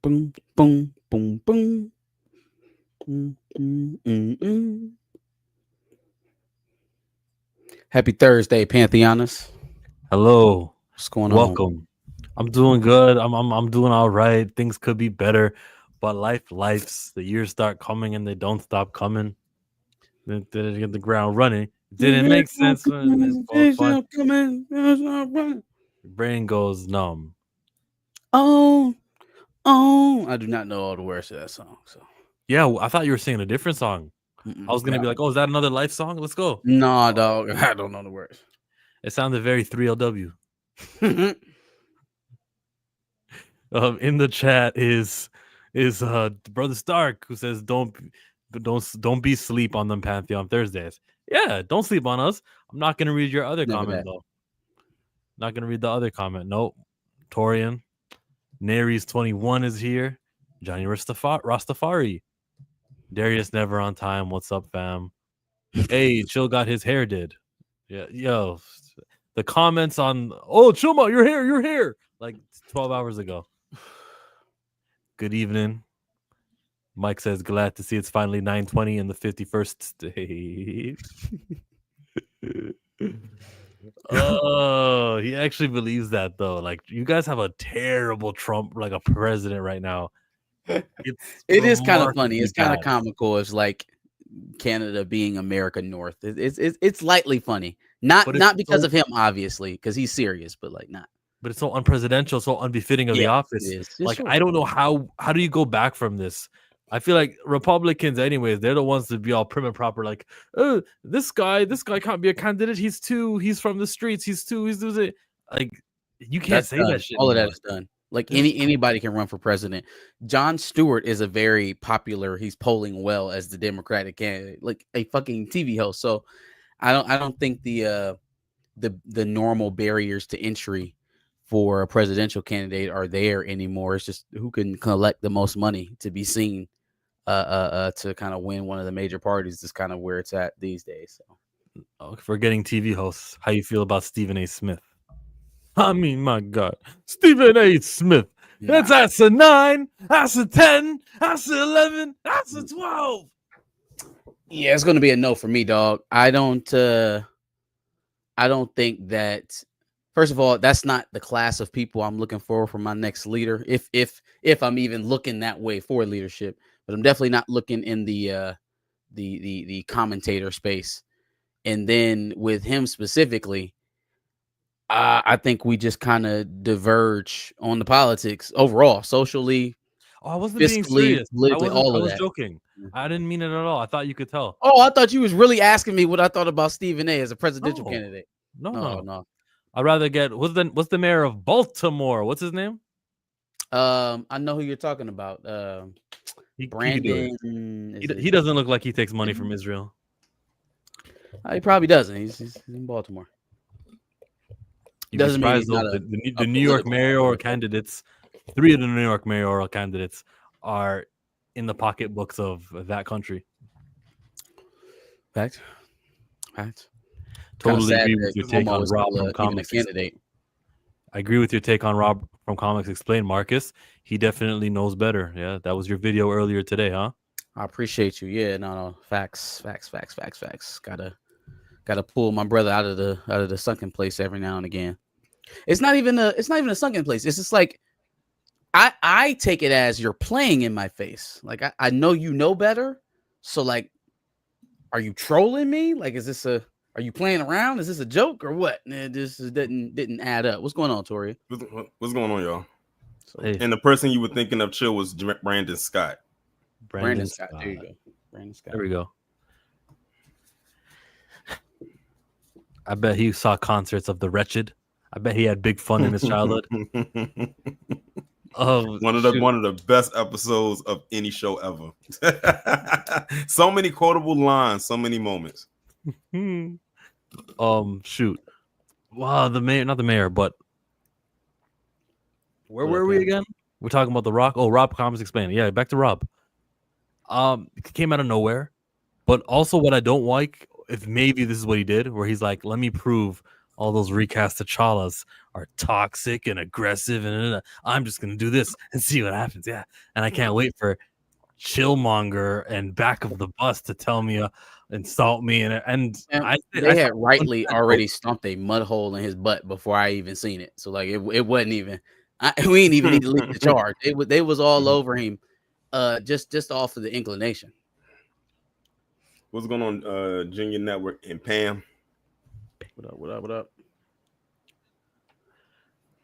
boom, boom, boom, boom. Mm. Happy Thursday, Pantheonus. Hello, What's going on? welcome. I'm doing good. I'm doing all right. Things could be better, but life's. The years start coming and they don't stop coming. Then they get the ground running. Didn't make sense when it's for fun. Your brain goes numb. Oh, oh. I do not know all the words to that song. So, Yeah, I thought you were singing a different song. I was gonna be like, "Oh, is that another life song? Let's go." no, dog. I don't know the words. It sounded very 3LW. In the chat is Brother Stark, who says don't be sleep on them Pantheon Thursdays. Yeah, don't sleep on us. I'm not gonna read your other Never comment that. though. Not gonna read the other comment. Nope. Torian. Naries 21 is here. Johnny Rastafari. Darius never on time. What's up, fam? Hey, Chill got his hair did. Yeah, yo. The comments on Chilma, you're here. Like 12 hours ago. Good evening. Mike says, glad to see it's finally 9:20 in the 51st state. Oh, he actually believes that though. Like, you guys have a terrible Trump, like a president right now. It's It is kind of funny. remarkably It's kind of bad. comical. It's like Canada being America North. It's lightly funny. Not But it's because so, of him, obviously, because he's serious, but like not. but it's so unpresidential, so unbefitting of the Yeah, office. it is. It's Like, sure. I don't know how do you go back from this? I feel like Republicans, anyways, they're the ones to be all prim and proper. Like, oh, this guy can't be a candidate. He's from the streets. He's doing it. Like, you can't That's say done. that shit All of that anymore. is done. Like There's anybody can run for president. Jon Stewart is a very popular. He's polling well as the Democratic candidate, like a fucking TV host. So I don't think the normal barriers to entry for a presidential candidate are there anymore. It's just who can collect the most money to be seen to kind of win one of the major parties is kind of where it's at these days. So forgetting TV hosts. How you feel about Stephen A. Smith? I mean, my God, Stephen A. Smith. That's a 9. That's a 10. That's a 11. That's a 12. Yeah, it's gonna be a no for me, dog. I don't think that. First of all, that's not the class of people I'm looking for my next leader. If I'm even looking that way for leadership, but I'm definitely not looking in the commentator space. And then with him specifically, I think we just kind of diverge on the politics overall, socially, Oh, I wasn't being fiscally, serious. politically, all I of was that. joking. I didn't mean it at all. I thought you could tell. Oh, I thought you was really asking me what I thought about Stephen A. as a presidential No, candidate. no. No. I'd rather get what's the mayor of Baltimore? What's his name? I know who you're talking about. He could do it. Brandon. He doesn't look like he takes money from Israel. He probably doesn't. He's in Baltimore. You'd be Doesn't mean he's surprised though. not The New York political mayoral candidates, 3 of the New York mayoral candidates are in the pocketbooks of that country. Fact. Totally agree with your take on Rob from Comics. Candidate. I agree with your take on Rob from Comics Explained, Marcus. He definitely knows better. Yeah, that was your video earlier today, huh? I appreciate you. Yeah, no. Facts. Gotta pull my brother out of the sunken place every now and again. It's not even a sunken place. It's just like I take it as you're playing in my face. Like I know you know better. So like, are you trolling me? Like, are you playing around? Is this a joke or what? This didn't add up. What's going on, Tori? What's going on, y'all? Hey. And the person you were thinking of, chill, was Brandon Scott. Brandon Scott. There you go. Brandon Scott. There we go. I bet he saw concerts of the Wretched. I bet he had big fun in his childhood. One of the best episodes of any show ever. So many quotable lines, so many moments. Shoot. Wow, not the mayor, but where were we again? We're talking about The Rock. Oh, Rob Comics Explained. Yeah, back to Rob. It came out of nowhere. But also what I don't like, if maybe this is what he did, where he's like, let me prove all those recast T'Challas are toxic and aggressive, and I'm just gonna do this and see what happens. Yeah, and I can't wait for Chillmonger and back of the bus to tell me, insult me, and they had rightly already stumped a mud hole in his butt before I even seen it. So like it wasn't even. We ain't even need to lead the charge. They was all over him, just off of the inclination. What's going on, Junior Network and Pam? What up?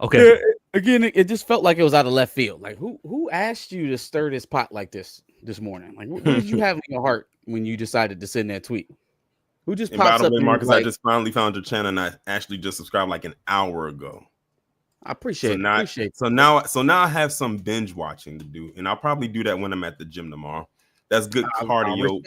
Okay. Yeah, again, it just felt like it was out of left field. Like who asked you to stir this pot like this morning? Like what did you have in your heart when you decided to send that tweet? Who just pops by the up? way, Marcus, like, I just finally found your channel, and I actually just subscribed like an hour ago. I appreciate it. So now I have some binge watching to do, and I'll probably do that when I'm at the gym tomorrow. That's good cardio.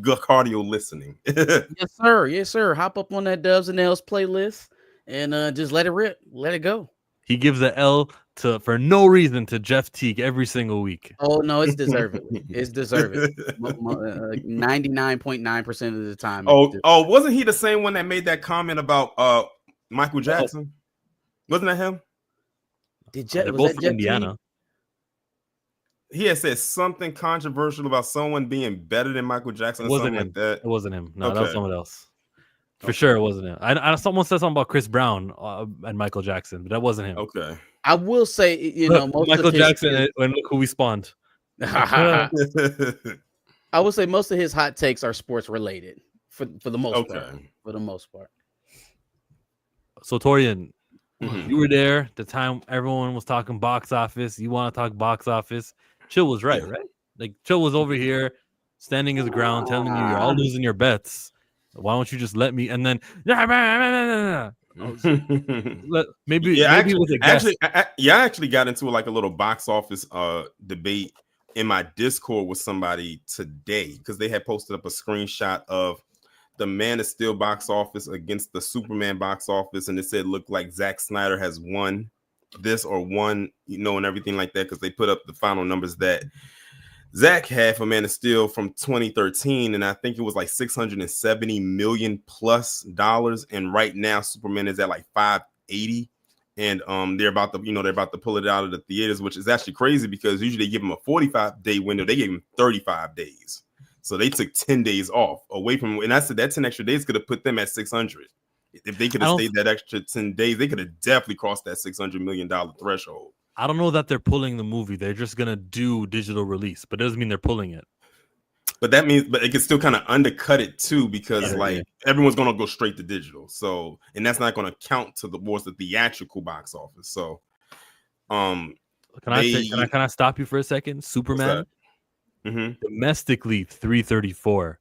Good cardio listening. Yes, sir. Hop up on that Dubs and Nails playlist and just let it rip. Let it go. He gives the L for no reason to Jeff Teague every single week. Oh no, it's deserved. It's deserved. 99.9% of the time. Wasn't he the same one that made that comment about Michael Jackson? Wasn't that him? They're both from Indiana. He had said something controversial about someone being better than Michael Jackson. It wasn't him. Like that. It wasn't him. No, that was someone else. For sure, it wasn't him. Someone said something about Chris Brown and Michael Jackson, but that wasn't him. Okay. I will say, most Michael of Jackson, and look who we spawned. I will say most of his hot takes are sports related for the most part. For the most part. So Torian, you were there the time everyone was talking box office. You want to talk box office? Chill was right? Like Chill was over here, standing his ground, telling you you're all losing your bets. Why don't you just let me? And then maybe I actually got into like a little box office debate in my Discord with somebody today because they had posted up a screenshot of the Man of Steel box office against the Superman box office, and it said looked like Zack Snyder has won this or won, and everything like that because they put up the final numbers that Zach had for Man of Steel from 2013, and I think it was like $670 million plus dollars. And right now, Superman is at like 580, and they're about to pull it out of the theaters, which is actually crazy because usually they give them a 45-day window. They gave them 35 days, so they took 10 days off away from. And I said that 10 extra days could have put them at 600. If they could have stayed that extra 10 days, they could have definitely crossed that $600 million threshold. I don't know that they're pulling the movie. They're just gonna do digital release, but it doesn't mean they're pulling it. But that means, it can still kind of undercut it too, because everyone's gonna go straight to digital. So, and that's not gonna count towards the theatrical box office. So, can I stop you for a second? Superman, domestically 334.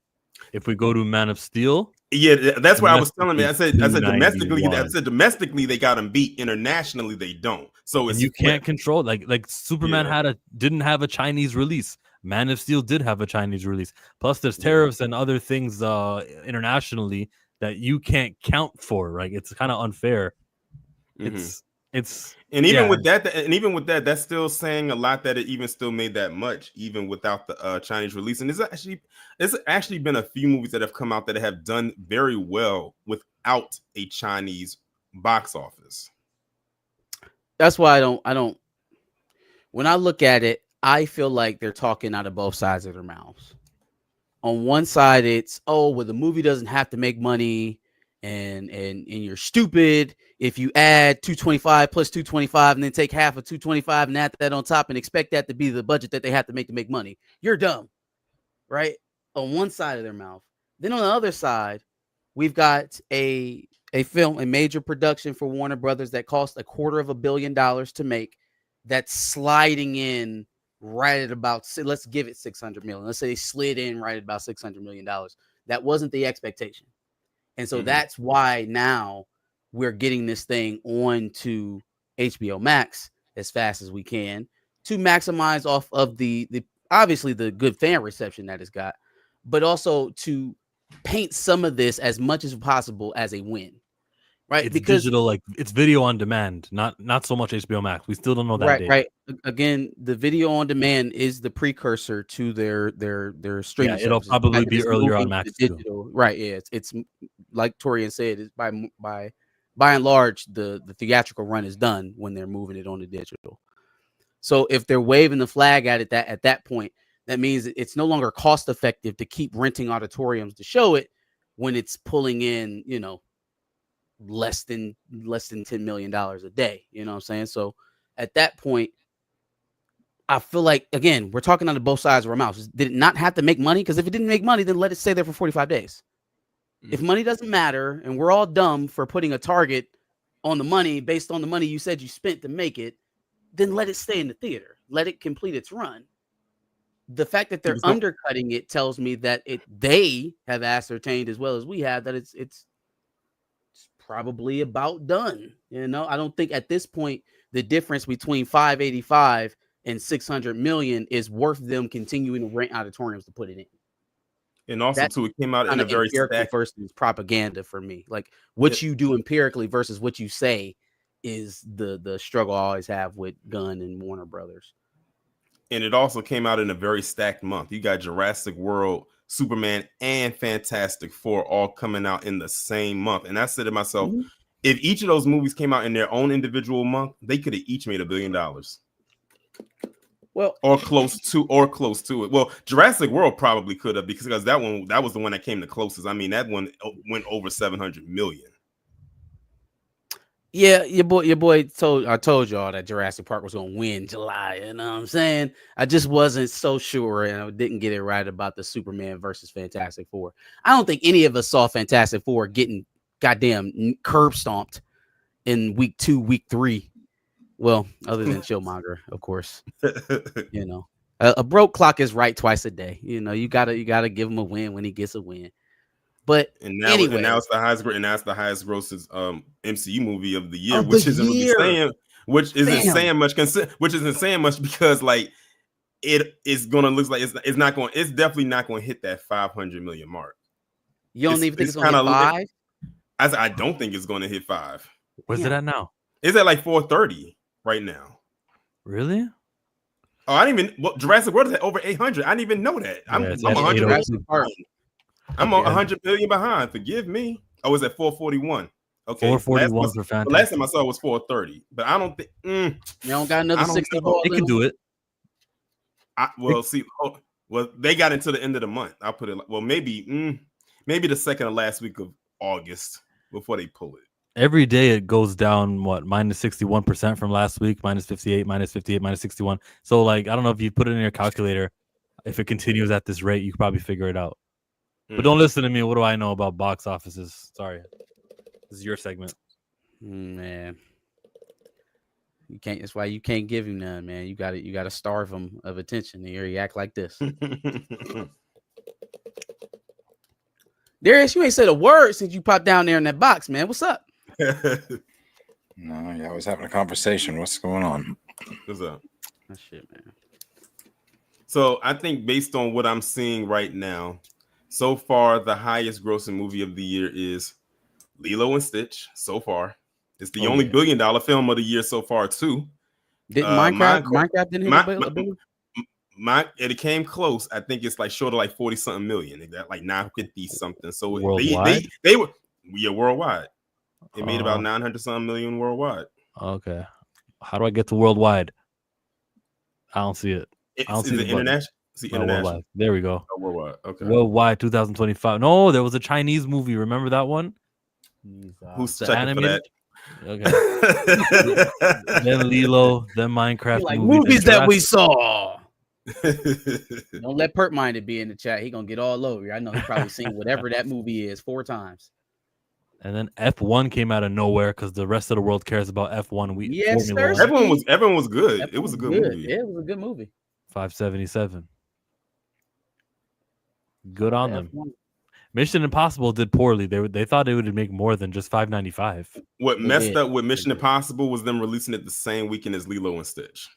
If we go to Man of Steel. Yeah, that's what I was telling me. I said domestically they got him beat. Internationally they don't. So you can't control like Superman didn't have a Chinese release. Man of Steel did have a Chinese release. Plus there's tariffs and other things internationally that you can't count for. Right? It's kind of unfair. Even with that, that's still saying a lot that it even still made that much, even without the Chinese release. And it's actually been a few movies that have come out that have done very well without a Chinese box office. That's why I don't. When I look at it, I feel like they're talking out of both sides of their mouths. On one side, it's the movie doesn't have to make money. And you're stupid if you add 225 plus 225 and then take half of 225 and add that on top and expect that to be the budget that they have to make money. You're dumb, right? On one side of their mouth. Then on the other side, we've got a major production for Warner Brothers that cost $250 million to make, that's sliding in right at about, let's give it $600 million. Let's say they slid in right at about $600 million. That wasn't the expectation. And so that's why now we're getting this thing on to HBO Max as fast as we can to maximize off of the obviously the good fan reception that it's got, but also to paint some of this as much as possible as a win. Right? It's because digital, it's video on demand, not so much HBO Max. We still don't know that. Right. Again, the video on demand is the precursor to their streaming. It'll probably be earlier on Max digital. Right. Yeah. It's like Torian said, it's by by and large, the theatrical run is done when they're moving it on to digital. So if they're waving the flag at that point, that means it's no longer cost effective to keep renting auditoriums to show it when it's pulling in, less than $10 million a day. You know what I'm saying? So at that point, I feel like, again, we're talking on both sides of our mouths. Did it not have to make money? Because if it didn't make money, then let it stay there for 45 days. If money doesn't matter and we're all dumb for putting a target on the money based on the money you said you spent to make it, then let it stay in the theater. Let it complete its run. The fact that they're undercutting it tells me that they have ascertained as well as we have that it's probably about done. I don't think at this point the difference between 585 and 600 million is worth them continuing to rent auditoriums to put it in. And also, too, it came out in a very stacked versus propaganda for me. Like what you do empirically versus what you say is the struggle I always have with Gunn and Warner Brothers. And it also came out in a very stacked month. You got Jurassic World, Superman, and Fantastic Four all coming out in the same month. And I said to myself, if each of those movies came out in their own individual month, they could have each made $1 billion. Well, or close to it. Well, Jurassic World probably could have because that was the one that came the closest. I mean, that one went over 700 million. Yeah, your boy told y'all that Jurassic Park was gonna win July. You know what I'm saying? I just wasn't so sure, and I didn't get it right about the Superman versus Fantastic Four. I don't think any of us saw Fantastic Four getting goddamn curb stomped in week 2, week 3. Well, other than Chillmonger, of course. A broke clock is right twice a day. You gotta give him a win when he gets a win. But now it's the highest grossing MCU movie of the year, which isn't saying much because like it is gonna look like it's definitely not going to hit that 500 million mark. You don't even think it's going to hit 5? I don't think it's going to hit 5. Where's it at now? It's at like 430 right now. Really? Oh, I didn't even. Well, Jurassic World is at over 800. I didn't even know that. I'm 100. I'm 100 million behind. Forgive me. I was at 441. Okay, 441 for Fantastic. Last time I saw it was 430, but I don't think you don't got another 60. They can do it. They got into the end of the month. I'll put it. Maybe the second or last week of August before they pull it. Every day it goes down minus 61% from last week, minus 58, minus 58, minus 61. So like I don't know if you put it in your calculator. If it continues at this rate, you could probably figure it out. But don't listen to me. What do I know about box offices? Sorry. This is your segment. Man. You can't. That's why you can't give him none, man. You gotta starve him of attention. Here you act like this. Darius, you ain't said a word since you popped down there in that box, man. What's up? No, I was having a conversation. What's going on? What's up? That shit, man. So I think based on what I'm seeing right now, so far, the highest grossing movie of the year is Lilo and Stitch. So far, it's the only $1 billion film of the year so far, too. Didn't Minecraft didn't hit it came close. I think it's like short of like 40 something million. They got like 950 something. So worldwide? they were worldwide. It made about 900 something million worldwide. Okay, how do I get to worldwide? I don't see it. I don't see the international. See, international. There we go. Oh, worldwide. Okay. Worldwide 2025. No, there was a Chinese movie. Remember that one? Who's checking animated? For that? Okay. Then Lilo, then Minecraft. Like movies that we saw. Don't let Perp Minded be in the chat. He gonna get all over you. I know he's probably seen whatever that movie is 4 times. And then F1 came out of nowhere because the rest of the world cares about F1. Yes, sir. Everyone was good. It was a good movie. Yeah, it was a good movie. 577. Good on them. Mission Impossible did poorly. They thought it would make more than just 595. What messed up with Mission Impossible was them releasing it the same weekend as Lilo and Stitch.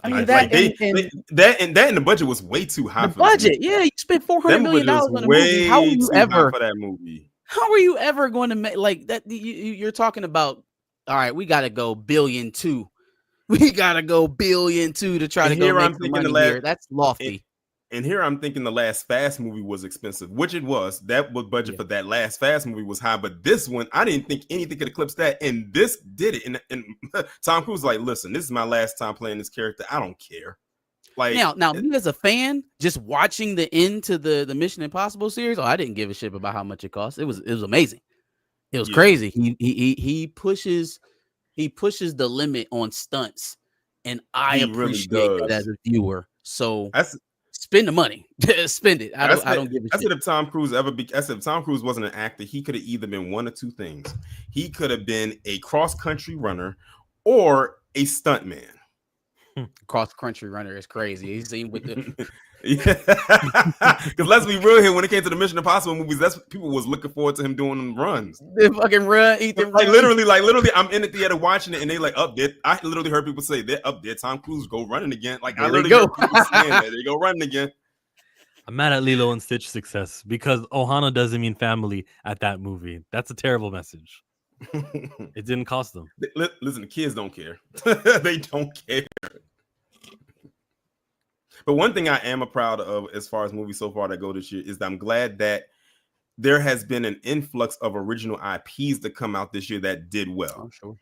I mean, that and the budget was way too high. The budget, yeah, you spent $400 million on a movie. How are you ever for that movie? How are you ever going to make like that? You're talking about. All right, we got to go $1.2 billion. We got to go $1.2 billion to try to go make the money here. That's lofty. And here I'm thinking the last Fast movie was expensive, which it was. That was budget for that last Fast movie was high, but this one I didn't think anything could eclipse that, and this did it. And Tom Cruise was like, "Listen, this is my last time playing this character. I don't care." Like now, me as a fan, just watching the end to the Mission Impossible series, I didn't give a shit about how much it cost. It was amazing. It was crazy. He pushes the limit on stunts, and I appreciate that as a viewer. So spend the money, spend it. I don't give a shit. I said if Tom Cruise wasn't an actor, he could have either been one of two things. He could have been a cross country runner or a stunt man. Cross country runner is crazy. He's seen with the because let's be real here. When it came to the Mission Impossible movies, that's what people was looking forward to him doing them runs. The fucking run, eat them. Like literally, I'm in the theater watching it, and they like up there. I literally heard people say they're up there. Tom Cruise go running again. Like I literally heard people saying that they go running again. I'm mad at Lilo and Stitch success because Ohana doesn't mean family at that movie. That's a terrible message. It didn't cost them. Listen, the kids don't care. They don't care. But one thing I am proud of as far as movies so far that go this year is that I'm glad that there has been an influx of original IPs that come out this year that did well. Oh, sure.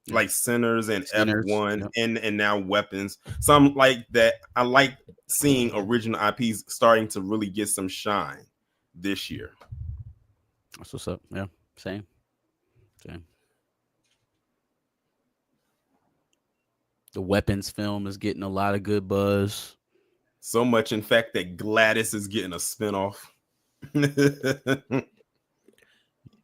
Like Sinners and F1 and now Weapons. Some like that. I like seeing original IPs starting to really get some shine this year. That's what's up. Yeah, same. The Weapons film is getting a lot of good buzz. So much, in fact, that Gladys is getting a spinoff. Do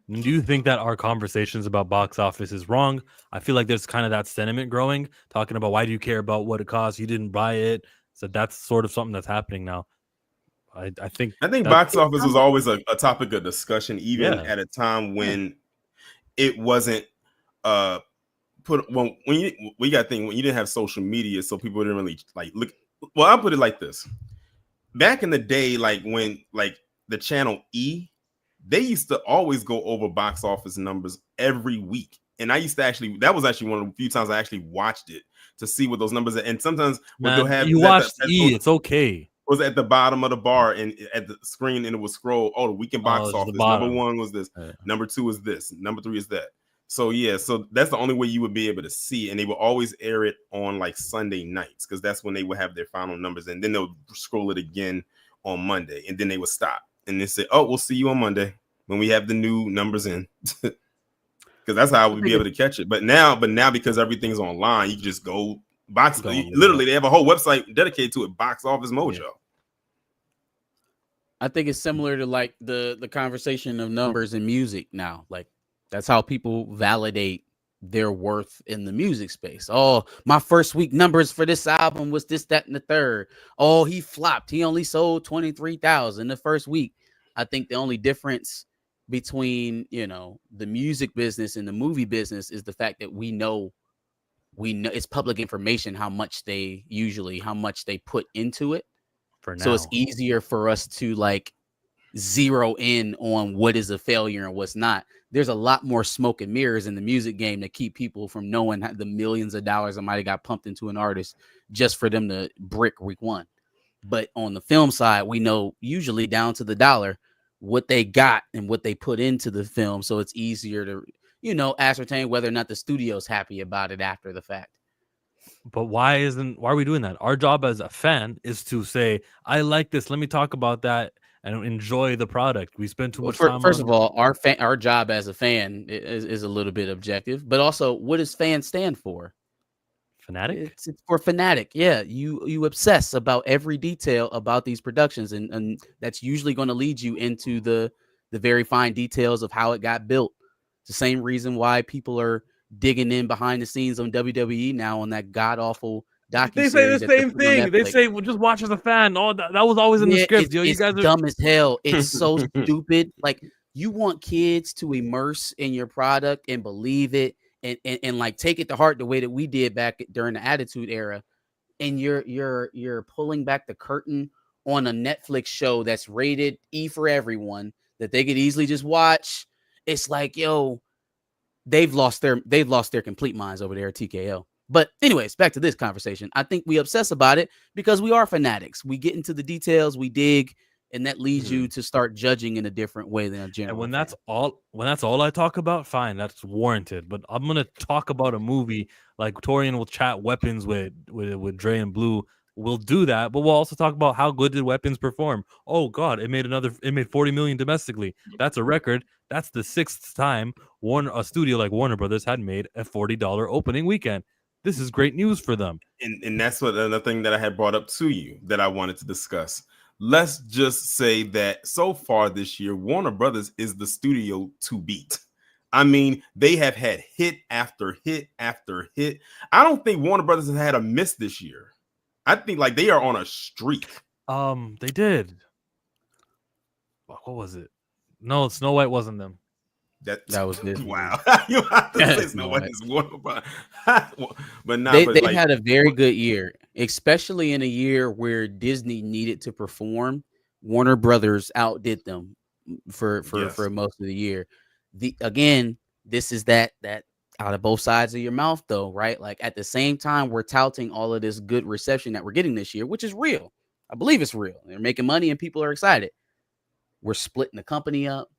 you think that our conversations about box office is wrong? I feel like there's kind of that sentiment growing, talking about why do you care about what it costs? You didn't buy it. So that's sort of something that's happening now. I think box office was always a topic of discussion, even at a time when it wasn't when you got to think when you didn't have social media, so people didn't really like look. Well, I'll put it like this. Back in the day, like when like the channel E, they used to always go over box office numbers every week. And I used to that was actually one of the few times I actually watched it to see what those numbers are. And sometimes what they'll have you watched E, it's okay. Was at the bottom of the bar and at the screen, and it would scroll. Oh, the weekend box office. Number 1 was this. Number 2 is this. Number 3 is that. So so that's the only way you would be able to see, and they would always air it on like Sunday nights because that's when they would have their final numbers, and then they'll scroll it again on Monday, and then they would stop and they say, "Oh, we'll see you on Monday when we have the new numbers in," because that's how I would be able to catch it. But now because everything's online, you can just go box. Literally, they have a whole website dedicated to it, Box Office Mojo. Yeah. I think it's similar to like the conversation of numbers in music now, like. That's how people validate their worth in the music space. Oh, my first week numbers for this album was this, that, and the third. Oh, he flopped. He only sold 23,000 the first week. I think the only difference between, the music business and the movie business is the fact that we know it's public information how much they put into it. For now. So it's easier for us to like zero in on what is a failure and what's not. There's a lot more smoke and mirrors in the music game to keep people from knowing the millions of dollars that might have got pumped into an artist just for them to brick week 1. But on the film side, we know usually down to the dollar what they got and what they put into the film. So it's easier to, ascertain whether or not the studio's happy about it after the fact. But why are we doing that? Our job as a fan is to say, I like this. Let me talk about that. And enjoy the product. We spend too much time. First of all, our job as a fan is a little bit objective, but also, what does fan stand for? Fanatic. It's for fanatic. Yeah, you obsess about every detail about these productions, and that's usually going to lead you into the very fine details of how it got built. It's the same reason why people are digging in behind the scenes on WWE now on that god awful. They say the same thing. They say, "Well, just watch as a fan." Oh, that was always in the script. You guys are dumb as hell. It's so stupid. Like, you want kids to immerse in your product and believe it, and like take it to heart the way that we did back during the Attitude Era. And you're pulling back the curtain on a Netflix show that's rated E for everyone that they could easily just watch. It's like, they've lost their complete minds over there at TKO. But anyways, back to this conversation. I think we obsess about it because we are fanatics. We get into the details, we dig, and that leads you to start judging in a different way than a general. And when fan. that's all I talk about, fine, that's warranted. But I'm gonna talk about a movie like Torian will chat weapons with Dre and Blue. We'll do that, but we'll also talk about how good did weapons perform. Oh God, it made 40 million domestically. That's a record. That's the 6th time a studio like Warner Brothers had made a $40 opening weekend. This is great news for them. And that's what another thing that I had brought up to you that I wanted to discuss. Let's just say that so far this year, Warner Brothers is the studio to beat. I mean, they have had hit after hit after hit. I don't think Warner Brothers has had a miss this year. I think like they are on a streak. They did. What was it? No, Snow White wasn't them. That was Disney. Wow. You have to say Snow White is Warner Brothers. But not. They had a very good year, especially in a year where Disney needed to perform. Warner Brothers outdid them for most of the year. This is that out of both sides of your mouth, though, right? Like at the same time, we're touting all of this good reception that we're getting this year, which is real. I believe it's real. They're making money and people are excited. We're splitting the company up,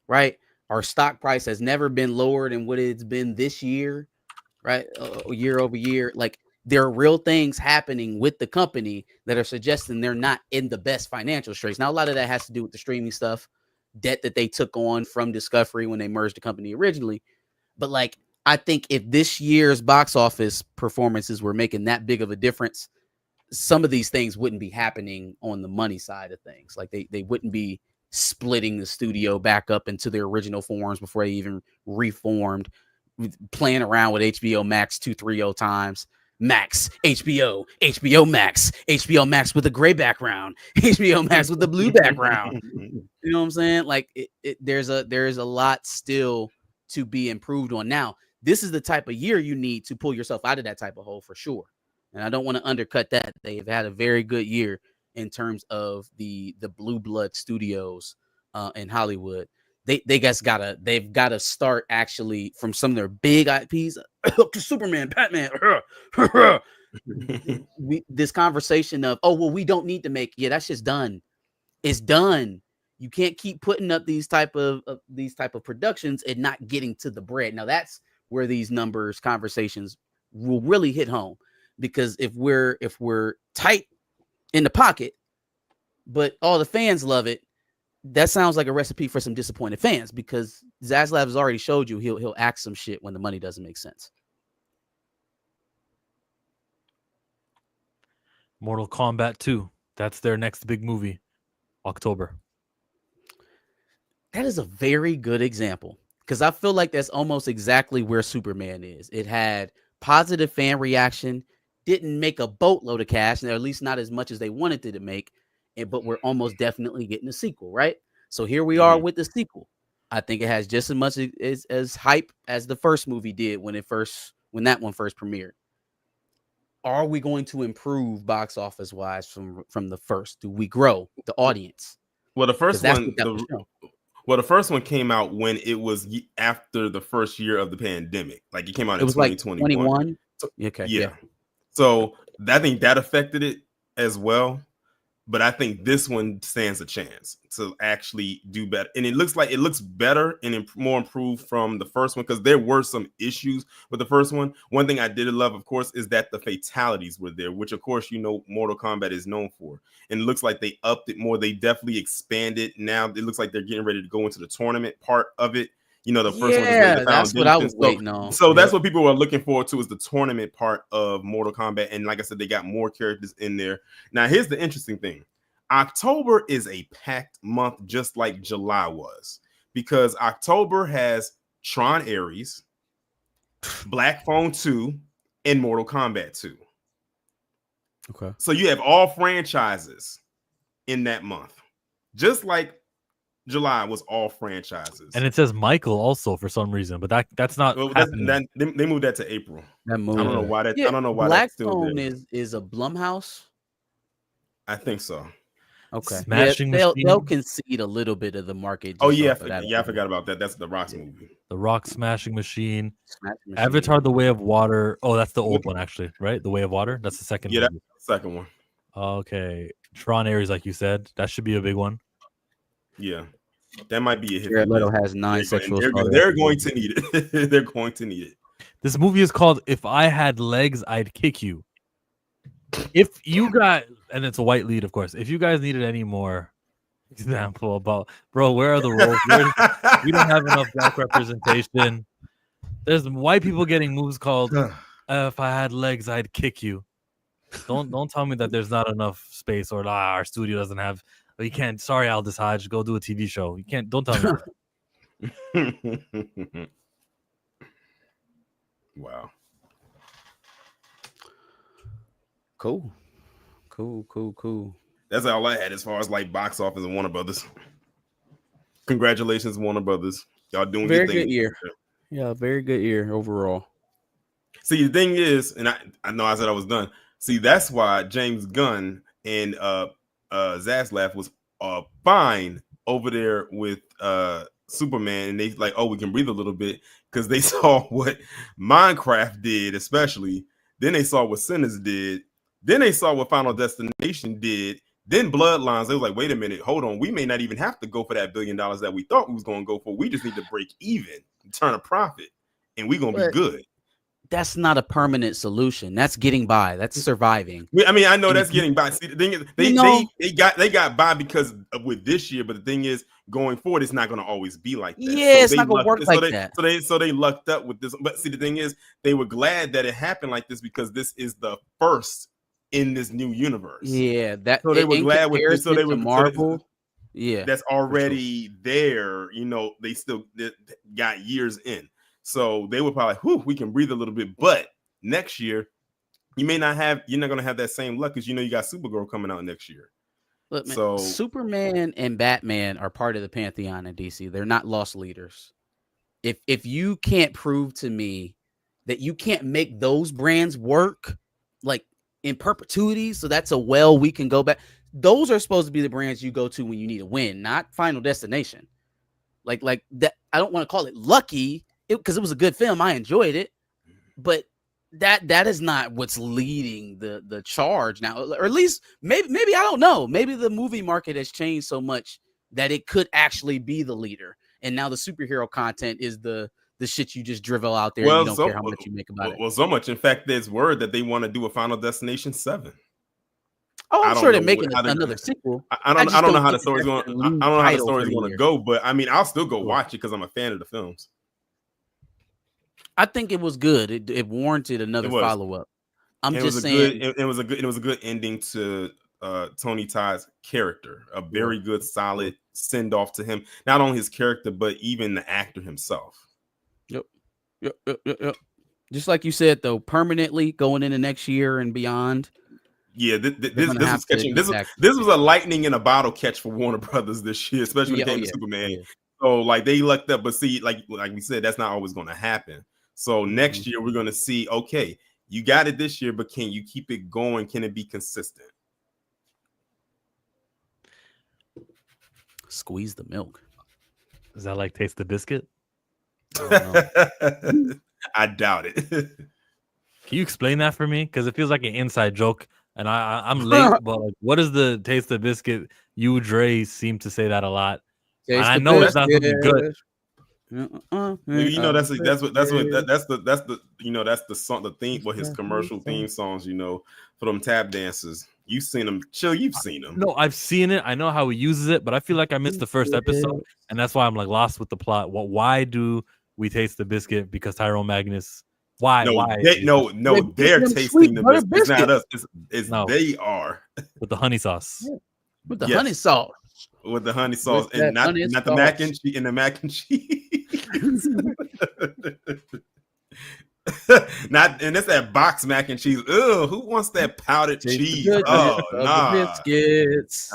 right? Our stock price has never been lower than what it's been this year, right? Year over year. Like there are real things happening with the company that are suggesting they're not in the best financial straits. Now, a lot of that has to do with the streaming stuff, debt that they took on from Discovery when they merged the company originally. But like, I think if this year's box office performances were making that big of a difference, some of these things wouldn't be happening on the money side of things. Like they wouldn't be splitting the studio back up into their original forms before they even reformed, playing around with HBO Max 230 times. Max, HBO Max with a gray background, HBO Max with the blue background. You know what I'm saying? Like there's a lot still to be improved on. Now, this is the type of year you need to pull yourself out of that type of hole for sure. And I don't want to undercut that. They've had a very good year in terms of the blue blood studios in Hollywood. They've got to start actually from some of their big IPs. Superman, Batman. This conversation of, oh well, we don't need to make, that's just done. It's done. You can't keep putting up these type of productions and not getting to the bread. Now that's where these numbers conversations will really hit home, because if we're tight in the pocket, but all the fans love it, that sounds like a recipe for some disappointed fans, because Zaslav has already showed you he'll act some shit when the money doesn't make sense. Mortal Kombat 2. That's their next big movie, October. That is a very good example, because I feel like that's almost exactly where Superman is. It had positive fan reaction, didn't make a boatload of cash, or at least not as much as they wanted it to make, but we're almost definitely getting a sequel, right? So here we are with the sequel. I think it has just as much as hype as the first movie did when that one first premiered. Are we going to improve box office wise from the first? Do we grow the audience? Well, the first one came out when it was after the first year of the pandemic. Like it came out in 2021. Okay. Yeah. So I think that affected it as well. But I think this one stands a chance to actually do better. And it looks better and more improved from the first one, because there were some issues with the first one. One thing I did love, of course, is that the fatalities were there, which, of course, Mortal Kombat is known for. And it looks like they upped it more. They definitely expanded. Now it looks like they're getting ready to go into the tournament part of it. The first one is the that's what I was waiting on. So that's what people are looking forward to, is the tournament part of Mortal Kombat. And like I said, they got more characters in there. Now, here's the interesting thing. October is a packed month, just like July was, because October has Tron Ares, Black Phone 2, and Mortal Kombat 2. Okay. So you have all franchises in that month, just like July was all franchises. And it says Michael also for some reason, but that's not. Well, they moved that to April. I don't know why that. I don't know why Black that's still Phone there. is a Blumhouse. I think so. Okay. Smashing They'll Machine. concede a little bit of the market. Oh just yeah, off of that I alone. forgot about that. That's the Rock's Yeah. movie. The Rock Smashing Machine. Smash Machine. Avatar: The Way of Water. Oh, that's the old one, actually, right? The Way of Water. That's the second Yeah, that's movie. the second one. Okay. Tron Ares, like you said, that should be a big one. Yeah, that might be a hit. Jared Leto has 9 sexual assault. They're going to need it. They're going to need it. This movie is called "If I Had Legs, I'd Kick You." If you got, and it's a white lead, of course. If you guys needed any more example about, bro, where are the roles? We don't have enough black representation. There's white people getting moves called "If I Had Legs, I'd Kick You." Don't tell me that there's not enough space or our studio doesn't have. You can't. Sorry, Aldous Hodge. Go do a TV show. You can't. Don't tell me that. Wow. Cool. That's all I had as far as like box office and Warner Brothers. Congratulations, Warner Brothers. Y'all doing Very your thing. good year. Yeah, very good year overall. See, the thing is, and I know I said I was done. See, that's why James Gunn and Zaslav was fine over there with Superman, and they like, oh, we can breathe a little bit because they saw what Minecraft did, especially. Then they saw what Sinners did. Then they saw what Final Destination did. Then Bloodlines. They was like, wait a minute, hold on. We may not even have to go for that $1 billion that we thought we was going to go for. We just need to break even, turn a profit, and we're going to be good. That's not a permanent solution. That's getting by. That's surviving. I mean, I know that's getting by. See, the thing is, they got by because with this year, but the thing is, going forward, it's not going to always be like that. Yeah, it's not going to work like that. So they lucked up with this. But see, the thing is, they were glad that it happened like this because this is the first in this new universe. Yeah, that. So they were glad with this. So they were Marvel. Yeah, that's already there. You know, they still got years in. So they were probably, whew, we can breathe a little bit. But next year, you're not going to have that same luck because you got Supergirl coming out next year. Look, man, Superman and Batman are part of the pantheon in DC. They're not lost leaders. If you can't prove to me that you can't make those brands work like in perpetuity, so that's we can go back. Those are supposed to be the brands you go to when you need a win, not Final Destination. Like that. I don't want to call it lucky. Because it was a good film, I enjoyed it, but that is not what's leading the charge now, or at least maybe I don't know. Maybe the movie market has changed so much that it could actually be the leader, and now the superhero content is the shit you just drivel out there. And you don't care how much you make about it. Well, so much. In fact, there's word that they want to do a Final Destination 7. Oh, I'm sure they're making another sequel. I don't know how the story's going. I don't know how the story's going to go, but I mean, I'll still go watch it because I'm a fan of the films. I think it was good. It warranted another follow-up. It was a good ending to Tony Todd's character. A very good, solid send-off to him. Not only his character, but even the actor himself. Yep. Just like you said, though, permanently going into next year and beyond. Yeah, this was a lightning in a bottle catch for Warner Brothers this year, especially when it came to Superman. Yeah. So like they lucked up, but see, like we said, that's not always going to happen. So next year we're going to see, okay, you got it this year, but can you keep it going? Can it be consistent? Squeeze the milk. Is that like Taste the Biscuit? I doubt it. Can you explain that for me? Because it feels like an inside joke, and I'm late. But like, what is the Taste the Biscuit? You, Dre, seem to say that a lot. And I know it's not something good. That's the song, the theme for his commercial theme songs. For them tap dancers. You've seen them. Chill, you've seen them. No, I've seen it. I know how he uses it, but I feel like I missed the first episode, and that's why I'm like lost with the plot. Why do we taste the biscuit? Because Tyrone Magnus. Why? They're tasting the biscuit. It's not us. They are with the honey sauce. Yeah. With the honey sauce. With the honey sauce and not the mac and cheese and the mac and cheese. And it's that box mac and cheese. Ugh, who wants that powdered cheese? Biscuits.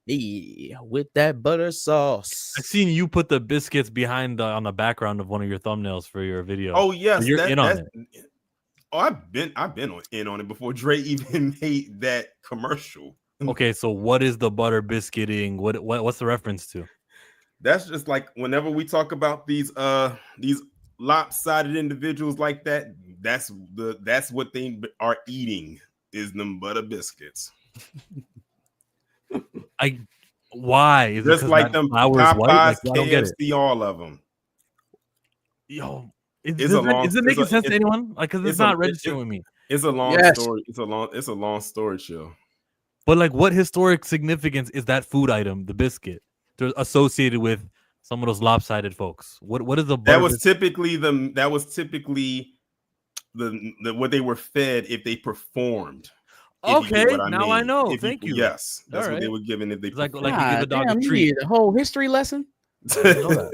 Yeah, with that butter sauce. I've seen you put the biscuits behind on the background of one of your thumbnails for your video. Oh yes, you're in on it. Oh, I've been in on it before Dre even made that commercial. Okay, so what is the butter biscuiting? What's the reference to? That's just like whenever we talk about these lopsided individuals like that, that's what they are eating is them butter biscuits. Why is just it like that them flour is white? Popeyes, Like, I don't get it. KFC, all of them. Yo, It's is it making sense to anyone? Like, because it's not registering with me. It's a long Yes. story. It's a long story, chill. But like, what historic significance is that food item, the biscuit, associated with some of those lopsided folks? What is the butter That was typically the what they were fed if they performed. Okay, now I know. Thank you. Yes, that's All what they right. were given if they It's like performed. you give a dog a you treat. need a whole history lesson. I didn't know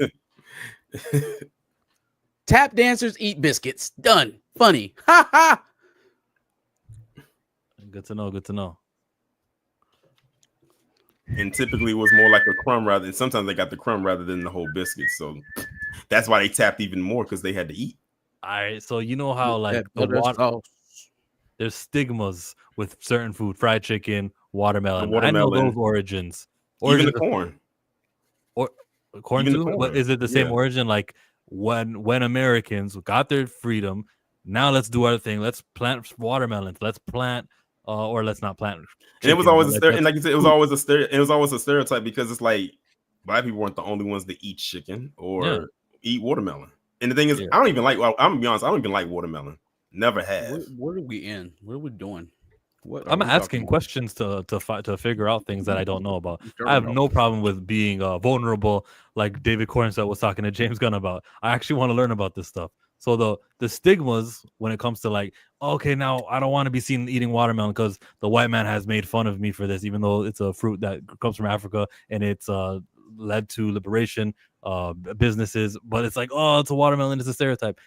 that. Tap dancers eat biscuits. Done. Funny. Ha ha. Good to know. Good to know. And typically it was more like a crumb rather, and sometimes they got the crumb rather than the whole biscuit. So that's why they tapped even more, because they had to eat. All right, so you know how like That butter sauce. there's stigmas with certain food, fried chicken, watermelon. I know watermelon. those origins. Even the corn. Or corn Even the too? corn. But is it the same Yeah. origin? Like when Americans got their freedom, now let's do our thing. Let's plant watermelons. Let's plant or let's not plant. And it was chicken, always but a stereotype, and like you said, it was always a stereotype because it's like black people weren't the only ones to eat chicken or eat watermelon. And the thing is, I don't even like. Well, I'm gonna be honest, I don't even like watermelon. Never have. What are we in? What are we doing? What I'm asking questions to figure out things that I don't know about. Sure I have enough. no problem with being vulnerable, like David Cornsett was talking to James Gunn about. I actually want to learn about this stuff. So the stigmas when it comes to like, okay, now I don't want to be seen eating watermelon because the white man has made fun of me for this, even though it's a fruit that comes from Africa and it's led to liberation businesses. But it's like, oh, it's a watermelon, it's a stereotype.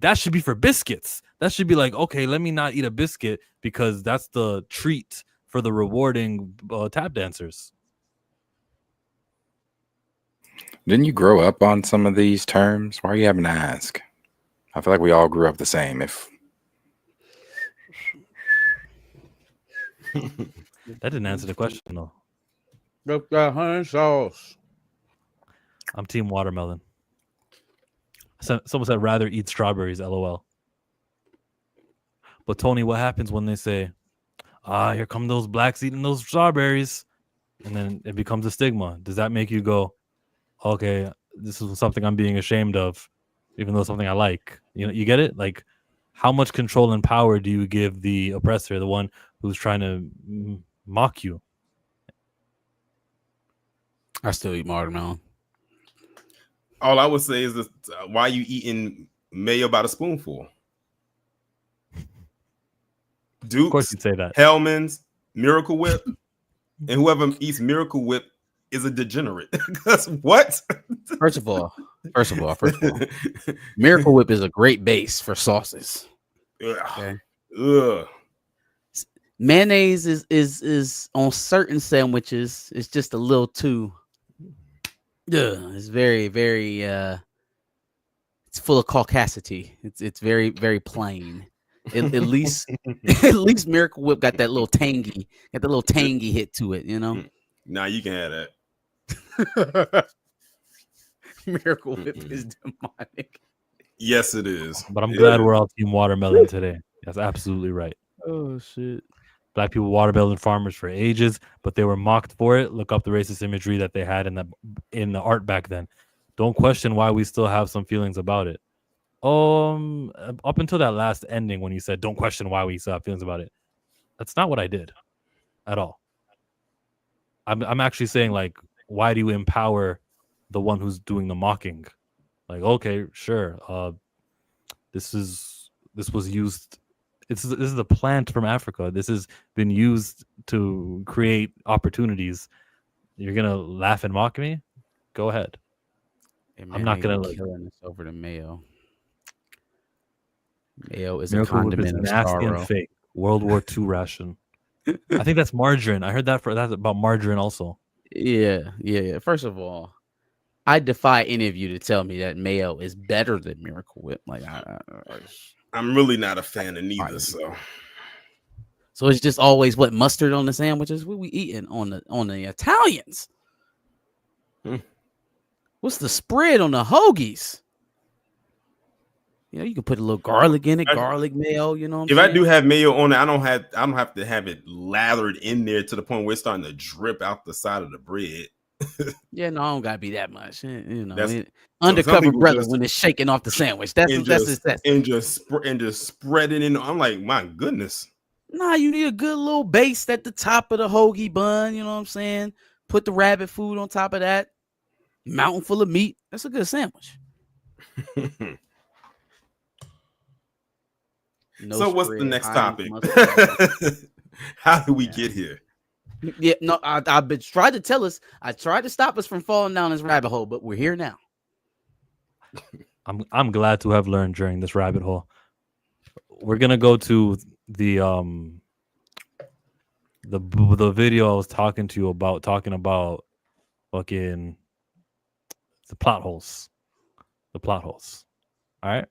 That should be for biscuits. That should be like, okay, let me not eat a biscuit because that's the treat for the rewarding tap dancers. Didn't you grow up on some of these terms? Why are you having to ask? I feel like we all grew up the same. If that didn't answer the question though. Look that honey sauce. I'm team watermelon. Someone said rather eat strawberries, LOL. But Tony, what happens when they say, here come those blacks eating those strawberries, and then it becomes a stigma? Does that make you go, okay, this is something I'm being ashamed of, even though it's something I like? You know, you get it? Like, how much control and power do you give the oppressor, the one who's trying to mock you? I still eat watermelon. All I would say is this, why are you eating mayo by the spoonful? Dukes, Of course you'd say that. Hellman's, Miracle Whip, and whoever eats Miracle Whip is a degenerate. Because what? First of all, Miracle Whip is a great base for sauces. Okay. Mayonnaise is on certain sandwiches. It's just a little too. It's very, very. It's full of caucasity. It's very, very plain. At least Miracle Whip got that little tangy hit to it. You know. Nah, you can have that. Miracle Whip is demonic. Yes, it is. But I'm glad we're all team watermelon today. That's absolutely right. Oh shit. Black people watermelon farmers for ages, but they were mocked for it. Look up the racist imagery that they had in the art back then. Don't question why we still have some feelings about it. Up until that last ending when you said don't question why we still have feelings about it. That's not what I did at all. I'm actually saying, like, why do you empower the one who's doing the mocking? Like, okay, sure. This was used. This is a plant from Africa. This has been used to create opportunities. You're gonna laugh and mock me? Go ahead. Hey, I'm not gonna killing this over the mayo. Mayo is Miracle a Whip is condiment of nasty sorrow. and fake. World War II ration. I think that's margarine. I heard that's about margarine also. Yeah. First of all, I defy any of you to tell me that mayo is better than Miracle Whip. Like, I'm really not a fan of neither. So So it's just always what mustard on the sandwiches. What we eating on the Italians? What's the spread on the hoagies? You know, you can put a little garlic in it, garlic mayo. You know, what I'm saying? I do have mayo on it, I don't have to have it lathered in there to the point where it's starting to drip out the side of the bread. Yeah, no, I don't gotta be that much. You know, That's- undercover brother just- when it's shaking off the sandwich. That's and just spread it in. I'm like, my goodness. Nah, you need a good little base at the top of the hoagie bun. You know what I'm saying? Put the rabbit food on top of that. Mountain full of meat. That's a good sandwich. No So what's the spread, next high topic? mustard. How did we get here? Yeah, no, I've been trying to tell us. I tried to stop us from falling down this rabbit hole, but we're here now. I'm glad to have learned during this rabbit hole. We're gonna go to the video I was talking to you about, talking about fucking the plot holes. The plot holes. All right.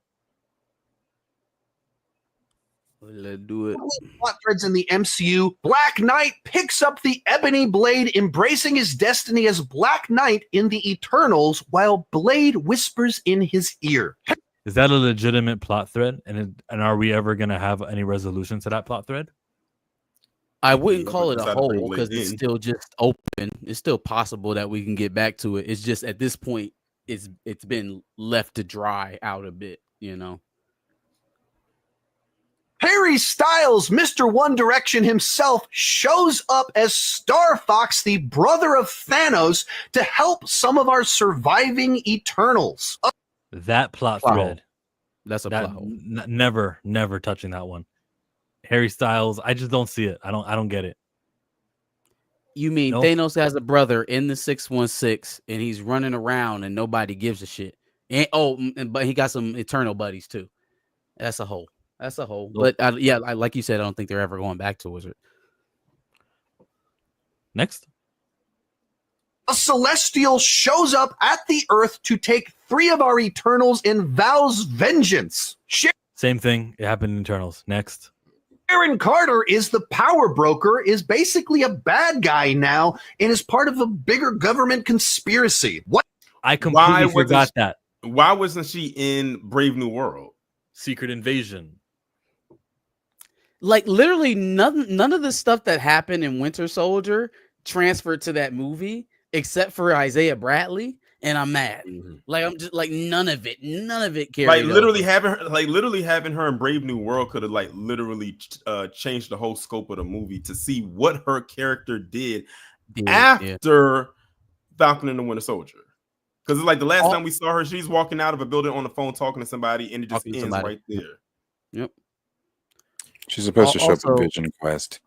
Let's do it. Plot threads in the MCU. Black Knight picks up the ebony blade, embracing his destiny as Black Knight in the Eternals, while Blade whispers in his ear. Is that a legitimate plot thread? And are we ever gonna have any resolution to that plot thread? I wouldn't Yeah, call it but a decided to bring hole because it's Blade in. still just open. It's still possible that we can get back to it. It's just at this point, it's been left to dry out a bit, you know. Harry Styles, Mr. One Direction himself, shows up as Star Fox, the brother of Thanos, to help some of our surviving Eternals. That plot Plot thread. hole. That's a That plot hole. never touching that one. Harry Styles, I just don't see it. I don't get it. You mean Nope. Thanos has a brother in the 616 and he's running around and nobody gives a shit. And but he got some eternal buddies too. That's a hole. That's a hole. Nope. But like you said, I don't think they're ever going back to Wizard. Next. A Celestial shows up at the Earth to take 3 of our Eternals and vows vengeance. Same thing. It happened in Eternals. Next. Sharon Carter is the power broker, is basically a bad guy now, and is part of a bigger government conspiracy. What? I completely wasn't forgot that. Why wasn't she in Brave New World? Secret Invasion. Like literally none of the stuff that happened in Winter Soldier transferred to that movie except for Isaiah Bradley, and I'm mad. Like I'm just like none of it carried Like literally over. having her in Brave New World could have like literally changed the whole scope of the movie to see what her character did after Falcon and the Winter Soldier. Because it's like the last time we saw her, she's walking out of a building on the phone talking to somebody, and it just ends right there. Yep. She's supposed to show up Also- in Vision Quest.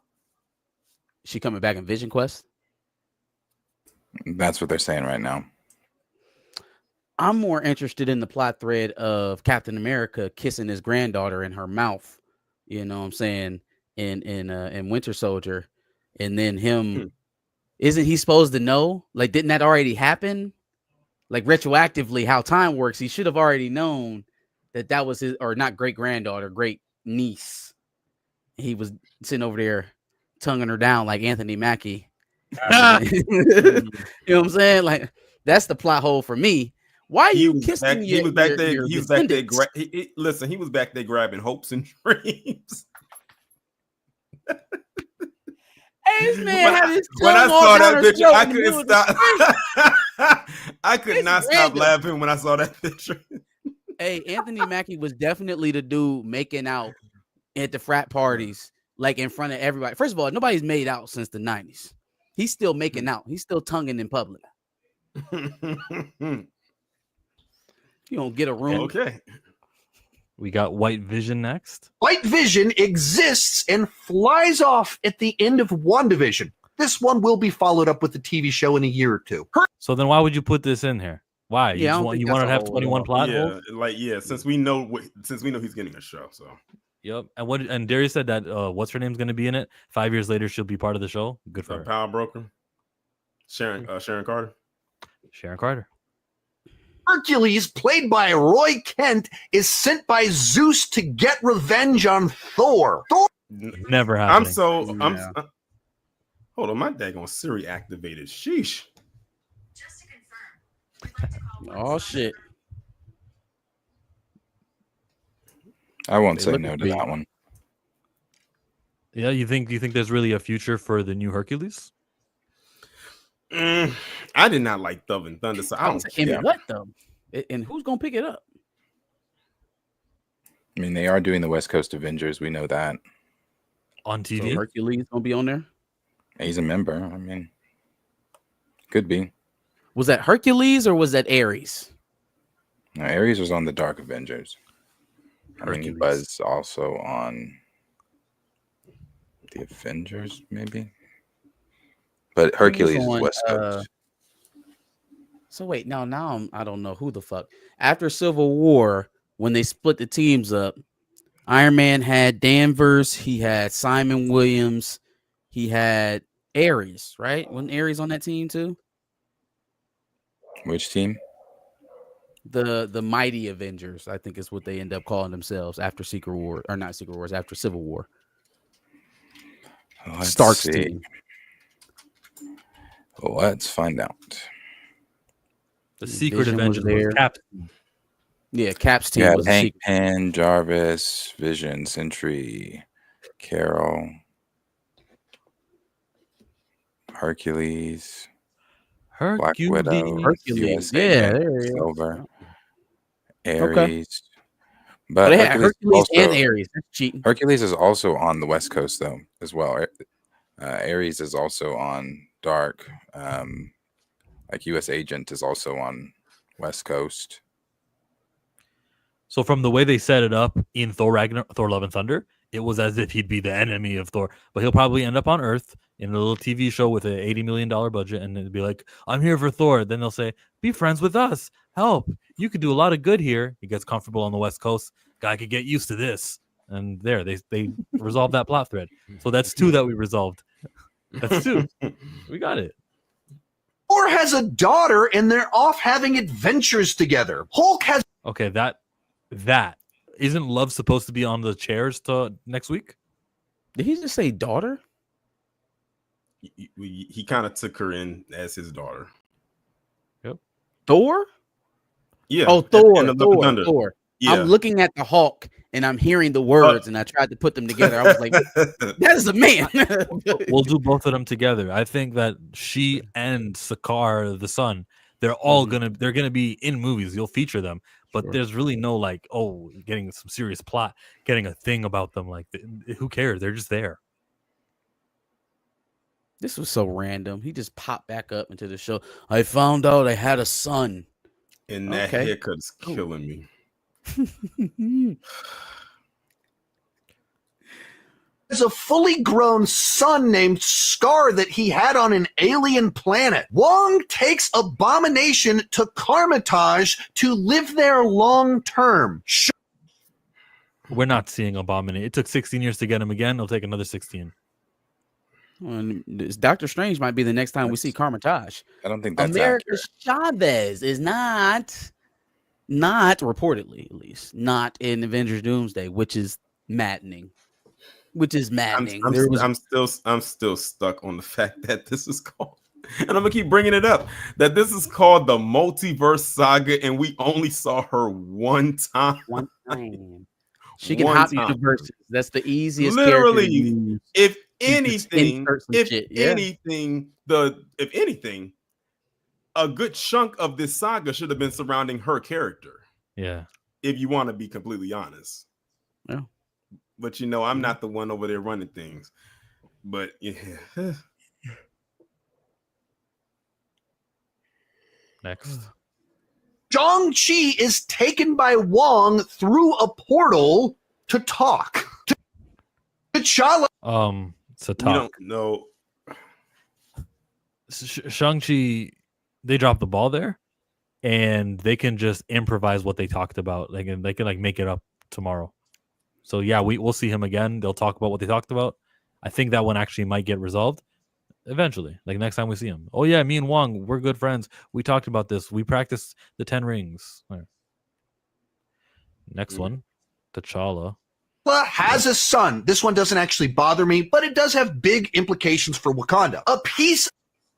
She coming back in Vision Quest? That's what they're saying right now. I'm more interested in the plot thread of Captain America kissing his granddaughter in her mouth. You know what I'm saying? In Winter Soldier. And then him, isn't he supposed to know? Like, didn't that already happen? Like retroactively, how time works, he should have already known that was his, or not great granddaughter, great niece. He was sitting over there tonguing her down like Anthony Mackie. You know what I'm saying? Like, that's the plot hole for me. Why are you kissing He was back there. your He was back there. descendants? Listen, he was back there grabbing hopes and dreams. Hey, this man had his When I tongue all saw down that her picture, throat I in the couldn't middle of the stop. I could It's not stop random. laughing when I saw that picture. Hey, Anthony Mackie was definitely the dude making out at the frat parties, like in front of everybody. First of all, nobody's made out since the 90s. He's still making out. He's still tonguing in public. You don't get a room. Okay. We got White Vision next. White Vision exists and flies off at the end of WandaVision. This one will be followed up with the TV show in a year or two. So then why would you put this in here? Why? Yeah, I don't think You that's want a to have hole at 21 all. plot holes? Since we know he's getting a show, so Yep. And Darius said that what's her name's going to be in it? 5 years later, she'll be part of the show. Good for her. Power Broker, Sharon Carter. Sharon Carter. Hercules, played by Roy Kent, is sent by Zeus to get revenge on Thor. Never happening. Yeah. Hold on, my daggone Siri activated. Sheesh. Just to confirm, we'd like to call Oh shit. I won't They say look no to big. that one. Yeah, you think there's really a future for the new Hercules? I did not like Love and Thunder, so I don't And care. what though? And who's gonna pick it up? I mean, they are doing the West Coast Avengers. We know that. On So TV? Hercules gonna be on there? He's a member. I mean, could be. Was that Hercules or was that Ares? No, Ares was on the Dark Avengers. I mean, he Hercules. was also on the Avengers, maybe. But Hercules is on, West Coast. So wait, now I don't know who the fuck. After Civil War, when they split the teams up, Iron Man had Danvers, he had Simon Williams, he had Ares, right? Wasn't Ares on that team too? Which team? The Mighty Avengers, I think is what they end up calling themselves after Secret War, or not Secret Wars, after Civil War. Let's Stark's see. team. Let's find out. The Secret Vision was Avengers was there. Cap. Yeah, Cap's team Yeah, was a Hank secret. Pym, Jarvis, Vision, Sentry, Carol, Hercules, Black Widow, Hercules. USA, Yeah, there he is. Silver, Okay. Ares. But But they had Hercules, Hercules also, and Ares. That's cheating. Hercules is also on the West Coast, though, as well. Ares is also on Dark. Like U.S. Agent is also on West Coast. So from the way they set it up in Thor Love and Thunder, it was as if he'd be the enemy of Thor, but he'll probably end up on Earth in a little TV show with an $80 million budget, and it'd be like, "I'm here for Thor." Then they'll say, "Be friends with us. Help. You could do a lot of good here." He gets comfortable on the West Coast. Guy could get used to this, and there they resolve that plot thread. So that's two that we resolved. That's two. We got it. Thor has a daughter and they're off having adventures together. Hulk has Okay, that isn't Love supposed to be on the chairs to next week? Did he just say daughter? He kind of took her in as his daughter. Thor? Yeah. Oh, in Thor. the Love and Thunder. Thor. Yeah. I'm looking at the Hulk and I'm hearing the words and I tried to put them together. I was like, that is a man. We'll do both of them together. I think that she and Sakaar, the son, they're all they're gonna be in movies. You'll feature them, but Sure. there's really no like, oh, getting some serious plot, getting a thing about them. Like, who cares? They're just there. This was so random. He just popped back up into the show. I found out I had a son. And that Okay. haircut is killing me. has a fully grown son named Scar that he had on an alien planet. Wong takes Abomination to Carmitage to live there long term. We're not seeing Abominate. It took 16 years to get him again. It'll take another 16. And Doctor Strange might be the next time we see Carmitage. I don't think that's America accurate. Chavez is not reportedly, at least, not in Avengers Doomsday, which is maddening. I'm still stuck on the fact that this is called, and I'm gonna keep bringing it up, that this is called the Multiverse Saga, and we only saw her one time. One time. She can One hop time. universes. That's the easiest. Literally, character to use. if just anything, insert some shit, yeah. if anything, a good chunk of this saga should have been surrounding her character. Yeah. If you want to be completely honest. Yeah. But you know, I'm not the one over there running things. But yeah. Next. Shang-Chi is taken by Wong through a portal to talk. T'Challa. It's a We talk. don't know. Shang-Chi, they dropped the ball there, and they can just improvise what they talked about. They can like make it up tomorrow. So yeah, we'll see him again. They'll talk about what they talked about. I think that one actually might get resolved eventually. Like next time we see him. Oh yeah, me and Wong, we're good friends. We talked about this. We practiced the 10 rings. Right. Next one, T'Challa. has a son. This one doesn't actually bother me, but it does have big implications for Wakanda. A piece.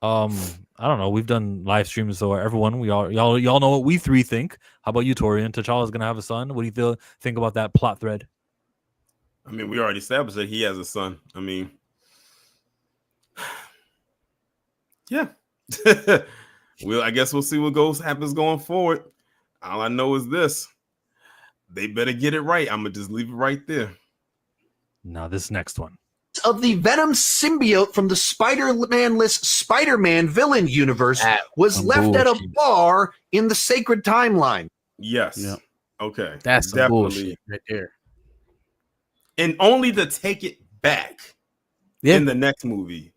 I don't know. We've done live streams, so everyone, y'all know what we three think. How about you, Torian? T'Challa's gonna have a son. What do you think about that plot thread? I mean, we already established that he has a son. I mean, yeah. I guess we'll see what happens going forward. All I know is this: they better get it right. I'm gonna just leave it right there. Now, this next one Of the Venom symbiote from the Spider-Man-less Spider-Man villain universe was left at a bar in the sacred timeline. Yes. Yep. Okay. That's some bullshit right there. And only to take it back in the next movie.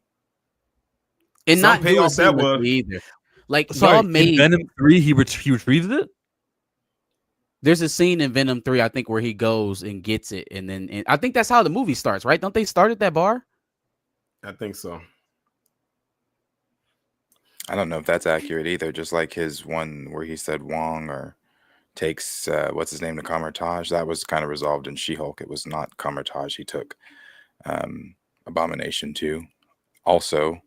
And Some not payoff that seamlessly was either. Like, Sorry, y'all made in Venom 3, he retrieves it? There's a scene in Venom 3, I think, where he goes and gets it. And I think that's how the movie starts, right? Don't they start at that bar? I think so. I don't know if that's accurate either. Just like his one where he said Wong or takes what's his name to Kamertage, that was kind of resolved in She-Hulk. It was not Kamertage he took. Abomination too. Also,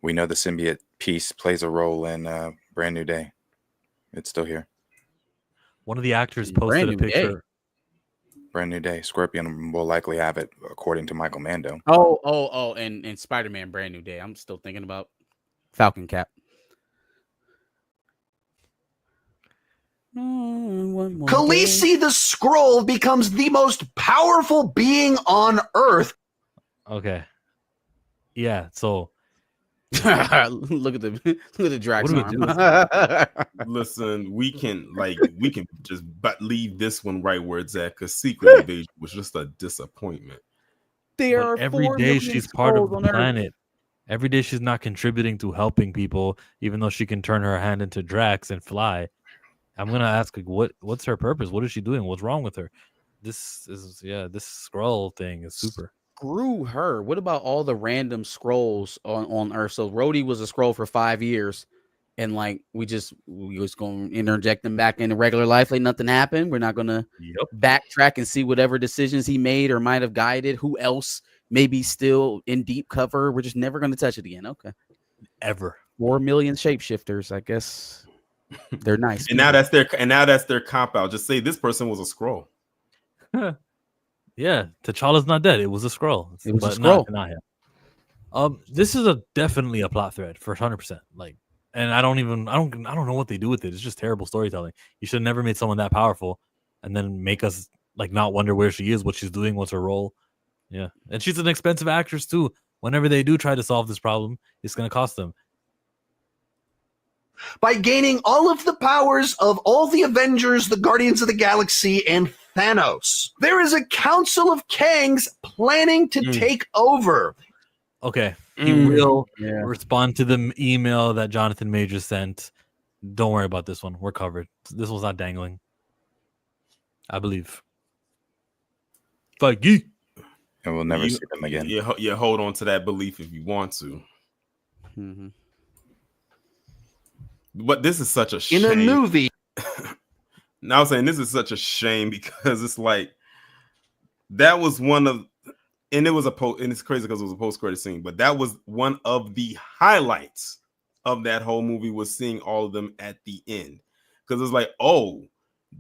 we know the symbiote piece plays a role in Brand New Day. It's still here. One of the actors posted a picture. Brand New Day. Scorpion will likely have it, according to Michael Mando. And Spider-Man Brand New Day. I'm still thinking about Falcon Cap. Khaleesi the Skrull becomes the most powerful being on Earth. Okay. Yeah, so look at the Drax What do we arm. Listen, we can just leave this one right where it's at, because Secret Invasion was just a disappointment. But every day she's part of the planet. Every day she's not contributing to helping people, even though she can turn her hand into Drax and fly. I'm gonna ask, like, what's her purpose? What is she doing? What's wrong with her? This Skrull thing is super. Screw her. What about all the random scrolls on Earth? So Rhodey was a scroll for 5 years, and like we just going to interject them back into regular life like nothing happened. We're not going to backtrack and see whatever decisions he made or might have guided. Who else maybe still in deep cover? We're just never going to touch it again. Okay, ever 4 million shapeshifters. I guess they're nice. And now that's their cop out. Just say this person was a scroll. Yeah, T'Challa's not dead. It was a Skrull. It was a Skrull. Not him. This is definitely a plot thread for 100%. Like, and I don't know what they do with it. It's just terrible storytelling. You should have never made someone that powerful, and then make us like not wonder where she is, what she's doing, what's her role. Yeah, and she's an expensive actress too. Whenever they do try to solve this problem, it's going to cost them. By gaining all of the powers of all the Avengers, the Guardians of the Galaxy, and Thanos. There is a Council of Kangs planning to take over. Okay. He will respond to the email that Jonathan Majors sent. Don't worry about this one. We're covered. This one's not dangling. I believe. Fuck you. And we'll never see them again. Yeah, hold on to that belief if you want to. Mm-hmm. But this is such a shame. In a movie. Now I'm saying this is such a shame because it's like that was one of, and it was and it's crazy because it was a post-credit scene, but that was one of the highlights of that whole movie, was seeing all of them at the end. Because it's like, oh,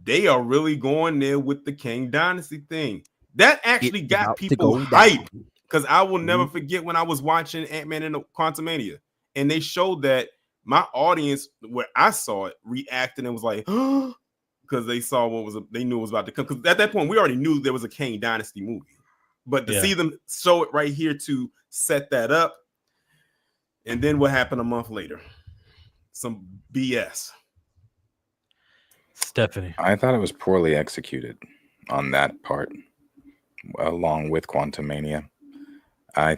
they are really going there with the Kang Dynasty thing. That actually got people hyped. Because I will never forget when I was watching Ant-Man and the Quantumania, and they showed that my audience, where I saw it, reacted and was like, because they saw they knew it was about to come. Because at that point, we already knew there was a Kang Dynasty movie. But to see them show it right here to set that up, and then what happened a month later? Some BS. Stephanie. I thought it was poorly executed on that part, along with Quantumania. I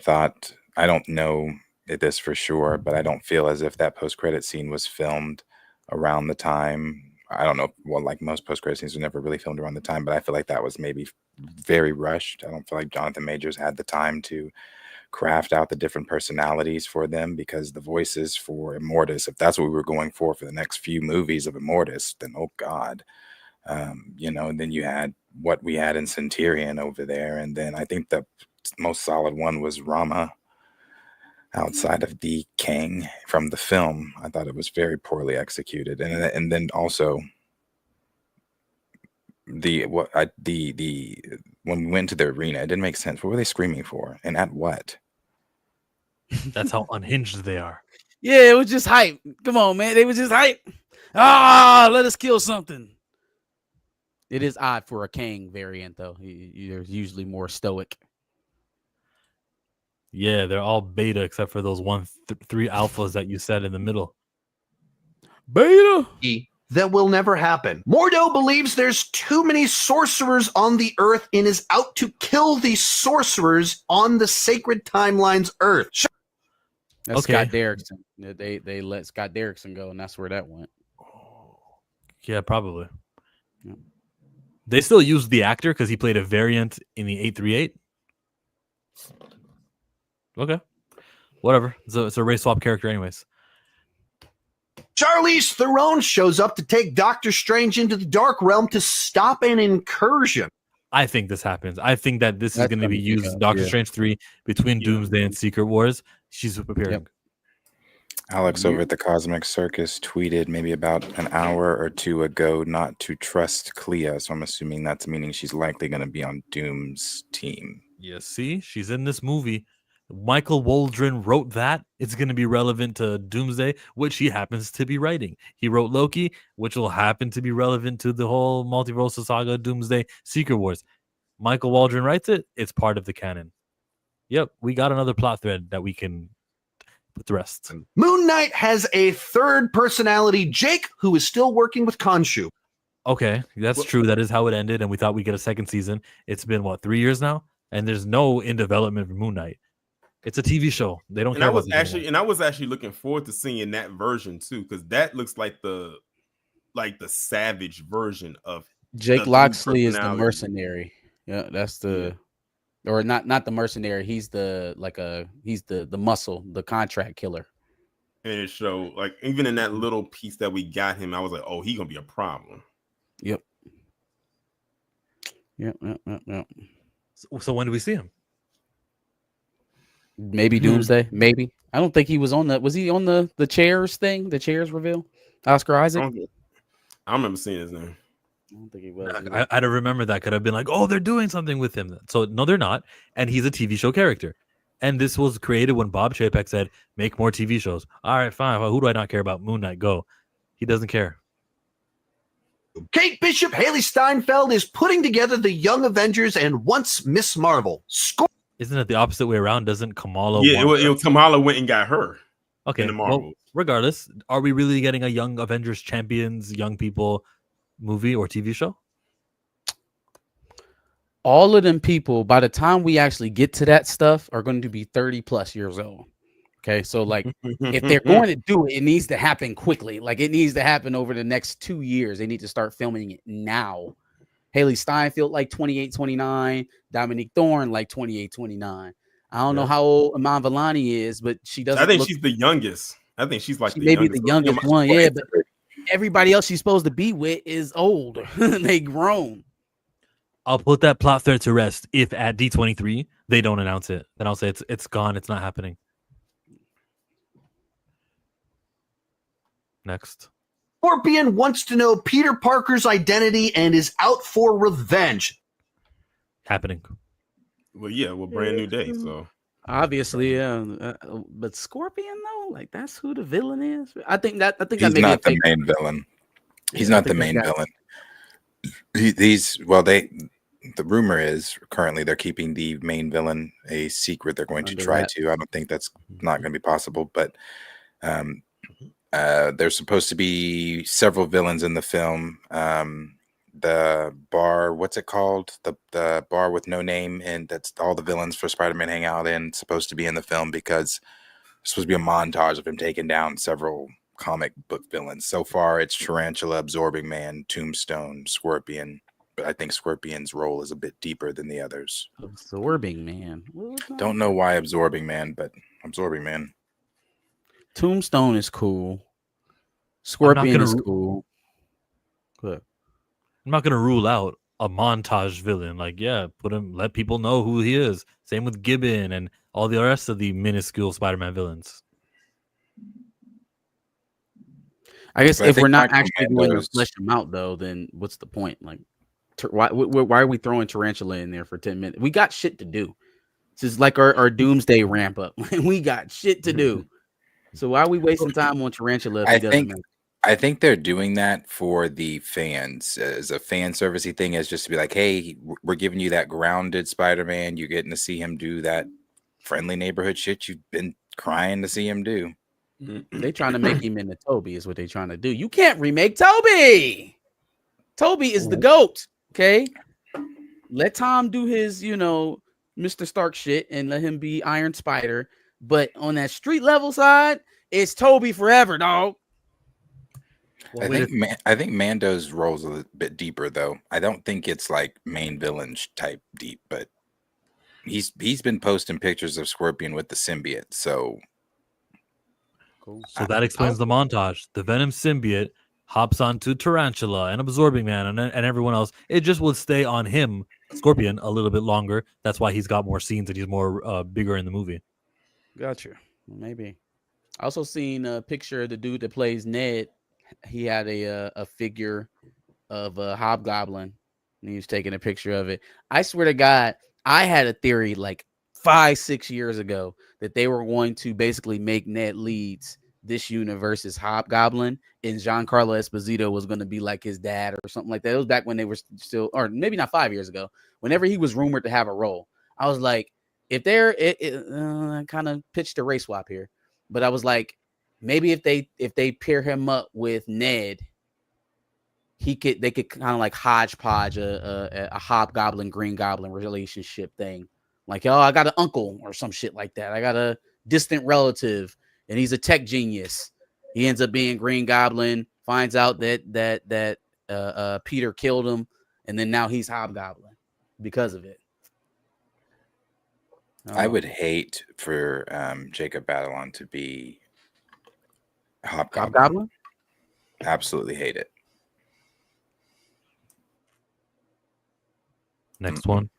don't know this for sure, but I don't feel as if that post-credit scene was filmed around the time. I don't know. Well, like most post-credit scenes are never really filmed around the time, but I feel like that was maybe very rushed. I don't feel like Jonathan Majors had the time to craft out the different personalities for them, because the voices for Immortus, if that's what we were going for the next few movies of Immortus, then oh god, And then you had what we had in Centurion over there, and then I think the most solid one was Rama. Outside of the King from the film, I thought it was very poorly executed, and then also the when we went to the arena, it didn't make sense. What were they screaming for, and at what? That's how unhinged they are. Yeah, it was just hype. Come on, man. They was just hype. Let us kill something. It is odd for a Kang variant, though. There's usually more stoic. Yeah, they're all beta except for those 3 alphas that you said in the middle. Beta? That will never happen. Mordo believes there's too many sorcerers on the Earth and is out to kill the sorcerers on the sacred timeline's Earth. That's Okay. Scott Derrickson. They let Scott Derrickson go, and that's where that went. Yeah, probably. Yeah. They still use the actor because he played a variant in the 838. Okay. Whatever. It's a race swap character anyways. Charlize Theron shows up to take Doctor Strange into the Dark Realm to stop an incursion. I think this happens. I think that this is That's going to be gonna be used good, in Doctor yeah. Strange 3 between Doomsday and Secret Wars. She's preparing. Yep. Alex over at the Cosmic Circus tweeted maybe about an hour or two ago not to trust Clea. So I'm assuming that's meaning she's likely going to be on Doom's team. Yeah, see? She's in this movie. Michael Waldron wrote that. It's going to be relevant to Doomsday, which he happens to be writing. He wrote Loki, which will happen to be relevant to the whole multiversal saga, Doomsday, Secret Wars. Michael Waldron writes it. It's part of the canon. Yep, we got another plot thread that we can put the rest. Moon Knight has a third personality, Jake, who is still working with Khonshu. Okay, that's true. That is how it ended, and we thought we'd get a second season. It's been, 3 years now? And there's no in development for Moon Knight. It's a TV show. They don't And care I was about this actually, looking forward to seeing that version too, because that looks like the savage version of Jake the Loxley is the personality. mercenary. Yeah, that's or not the mercenary. He's the muscle, the contract killer. And it showed, like, even in that little piece that we got him, I was like, oh, he gonna be a problem. Yep. So when do we see him? Maybe Doomsday. Maybe. I don't think he was on Was he on the chairs thing? The chairs reveal? Oscar Isaac? I remember seeing his name. I don't think he was. I don't remember that. Could have been like, oh, they're doing something with him. So no, they're not. And he's a TV show character. And this was created when Bob Chapek said, make more TV shows. All right, fine. Well, who do I not care about? Moon Knight, go. He doesn't care. Kate Bishop, Haley Steinfeld is putting together the Young Avengers and once Miss Marvel. Isn't it the opposite way around? Doesn't Kamala Kamala went and got her. Okay, in the Marvels. Regardless, are we really getting a Young Avengers Champions, Young People movie or TV show? All of them people, by the time we actually get to that stuff, are going to be 30 plus years old. Okay, so like if they're going to do it, it needs to happen quickly. Like it needs to happen over the next 2 years. They need to start filming it now. Haley Steinfeld like 28, 29. Dominique Thorne like 28, 29. I don't know how old Iman Vellani is, but she doesn't. I think she's the youngest. I think she's like maybe the youngest one. Yeah, but everybody else she's supposed to be with is older. They grown. I'll put that plot thread to rest if at D23 they don't announce it. Then I'll say it's gone. It's not happening. Next. Scorpion wants to know Peter Parker's identity and is out for revenge. Happening. Well, brand new day. So obviously, but Scorpion though, like that's who the villain is. I think he's not the main villain. He's not the main villain. The rumor is currently they're keeping the main villain a secret. They're going to try to. I don't think that's not going to be possible, but there's supposed to be several villains in the film. The bar, what's it called? The bar with no name, and that's all the villains for Spider-Man hang out in. Supposed to be in the film because it's supposed to be a montage of him taking down several comic book villains. So far, it's Tarantula, Absorbing Man, Tombstone, Scorpion. But I think Scorpion's role is a bit deeper than the others. Absorbing Man. Don't know why Absorbing Man, but Absorbing Man. Tombstone is cool. Scorpion is cool. Good. I'm not gonna rule out a montage villain. Like, yeah, put him, let people know who he is. Same with Gibbon and all the rest of the minuscule Spider-Man villains. I guess But I if we're think not Dr. actually going to Mando's- flesh them out, though, then what's the point? Like, why are we throwing Tarantula in there for 10 minutes? We got shit to do. This is like our Doomsday ramp up. We got shit to do. So why are we wasting time on Tarantula if I he doesn't think make? I think they're doing that for the fans as a fan servicey thing, as just to be like, hey, we're giving you that grounded Spider-Man. You're getting to see him do that friendly neighborhood shit you've been crying to see him do. They trying to make him into Toby is what they trying to do. You can't remake Toby. Toby is the GOAT. Okay. Let Tom do his, Mr. Stark shit and let him be Iron Spider. But on that street level side, it's Toby forever, dog. Well, I think Mando's role's a little bit deeper though. I don't think it's like main villain type deep, but he's been posting pictures of Scorpion with the symbiote. So Cool. So that explains the montage. The Venom symbiote hops onto Tarantula and Absorbing Man and everyone else. It just would stay on him, Scorpion, a little bit longer. That's why he's got more scenes and he's more bigger in the movie. Gotcha. Maybe. I also seen a picture of the dude that plays Ned. He had a figure of a Hobgoblin, and he was taking a picture of it. I swear to God, I had a theory like 5-6 years ago that they were going to basically make Ned Leeds this universe's Hobgoblin, and Giancarlo Esposito was going to be like his dad or something like that. It was back when they were still, or maybe not 5 years ago, whenever he was rumored to have a role. I was like, if they're, I kind of pitched a race swap here, but I was like, maybe if they pair him up with Ned, they could kind of like hodgepodge a Hobgoblin Green Goblin relationship thing. Like, oh, I got an uncle or some shit like that. I got a distant relative, and he's a tech genius. He ends up being Green Goblin. Finds out that Peter killed him, and then now he's Hobgoblin because of it. I would hate for Jacob Batalon to be Hobgoblin. Absolutely hate it. Next one.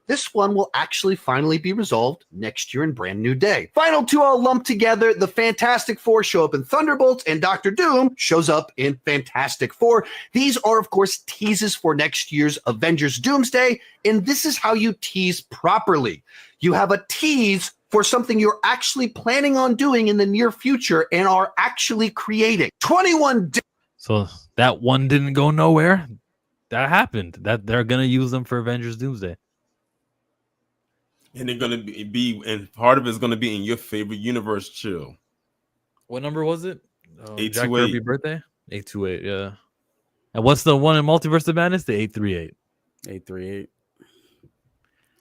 This one will actually finally be resolved next year in Brand New Day. Final two all lumped together. The Fantastic Four show up in Thunderbolts, and Doctor Doom shows up in Fantastic Four. These are, of course, teases for next year's Avengers Doomsday, and this is how you tease properly. You have a tease for something you're actually planning on doing in the near future and are actually creating. 21 days. So that one didn't go nowhere. That happened. That they're gonna use them for Avengers Doomsday. And they're gonna be and part of it's gonna be in your favorite universe, chill. What number was it? Jack 828. Kirby birthday? 828, yeah. And what's the one in Multiverse of Madness? The 838. 838.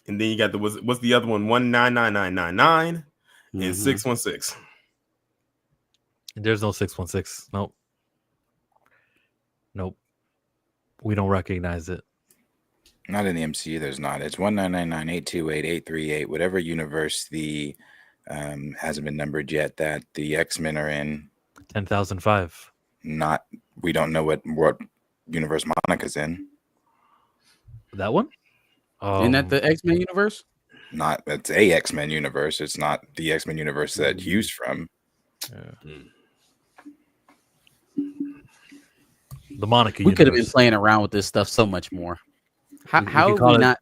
And then you got what's the other one? 199999 and 616. There's no 616. Nope. We don't recognize it. Not in the MCU, there's not. It's 1999, 828, 838, whatever universe the hasn't been numbered yet that the X-Men are in. 10,005. We don't know what universe Monica's in. That one? Isn't that the X-Men universe? It's a X-Men universe. It's not the X-Men universe that Hugh's from. The Monica We universe. could have been playing around with this stuff so much more. How have we not?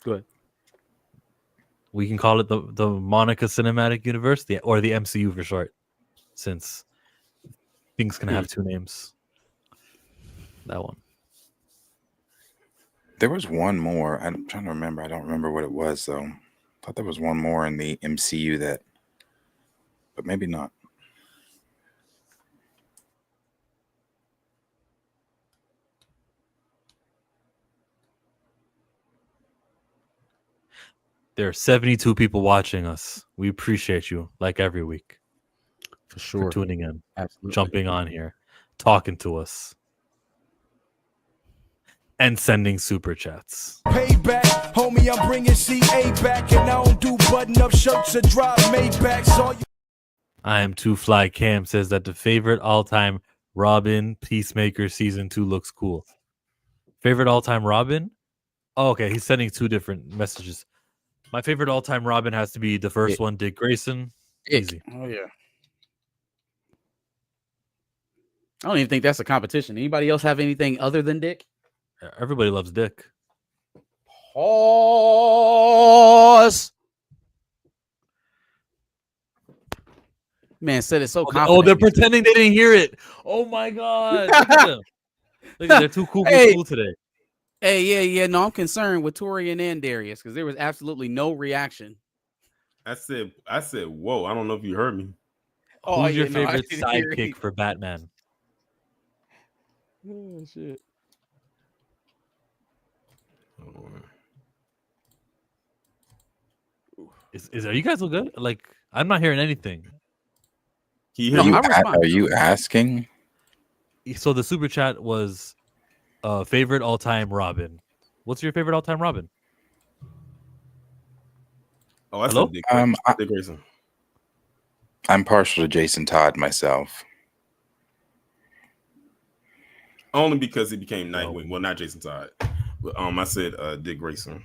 Go ahead. We can call it the Monica Cinematic Universe, or the MCU for short, since things can have two names. That one. There was one more. I'm trying to remember. I don't remember what it was, though. I thought there was one more in the MCU but maybe not. There are 72 people watching us. We appreciate you, like every week, For sure. for tuning in, Absolutely. jumping on here, talking to us, and sending super chats. Payback, homie, I'm bringing CA back, and I don't do button-up shirts or drop Maybachs. All you I am Too Fly Cam says that the favorite all-time Robin, Peacemaker season 2 looks cool. Favorite all-time Robin? Oh, okay, he's sending two different messages. My favorite all-time Robin has to be the first one, Dick Grayson. Dick. Easy. Oh yeah. I don't even think that's a competition. Anybody else have anything other than Dick? Everybody loves Dick. Pause. Man said it so confident. Oh, they're pretending they didn't hear it. Oh my god. Look at them. Look at they're too cool for school today. Hey, yeah. No, I'm concerned with Torian and Darius because there was absolutely no reaction. I said, whoa, I don't know if you heard me. Who's your favorite sidekick for Batman? Oh shit. Are you guys all good? Like, I'm not hearing anything. Are you asking? So the super chat was favorite all-time Robin. What's your favorite all-time Robin? Oh, I Hello? said Dick Grayson. I'm partial to Jason Todd myself. Only because he became Nightwing. Well, not Jason Todd. But I said Dick Grayson.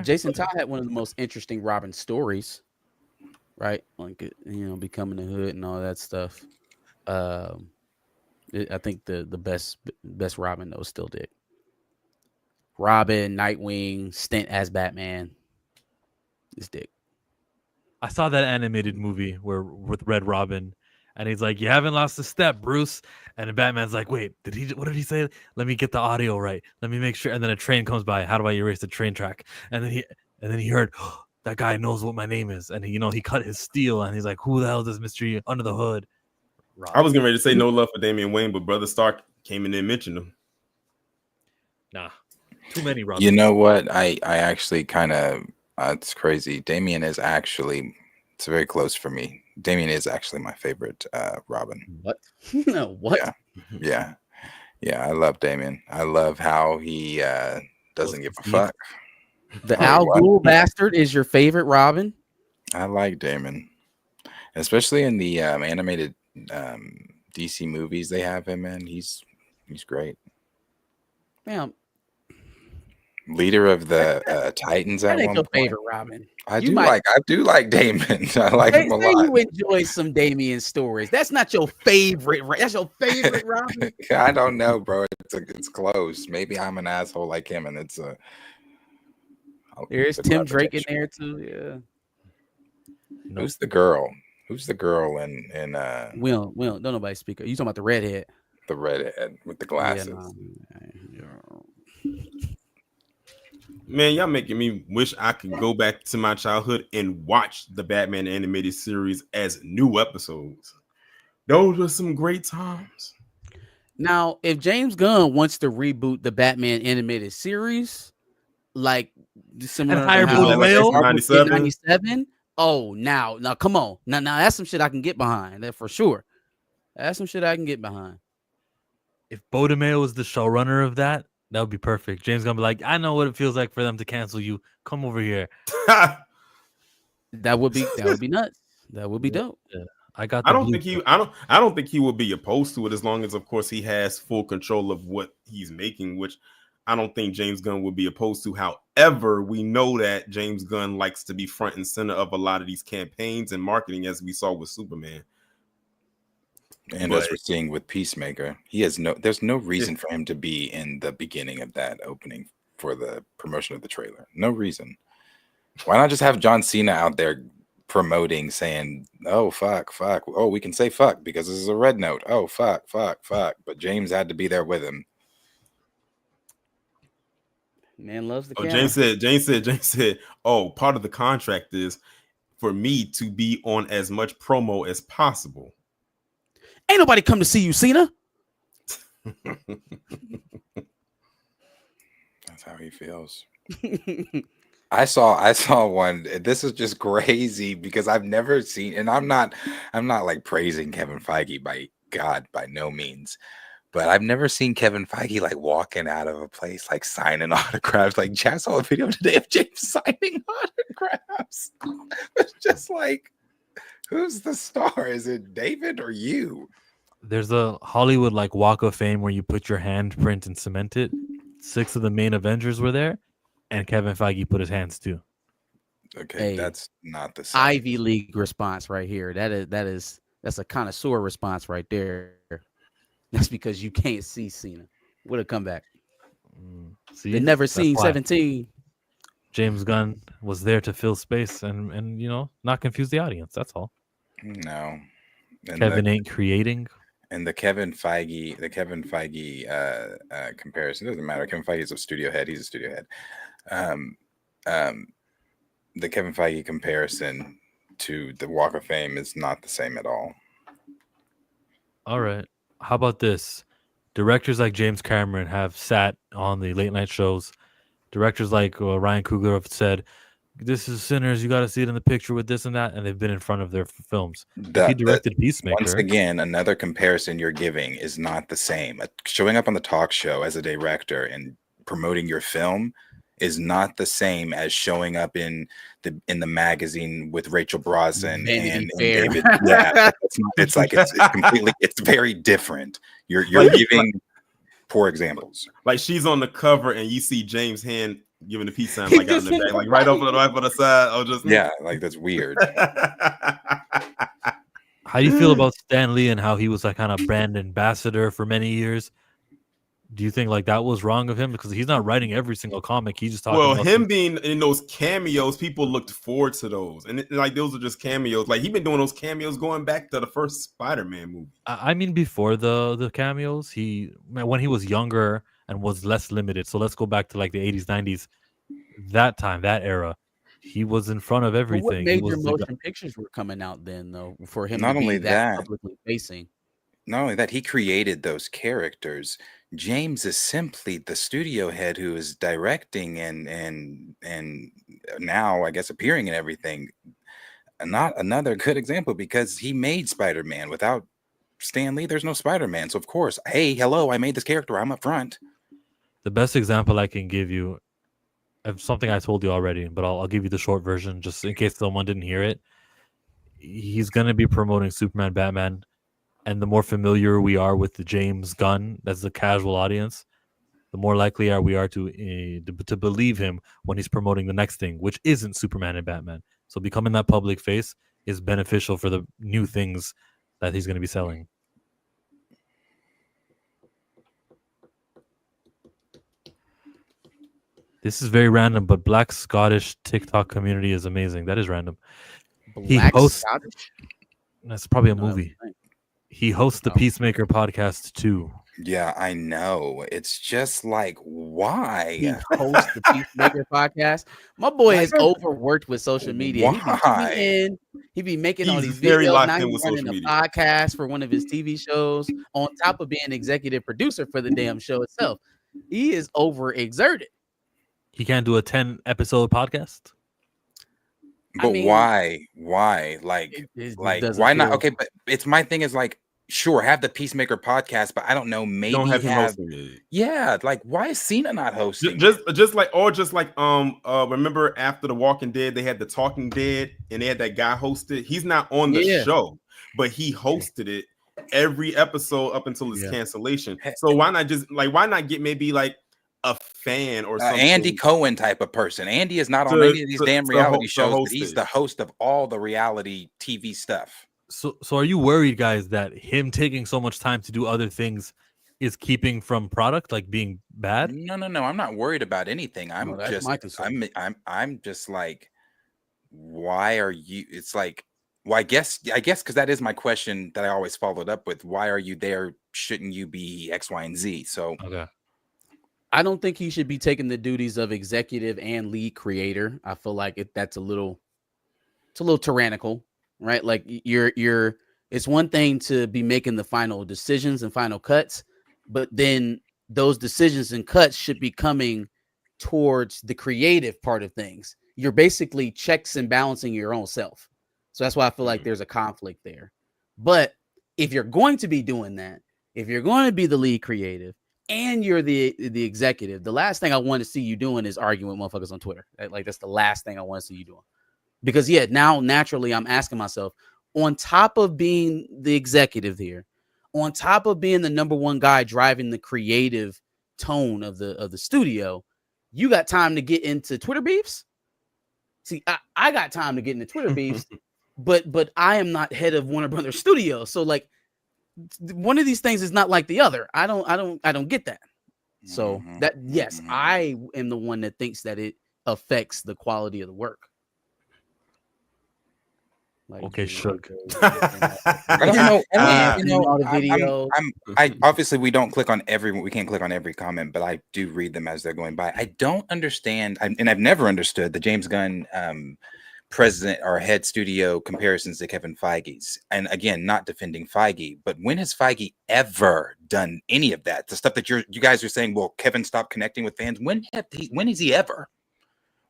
Jason Todd had one of the most interesting Robin stories, right? Like becoming the hood and all that stuff. I think the best Robin though is still Dick. Robin, Nightwing, stint as Batman is Dick. I saw that animated movie with Red Robin, and he's like, "You haven't lost a step, Bruce." And the Batman's like, "Wait, what did he say? Let me get the audio right. Let me make sure." And then a train comes by. How do I erase the train track? And then he heard, oh, that guy knows what my name is, and he cut his steel, and he's like, "Who the hell is this mystery under the hood?" Robin. I was getting ready to say no love for Damian Wayne, but Brother Stark came in there and mentioned him. Nah, too many Robins. You know what? I actually kind of it's crazy. Damian is actually it's very close for me. Damian is actually my favorite Robin. What? No, what? Yeah. I love Damian. I love how he doesn't give a fuck. The Al Ghul bastard is your favorite Robin? I like Damian, especially in the animated DC movies they have him in. He's great. Damn. Leader of the Titans at one point. Your favorite Robin? I do like Damon. I like him a lot. You enjoy some Damian stories. That's not your favorite. That's your favorite Robin. I don't know, bro. It's close. Maybe I'm an asshole like him, and it's a. There's Tim Drake in there too. Yeah. Who's the girl? Who's the girl in? We don't nobody speak. You talking about the redhead? The redhead with the glasses. Man, y'all making me wish I could go back to my childhood and watch the Batman animated series as new episodes. Those were some great times. Now, if James Gunn wants to reboot the Batman animated series, like similar to how 97, oh, now come on. Now that's some shit I can get behind. That for sure. That's some shit I can get behind. If Bo DeMayo was the showrunner of that would be perfect. James gonna be like, I know what it feels like for them to cancel you. Come over here. That would be nuts. That would be dope. Yeah. I don't think he would be opposed to it as long as, of course, he has full control of what he's making, which I don't think James Gunn would be opposed to. However, we know that James Gunn likes to be front and center of a lot of these campaigns and marketing, as we saw with Superman. And as we're seeing with Peacemaker, there's no reason for him to be in the beginning of that opening for the promotion of the trailer. No reason. Why not just have John Cena out there promoting, saying, oh, fuck. Oh, we can say fuck because this is a red note. Oh, fuck. But James had to be there with him. Man loves the camera. James said, oh, part of the contract is for me to be on as much promo as possible. Ain't nobody come to see you, Cena. That's how he feels. I saw one. This is just crazy because I've never seen, and I'm not like praising Kevin Feige by no means, but I've never seen Kevin Feige like walking out of a place like signing autographs. Like I saw a video today of James signing autographs. It's just like, who's the star? Is it David or you? There's a Hollywood like Walk of Fame where you put your handprint and cement it. 6 of the main Avengers were there, and Kevin Feige put his hands too. Okay, Hey, that's not the same. Ivy League response right here. That's a connoisseur response right there. That's because you can't see Cena. What a comeback. See, They never That's seen why 17. James Gunn was there to fill space and not confuse the audience. That's all. No. And Kevin ain't creating. the Kevin Feige comparison doesn't matter. Kevin Feige is a studio head. He's a studio head. The Kevin Feige comparison to the Walk of Fame is not the same at all. All right. How about this? Directors like James Cameron have sat on the late night shows. Directors like Ryan Coogler have said, "This is Sinners. You got to see it in the picture with this and that," and they've been in front of their films. If he directed Peacemaker, once again, another comparison you're giving is not the same. Showing up on the talk show as a director and promoting your film is not the same as showing up in the magazine with Rachel Brosnan and David. Yeah, it's completely. It's very different. You're giving poor examples. Like she's on the cover and you see James' hand giving the peace sign like out in the back, like right over the side. Oh, just like that's weird. How do you feel about Stan Lee and how he was like kind of brand ambassador for many years? Do you think like that was wrong of him because he's not writing every single comic? He's just talking. Well, about him being in those cameos, people looked forward to those, and like those are just cameos. Like he's been doing those cameos going back to the first Spider-Man movie. I mean, before the cameos, when he was younger and was less limited. So let's go back to like the 80s, 90s. That time, that era, he was in front of everything. What major motion pictures were coming out then, though, for him not to only be that publicly facing? Not only that, he created those characters. James is simply the studio head who is directing and now I guess appearing in everything. Not another good example because he made Spider-Man. Without Stan Lee, there's no Spider-Man. So of course, hey, hello, I made this character. I'm up front. The best example I can give you of something I told you already, but I'll give you the short version just in case someone didn't hear it. He's going to be promoting Superman, Batman. And the more familiar we are with the James Gunn as the casual audience, the more likely we are to believe him when he's promoting the next thing, which isn't Superman and Batman. So becoming that public face is beneficial for the new things that he's going to be selling. This is very random, but Black Scottish TikTok community is amazing. That is random. Scottish? That's probably a movie. He hosts the Peacemaker podcast too. Yeah, I know. It's just like, why? He hosts the Peacemaker podcast. My boy is overworked with social media. Why? He be making all these videos. Now he's running a podcast for one of his TV shows on top of being executive producer for the damn show itself. He is overexerted. He can't do a 10-episode podcast? But why? Like, why not? Okay, but it's my thing is like, sure, have the Peacemaker podcast, but I don't know, maybe don't have him hosting it. Yeah, like why is Cena not hosting? Just like remember after The Walking Dead, they had the Talking Dead and they had that guy hosted. He's not on the show, but he hosted it every episode up until its cancellation. So why not get maybe like a fan or something? Andy Cohen type of person. Andy is not on any of these damn reality shows, but he's the host of all the reality TV stuff. So are you worried, guys, that him taking so much time to do other things is keeping from product, like being bad? No. I'm not worried about anything. I'm just like, why are you? It's like, well, I guess because that is my question that I always followed up with. Why are you there? Shouldn't you be X, Y, and Z? So okay. I don't think he should be taking the duties of executive and lead creator. I feel like that's a little tyrannical, right? Like it's one thing to be making the final decisions and final cuts, but then those decisions and cuts should be coming towards the creative part of things. You're basically checks and balancing your own self. So that's why I feel like there's a conflict there. But if you're going to be doing that, if you're going to be the lead creative, and you're the executive, the last thing I want to see you doing is arguing with motherfuckers on Twitter. Like that's the last thing I want to see you doing. Because now naturally I'm asking myself, on top of being the executive here, on top of being the number one guy driving the creative tone of the studio, you got time to get into Twitter beefs. See, I got time to get into Twitter beefs, but I am not head of Warner Brothers Studios. So like one of these things is not like the other. I don't get that. So that yes, I am the one that thinks that it affects the quality of the work. Like, Okay, shook. I don't know. I mean, all the videos. I obviously we don't click on we can't click on every comment, but I do read them as they're going by. I don't understand, and I've never understood the James Gunn president or head studio comparisons to Kevin Feige's. And again, not defending Feige, but when has Feige ever done any of that? The stuff that you guys are saying, well, Kevin stopped connecting with fans. When is he ever?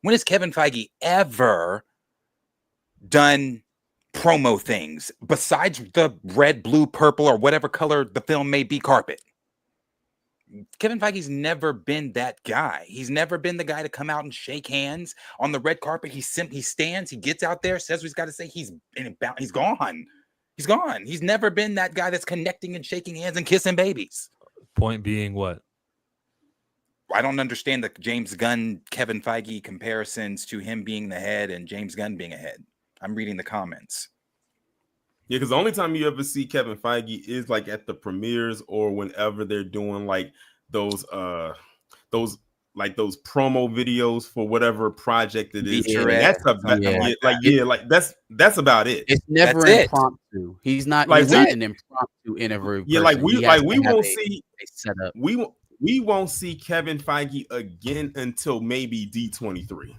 When has Kevin Feige ever done promo things besides the red, blue, purple, or whatever color the film may be carpet? Kevin Feige's never been that guy. He's never been the guy to come out and shake hands on the red carpet. He stands, he gets out there, says what he's got to say. He's gone. He's gone. He's never been that guy that's connecting and shaking hands and kissing babies. Point being what? I don't understand the James Gunn, Kevin Feige comparisons to him being the head and James Gunn being a head. I'm reading the comments. Yeah, because the only time you ever see Kevin Feige is like at the premieres or whenever they're doing like those promo videos for whatever project it is. Featurette. That's that's about it. It's never That's it. impromptu. He's not Like, he's not an impromptu interview. Yeah, person. we He has won't to have see a setup. we won't see Kevin Feige again until maybe D23.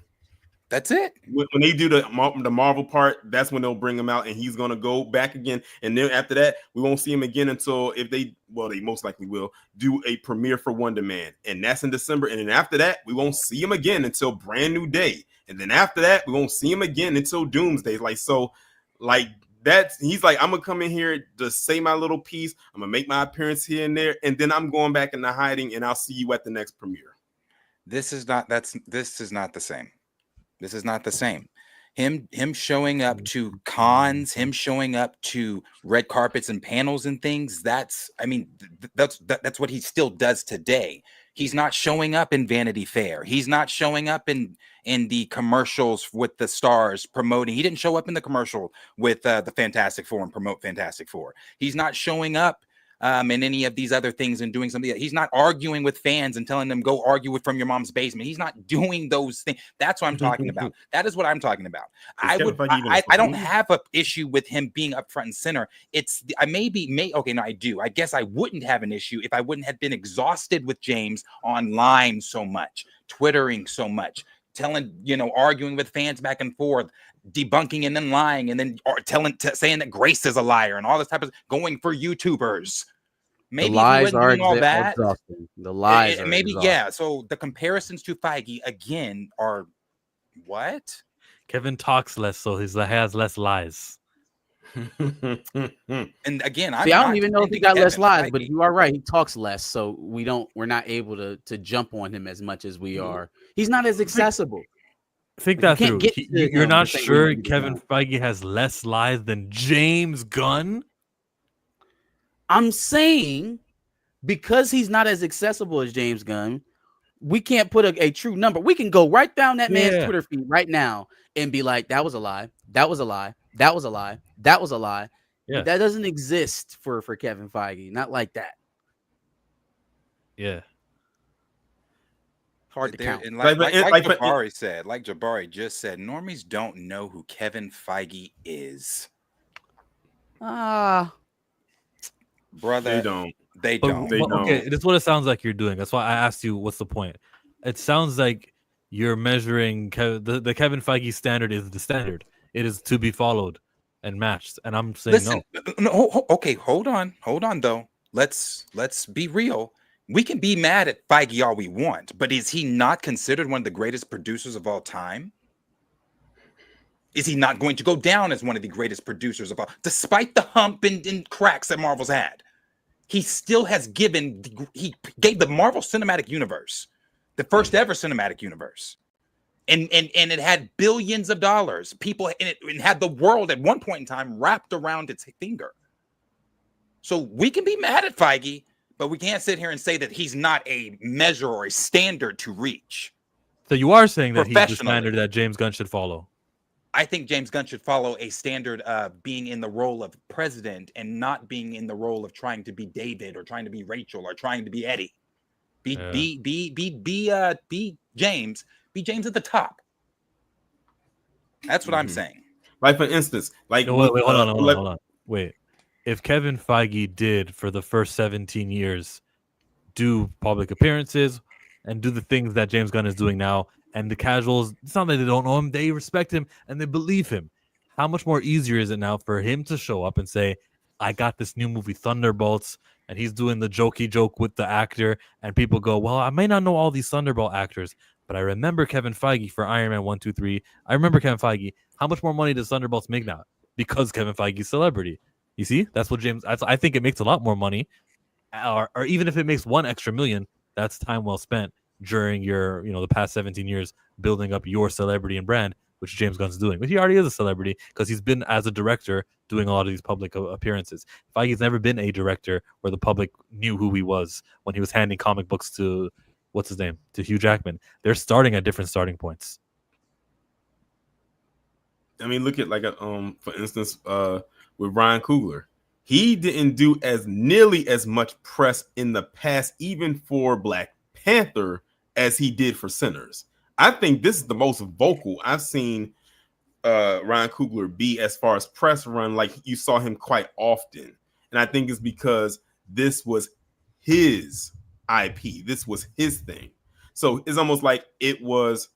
That's it. When they do the Marvel part, that's when they'll bring him out, and he's gonna go back again. And then after that, we won't see him again until they most likely will do a premiere for Wonder Man, and that's in December. And then after that, we won't see him again until Brand New Day. And then after that, we won't see him again until Doomsday. He's like, I'm gonna come in here to say my little piece. I'm gonna make my appearance here and there, and then I'm going back into hiding, and I'll see you at the next premiere. This is not the same. This is not the same. Him showing up to cons, him showing up to red carpets and panels and things. That's what he still does today. He's not showing up in Vanity Fair. He's not showing up in the commercials with the stars promoting. He didn't show up in the commercial with the Fantastic Four and promote Fantastic Four. He's not showing up in any of these other things and doing something. He's not arguing with fans and telling them go argue from your mom's basement. He's not doing those things. That's what I'm talking about. That is what I'm talking about. I don't have an issue with him being up front and center. I do. I guess I wouldn't have an issue if I wouldn't have been exhausted with James online so much, Twittering so much, arguing with fans back and forth, debunking and then lying, and then saying that Grace is a liar and all this type of going for YouTubers. Maybe the lies are doing all that. Exhausting. The lies, maybe exhausting. Yeah. So the comparisons to Feige again are what? Kevin talks less, so he has less lies. And again, I don't even know if he got less lies, Feige. but you are right. He talks less, so we're not able to jump on him as much as we are. He's not as accessible. Think that through. You're not the sure thing Kevin Feige has less lies than James Gunn? I'm saying because he's not as accessible as James Gunn, we can't put a true number. We can go right down that man's Twitter feed right now and be like, that was a lie. That was a lie. That was a lie. That was a lie. Yeah. That doesn't exist for Kevin Feige. Not like that. Yeah. Hard to count. And like Jabari just said, normies don't know who Kevin Feige is. Ah, brother, They don't. Okay, that's what it sounds like you're doing. That's why I asked you, what's the point? It sounds like you're measuring the Kevin Feige standard is the standard. It is to be followed and matched. And I'm saying no. Okay, hold on though. Let's be real. We can be mad at Feige all we want, but is he not considered one of the greatest producers of all time? Is he not going to go down as one of the greatest producers of all, despite the hump and cracks that Marvel's had? He still has he gave the Marvel Cinematic Universe, the first ever cinematic universe. And it had billions of dollars. People in it, and had the world at one point in time wrapped around its finger. So we can be mad at Feige, but we can't sit here and say that he's not a measure or a standard to reach. So you are saying that he's the Professionally. standard that James Gunn should follow? I think James Gunn should follow a standard of being in the role of president and not being in the role of trying to be David or trying to be Rachel or trying to be Eddie. Be James. Be James at the top. That's what I'm saying. Like for instance, like No, wait, hold on. Wait, if Kevin Feige did for the first 17 years do public appearances and do the things that James Gunn is doing now, and the casuals, it's not that they don't know him, they respect him and they believe him. How much more easier is it now for him to show up and say, I got this new movie Thunderbolts, and he's doing the jokey joke with the actor, and people go, well, I may not know all these Thunderbolt actors, but I remember Kevin Feige for Iron Man 1, 2, 3. I remember Kevin Feige. How much more money does Thunderbolts make now? Because Kevin Feige's celebrity. You see? That's what James... I think it makes a lot more money. Or even if it makes $1 extra million, that's time well spent during your, the past 17 years building up your celebrity and brand, which James Gunn's doing. But he already is a celebrity because he's been, as a director, doing a lot of these public appearances. Feige's never been a director where the public knew who he was when he was handing comic books to, what's his name, to Hugh Jackman. They're starting at different starting points. I mean, look at for instance, with Ryan Coogler. He didn't do as nearly as much press in the past, even for Black Panther, as he did for Sinners. I think this is the most vocal I've seen Ryan Coogler be as far as press run. Like you saw him quite often. And I think it's because this was his IP. This was his thing. So it's almost like it was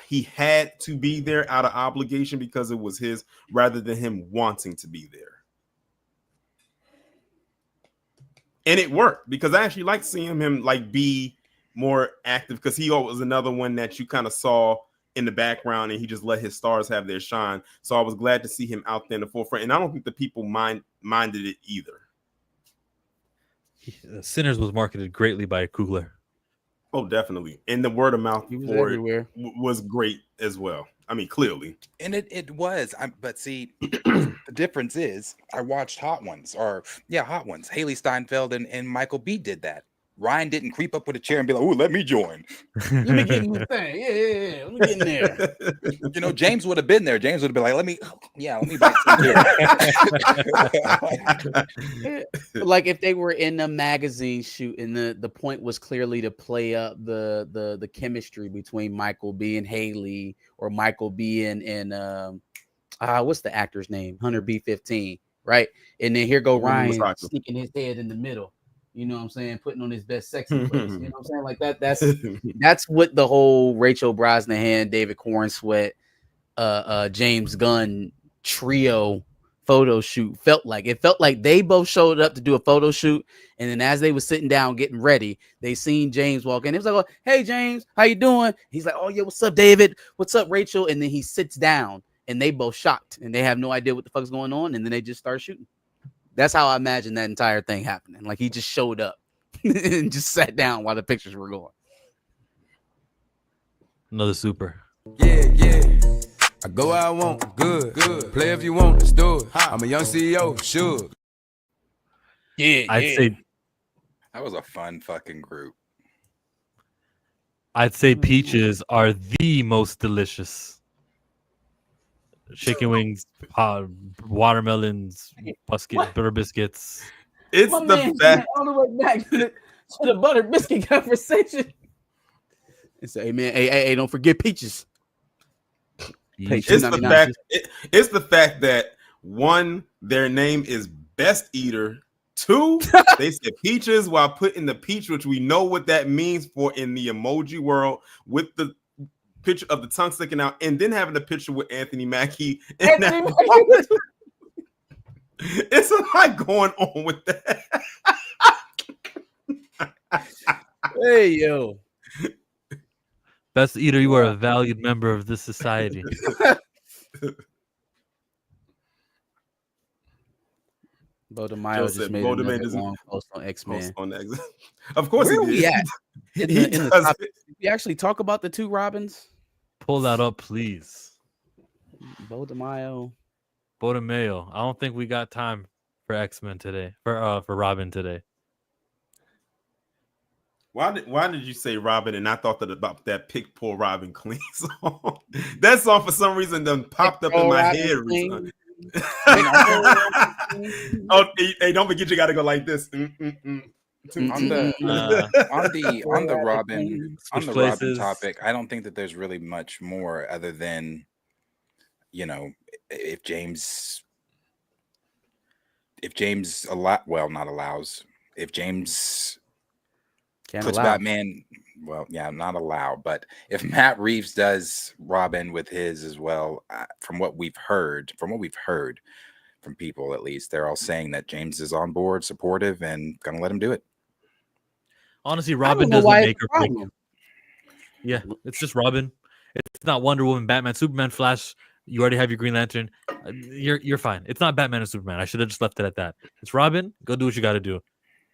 he had to be there out of obligation because it was his, rather than him wanting to be there. And it worked because I actually like seeing him be more active, because he was another one that you kind of saw in the background and he just let his stars have their shine. So I was glad to see him out there in the forefront, and I don't think the people minded it either. Sinners was marketed greatly by Coogler. Oh, definitely. And the word of mouth for everywhere. it was great as well. I mean, clearly. And it was. But see, the difference is I watched Hot Ones. Haley Steinfeld and Michael B. did that. Ryan didn't creep up with a chair and be like, "Oh, let me join. Let me get in the thing. Yeah. Let me get in there." James would have been there. James would have been like, let me bite some here. Like if they were in a magazine shoot and the point was clearly to play up the chemistry between Michael B and Haley, or Michael B and what's the actor's name? Hunter B-15, right? And then here go Ryan sneaking his head in the middle. You know what I'm saying? Putting on his best sexy face. You know what I'm saying? Like that's what the whole Rachel Brosnahan, David Corn Sweat, James Gunn trio photo shoot felt like. It felt like they both showed up to do a photo shoot, and then as they were sitting down getting ready, they seen James walk in. It was like, "Oh, hey James, how you doing?" He's like, "Oh yeah, what's up, David? What's up, Rachel?" And then he sits down, and they both shocked, and they have no idea what the fuck's going on, and then they just start shooting. That's how I imagine that entire thing happening. Like he just showed up and just sat down while the pictures were going. Another super. Yeah. I go where I want, good. Play if you want, let's do it. I'm a young CEO, sure. Yeah. I'd say That was a fun fucking group. I'd say peaches are the most delicious. Chicken wings, watermelons, butter biscuits. It's My the man, fact. on the way back to the butter biscuit conversation. And say, "Hey man, hey, don't forget peaches." It's the fact. It's the fact that one, their name is Best Eater. Two, they said peaches while putting the peach, which we know what that means for in the emoji world, with the picture of the tongue sticking out, and then having a picture with Anthony Mackie. It's a lot going on with that. Hey yo, Best Eater, you are a valued member of this society. Bo DeMaio just made another long post on X-Men. Of course, where he did. In the topic, we actually talk about the two Robins. Pull that up, please. Bo DeMaio. I don't think we got time for X-Men today, for Robin today. Why did you say Robin and I thought that about that Pick Poor Robin Clean song? That song for some reason done popped up in my head recently. Oh, hey, don't forget you got to go like this. On the Robin topic, I don't think that there's really much more other than, you know, if James if James puts Batman, well, yeah, not allow, but if Matt Reeves does Robin with his as well, from what we've heard from people, at least, they're all saying that James is on board, supportive, and gonna let him do it. Honestly, Robin doesn't make or break. Yeah, it's just Robin. It's not Wonder Woman, Batman, Superman, Flash. You already have your Green Lantern. You're fine. It's not Batman and Superman. I should have just left it at that. It's Robin. Go do what you got to do.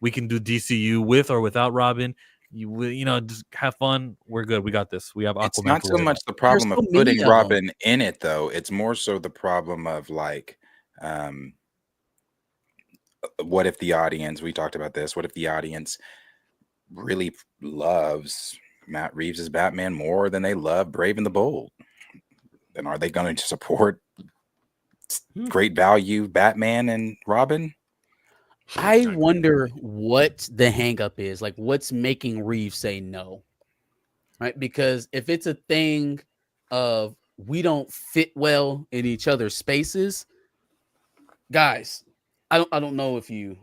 We can do DCU with or without Robin. You know, just have fun. We're good. We got this. We have Aquaman. It's not so much the problem of putting Robin in it, though. It's more so the problem of like, what if the audience? We talked about this. What if the audience really loves Matt Reeves as Batman more than they love Brave and the Bold? Then are they going to support great value Batman and Robin? I wonder what the hang up is. Like, what's making Reeves say no? Right? Because if it's a thing of we don't fit well in each other's spaces, guys, I don't know if you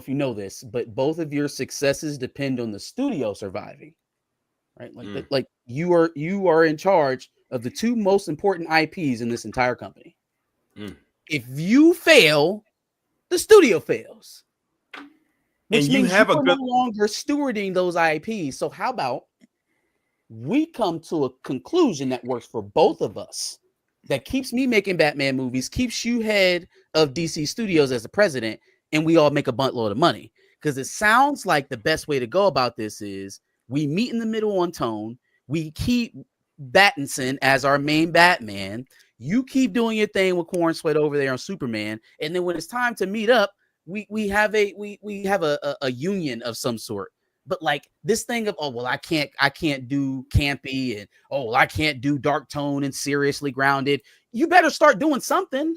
know this, but both of your successes depend on the studio surviving. Right? Like you are in charge of the two most important IPs in this entire company. If you fail, the studio fails. Which and you means have you are no longer stewarding those IPs. So how about we come to a conclusion that works for both of us, that keeps me making Batman movies, keeps you head of DC Studios as the president, and we all make a buttload of money. Because it sounds like the best way to go about this is we meet in the middle on tone. We keep Battinson as our main Batman. You keep doing your thing with Corn Sweat over there on Superman, and then when it's time to meet up, we have a union of some sort. But like this thing of, oh well, I can't do campy, and oh well, I can't do dark tone and seriously grounded. You better start doing something.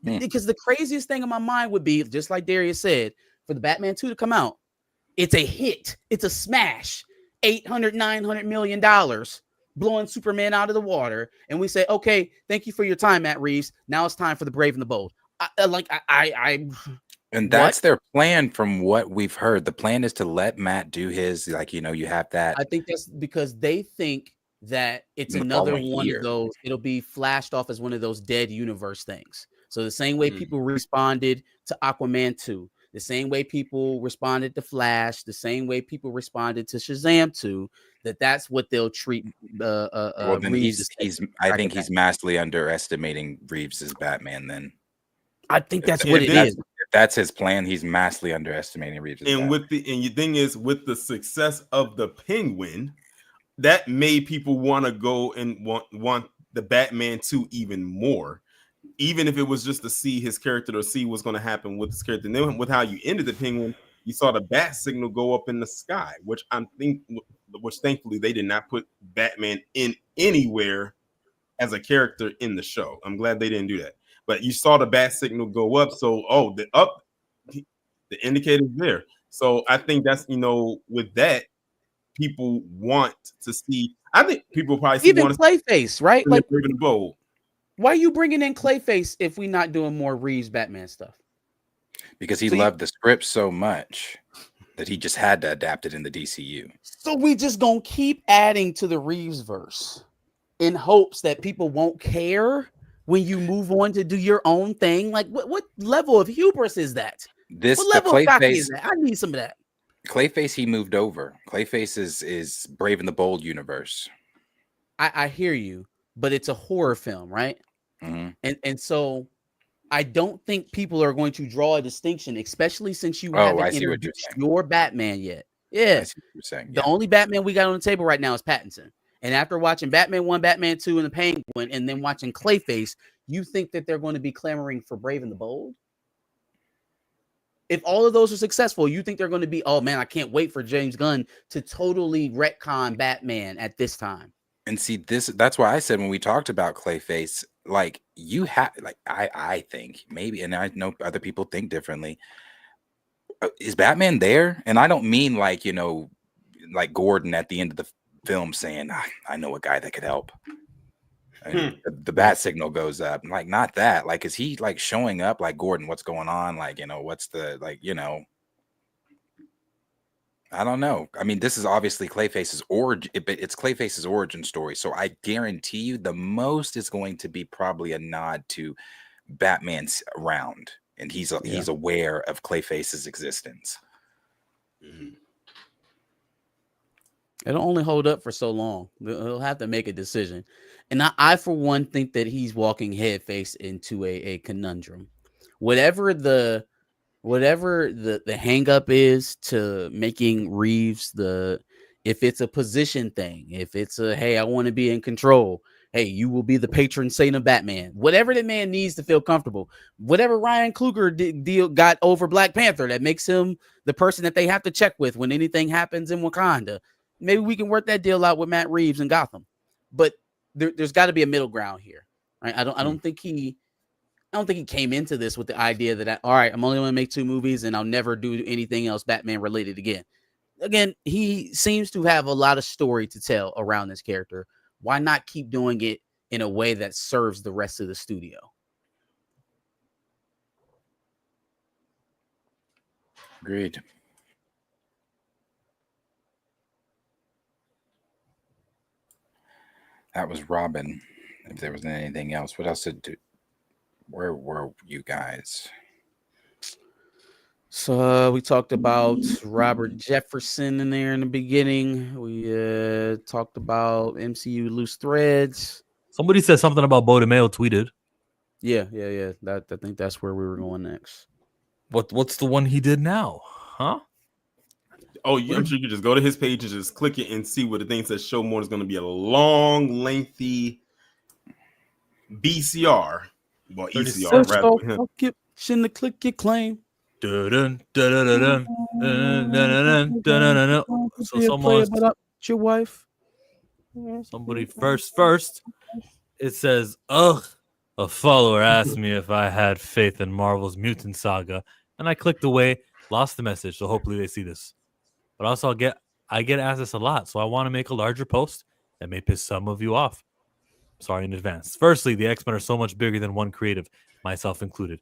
Because the craziest thing in my mind would be, just like Darius said, for the Batman 2 to come out. It's a hit. It's a smash. $800-900 million, blowing Superman out of the water. And we say, okay, thank you for your time, Matt Reeves. Now it's time for the Brave and the Bold. And that's their plan from what we've heard. The plan is to let Matt do his, like, you know, you have that. I think that's because they think that it's another one of those. It'll be flashed off as one of those dead universe things. So the same way people responded to Aquaman 2, the same way people responded to Flash, the same way people responded to Shazam 2, that's what they'll treat. Well, then I think he's massively underestimating Reeves as Batman. Then I think that's what it is. If that's his plan, he's massively underestimating Reeves. And the thing is, with the success of the Penguin, that made people want to go and want the Batman 2 even more. Even if it was just to see his character, to see what's going to happen with his character. And then with how you ended the Penguin, you saw the bat signal go up in the sky, which thankfully they did not put Batman in anywhere as a character in the show. I'm glad they didn't do that. But you saw the bat signal go up. So, the indicator's there. So I think that's, with that, people want to see. I think people probably see even Clayface, right? Like Brave and the Bold. Why are you bringing in Clayface if we're not doing more Reeves Batman stuff? Because he loved the script so much that he just had to adapt it in the DCU. So we just gonna keep adding to the Reeves verse in hopes that people won't care when you move on to do your own thing. Like what level of hubris is that? What level of cocky is that? I need some of that. Clayface, he moved over. Clayface is Brave and the Bold universe. I hear you. But it's a horror film, right? Mm-hmm. And so I don't think people are going to draw a distinction, especially since you haven't introduced your Batman yet. Yeah. I see what you're saying. The only Batman we got on the table right now is Pattinson. And after watching Batman 1, Batman 2, and the Penguin, and then watching Clayface, you think that they're going to be clamoring for Brave and the Bold? If all of those are successful, you think they're going to be, oh man, I can't wait for James Gunn to totally retcon Batman at this time. And see, that's why I said when we talked about Clayface, like you have, like I think maybe, and I know other people think differently. Is Batman there? And I don't mean like, like Gordon at the end of the film saying, I know a guy that could help. And the bat signal goes up. Like, not that. Like, is he like showing up like Gordon? What's going on? Like, what's the I don't know. I mean, this is obviously Clayface's origin. It's Clayface's origin story. So I guarantee you the most is going to be probably a nod to Batman's around. And he's aware of Clayface's existence. It'll only hold up for so long. He'll have to make a decision. And I for one, think that he's walking headface into a conundrum. Whatever the hang up is to making Reeves if it's a position thing, if it's hey, I want to be in control. Hey, you will be the patron saint of Batman. Whatever the man needs to feel comfortable. Whatever Ryan Coogler got over Black Panther that makes him the person that they have to check with when anything happens in Wakanda. Maybe we can work that deal out with Matt Reeves and Gotham. But there's got to be a middle ground here, right? I don't think he came into this with the idea that all right, I'm only going to make 2 movies and I'll never do anything else Batman related again. Again, he seems to have a lot of story to tell around this character. Why not keep doing it in a way that serves the rest of the studio? Agreed. That was Robin. If there wasn't anything else, what else did do? Where were you guys? So we talked about Robert Jefferson in there in the beginning. We talked about MCU loose threads. Somebody said something about Bo DeMeo tweeted. Yeah. I think that's where we were going next. What's the one he did now? Huh? Oh, I'm sure you can just go to his page and just click it and see what the thing says. Show more is going to be a long, lengthy BCR. Well, ECR rather. Shouldn't have click your claim. So someone, your wife. Somebody first. It says, ugh. A follower asked me if I had faith in Marvel's Mutant Saga, and I clicked away, lost the message. So hopefully they see this. But also, I get asked this a lot, so I want to make a larger post that may piss some of you off. Sorry in advance. Firstly, the X-Men are so much bigger than one creative, myself included.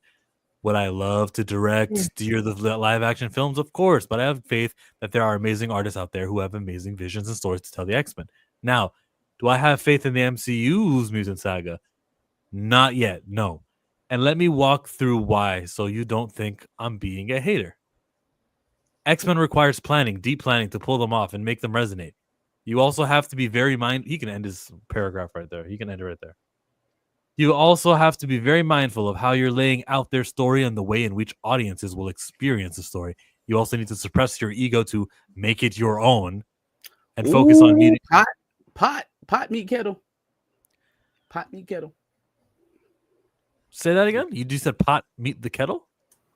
Would I love to direct, steer the live-action films? Of course, but I have faith that there are amazing artists out there who have amazing visions and stories to tell the X-Men. Now, do I have faith in the MCU's Mutant Saga? Not yet, no. And let me walk through why, so you don't think I'm being a hater. X-Men requires planning, deep planning, to pull them off and make them resonate. You also have to be very mindful. He can end his paragraph right there. He can end it right there. You also have to be very mindful of how you're laying out their story and the way in which audiences will experience the story. You also need to suppress your ego to make it your own and focus on meeting. Pot meet kettle. Pot meet kettle. Say that again? You said pot meet the kettle?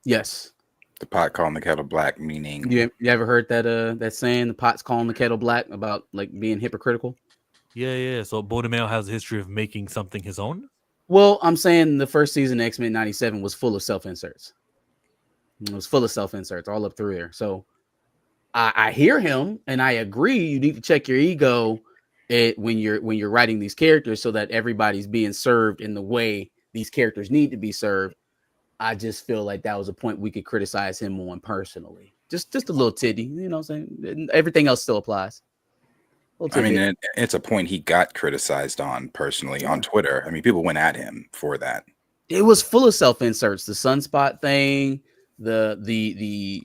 Yes. The pot calling the kettle black, meaning you ever heard that saying, the pot's calling the kettle black, about like being hypocritical? Yeah. So Bo DeMeo has a history of making something his own? Well, I'm saying the first season of X-Men 97 was full of self-inserts. It was full of self-inserts all up through there. So I hear him and I agree. You need to check your ego when you're writing these characters so that everybody's being served in the way these characters need to be served. I just feel like that was a point we could criticize him on personally. Just a little tiddy, you know what I'm saying? Everything else still applies. I mean, it's a point he got criticized on personally on Twitter. I mean, people went at him for that. It was full of self-inserts. The sunspot thing, the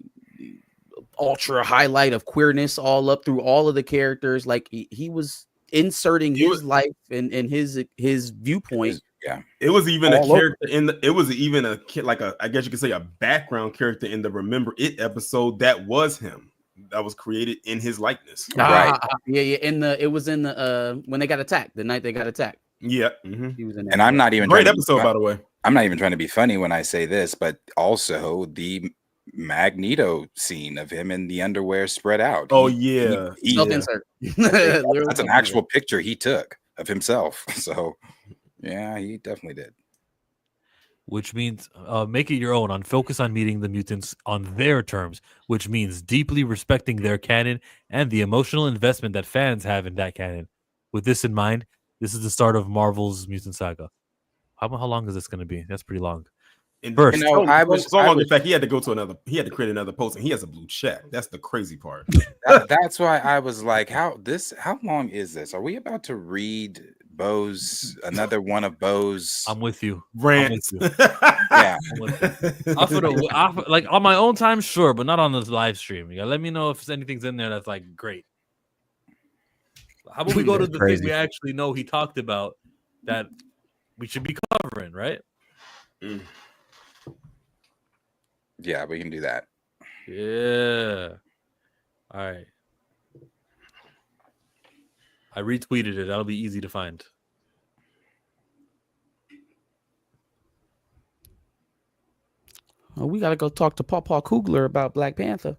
ultra highlight of queerness all up through all of the characters. Like he was inserting his life and his viewpoint. It was even a character I guess you could say a background character in the Remember It episode that was him. That was created in his likeness. Right. Yeah. It was in the when they got attacked, the night they got attacked. Yeah. He was in that. And I'm not even great episode, by the way. I'm not even trying to be funny when I say this, but also the Magneto scene of him in the underwear spread out. Oh He- yeah, Self-insert. that's Literal an self-insert. actual picture he took of himself. So yeah, he definitely did. Which means make it your own on focus on meeting the mutants on their terms, which means deeply respecting their canon and the emotional investment that fans have in that canon. With this in mind, this is the start of Marvel's Mutant Saga. How long is this going to be? That's pretty long. And First, You know, so long. In fact, he had to go to another. He had to create another post, and he has a blue check. That's the crazy part. that's why I was like, how long is this? Are we about to read another one of Bo's? I'm with you. Rants. Yeah. Like on my own time, sure, but not on this live stream. You gotta let me know if anything's in there that's like great. How about we go to the thing we actually know he talked about that we should be covering, right? Yeah, we can do that. Yeah. All right. I retweeted it. That'll be easy to find. Oh, we gotta go talk to Paw Kugler about Black Panther.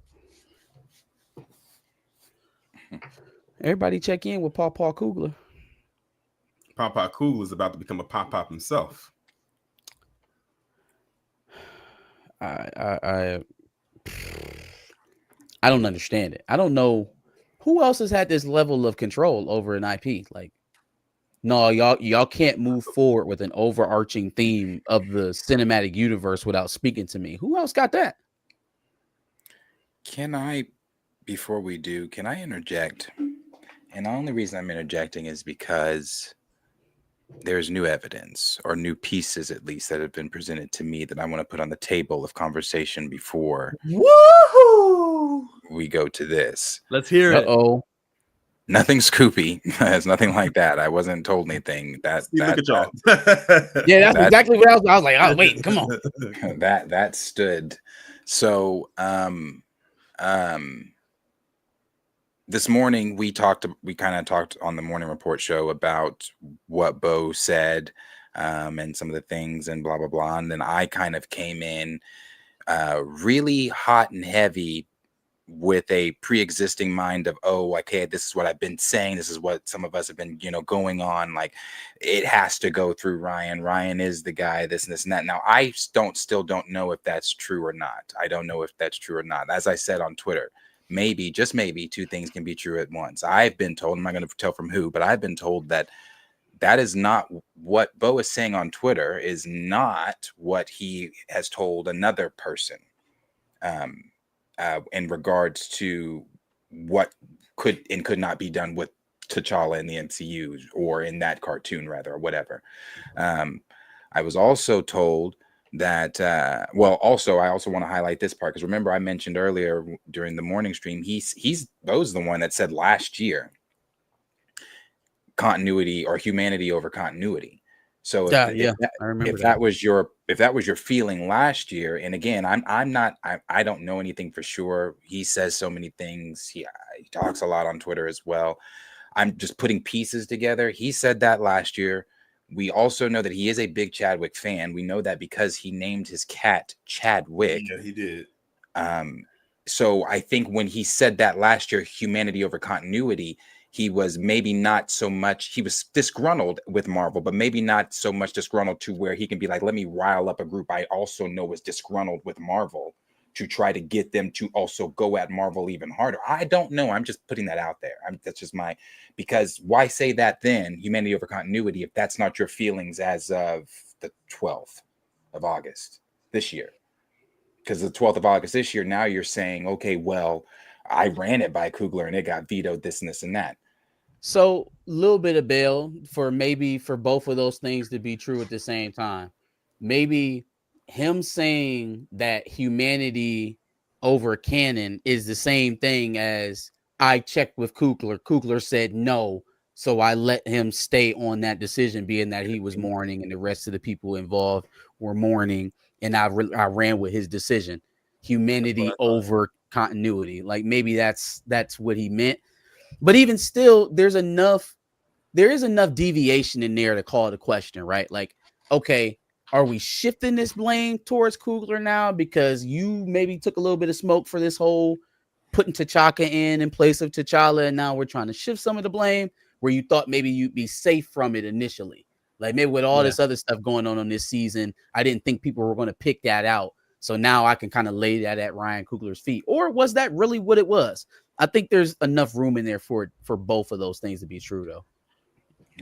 Everybody check in with Paw Kugler. Papa Cool is about to become a pop himself. I don't understand it. I don't know who else has had this level of control over an IP. Like, no, y'all can't move forward with an overarching theme of the cinematic universe without speaking to me. Who else got that? Can I, before we do, can I interject? And the only reason I'm interjecting is because there's new evidence, or new pieces at least, that have been presented to me that I want to put on the table of conversation before Woohoo! we go to this. Let's hear it. Uh-oh. Nothing Scoopy. There's nothing like that. I wasn't told anything. Look at y'all. Yeah, that's exactly what I was like. Oh, wait, come on. that stood. So this morning we kind of talked on the Morning Report show about what Bo said, and some of the things and blah blah blah. And then I kind of came in really hot and heavy with a pre-existing mind of, oh, okay, this is what I've been saying, this is what some of us have been, going on, like it has to go through Ryan is the guy, this and that. Now I still don't know if that's true or not. I don't know if that's true or not. As I said on Twitter, maybe, just maybe, two things can be true at once. I've been told, I'm not going to tell from who, but I've been told that is not what Bo is saying on Twitter, is not what he has told another person in regards to what could and could not be done with T'Challa in the MCU, or in that cartoon rather, or whatever. I was also told that I also want to highlight this part, because remember I mentioned earlier during the morning stream, Bo's the one that said last year continuity, or humanity over continuity. So if that was your feeling last year, and again, I don't know anything for sure. He says so many things. He talks a lot on Twitter as well. I'm just putting pieces together. He said that last year. We also know that he is a big Chadwick fan. We know that because he named his cat Chadwick. Yeah, he did. So I think when he said that last year, humanity over continuity, he was maybe not so much, he was disgruntled with Marvel, but maybe not so much disgruntled to where he can be like, let me rile up a group I also know is disgruntled with Marvel to try to get them to also go at Marvel even harder. I don't know. I'm just putting that out there. That's just because why say that then, humanity over continuity, if that's not your feelings as of the 12th of August this year? Because the 12th of August this year, now you're saying, okay, well, I ran it by Kugler and it got vetoed, this and this and that. So a little bit of bail for both of those things to be true at the same time. Maybe him saying that humanity over canon is the same thing as I checked with Kugler. Kugler said no, so I let him stay on that decision, being that he was mourning and the rest of the people involved were mourning, and I ran with his decision. Humanity over continuity. Like maybe that's what he meant. But even still, there is enough deviation in there to call it a question, right? Like, okay, Are we shifting this blame towards Kugler now because you maybe took a little bit of smoke for this whole putting T'Chaka in place of T'Challa, and now we're trying to shift some of the blame where you thought maybe you'd be safe from it initially? Like maybe with all this other stuff going on this season, I didn't think people were going to pick that out. So now I can kind of lay that at Ryan Coogler's feet. Or was that really what it was? I think there's enough room in there for both of those things to be true, though.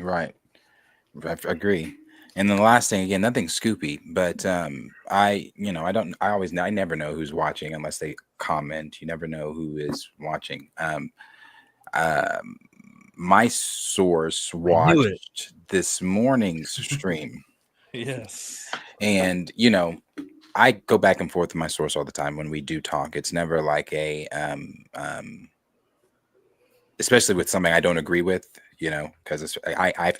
Right. I agree. And then the last thing, again, nothing scoopy, but I never know who's watching unless they comment. You never know who is watching. My source watched this morning's stream. Yes. And, I go back and forth with my source all the time when we do talk. It's never like a, especially with something I don't agree with, because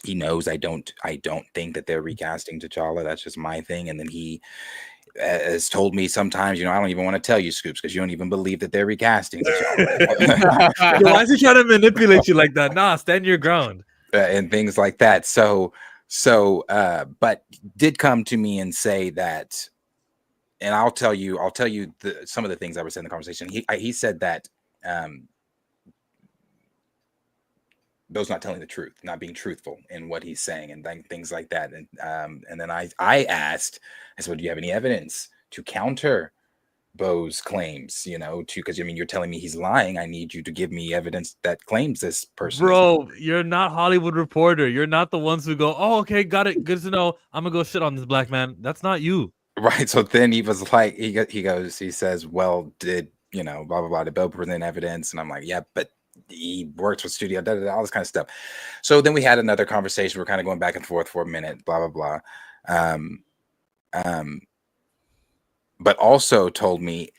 he knows I don't think that they're recasting T'Challa. That's just my thing. And then he has told me sometimes, I don't even want to tell you, Scoops, because you don't even believe that they're recasting T'Challa. Why is he trying to manipulate you like that? Nah, stand your ground. And things like that. But did come to me and say that, and I'll tell you some of the things I was saying in the conversation. He said that Bill's not telling the truth, not being truthful in what he's saying, and things like that. And then I asked, I said, do you have any evidence to counter Bo's claims? Because you're telling me he's lying. I need you to give me evidence that claims this person. Bro, you're not Hollywood Reporter. You're not the ones who go, oh, okay, got it. Good to know. I'm gonna go shit on this black man. That's not you. Right. So then he was like, he says, well, did blah blah blah, did Bo present evidence? And I'm like, yeah, but he works with studio, all this kind of stuff. So then we had another conversation. We're kind of going back and forth for a minute, blah blah blah. But also told me,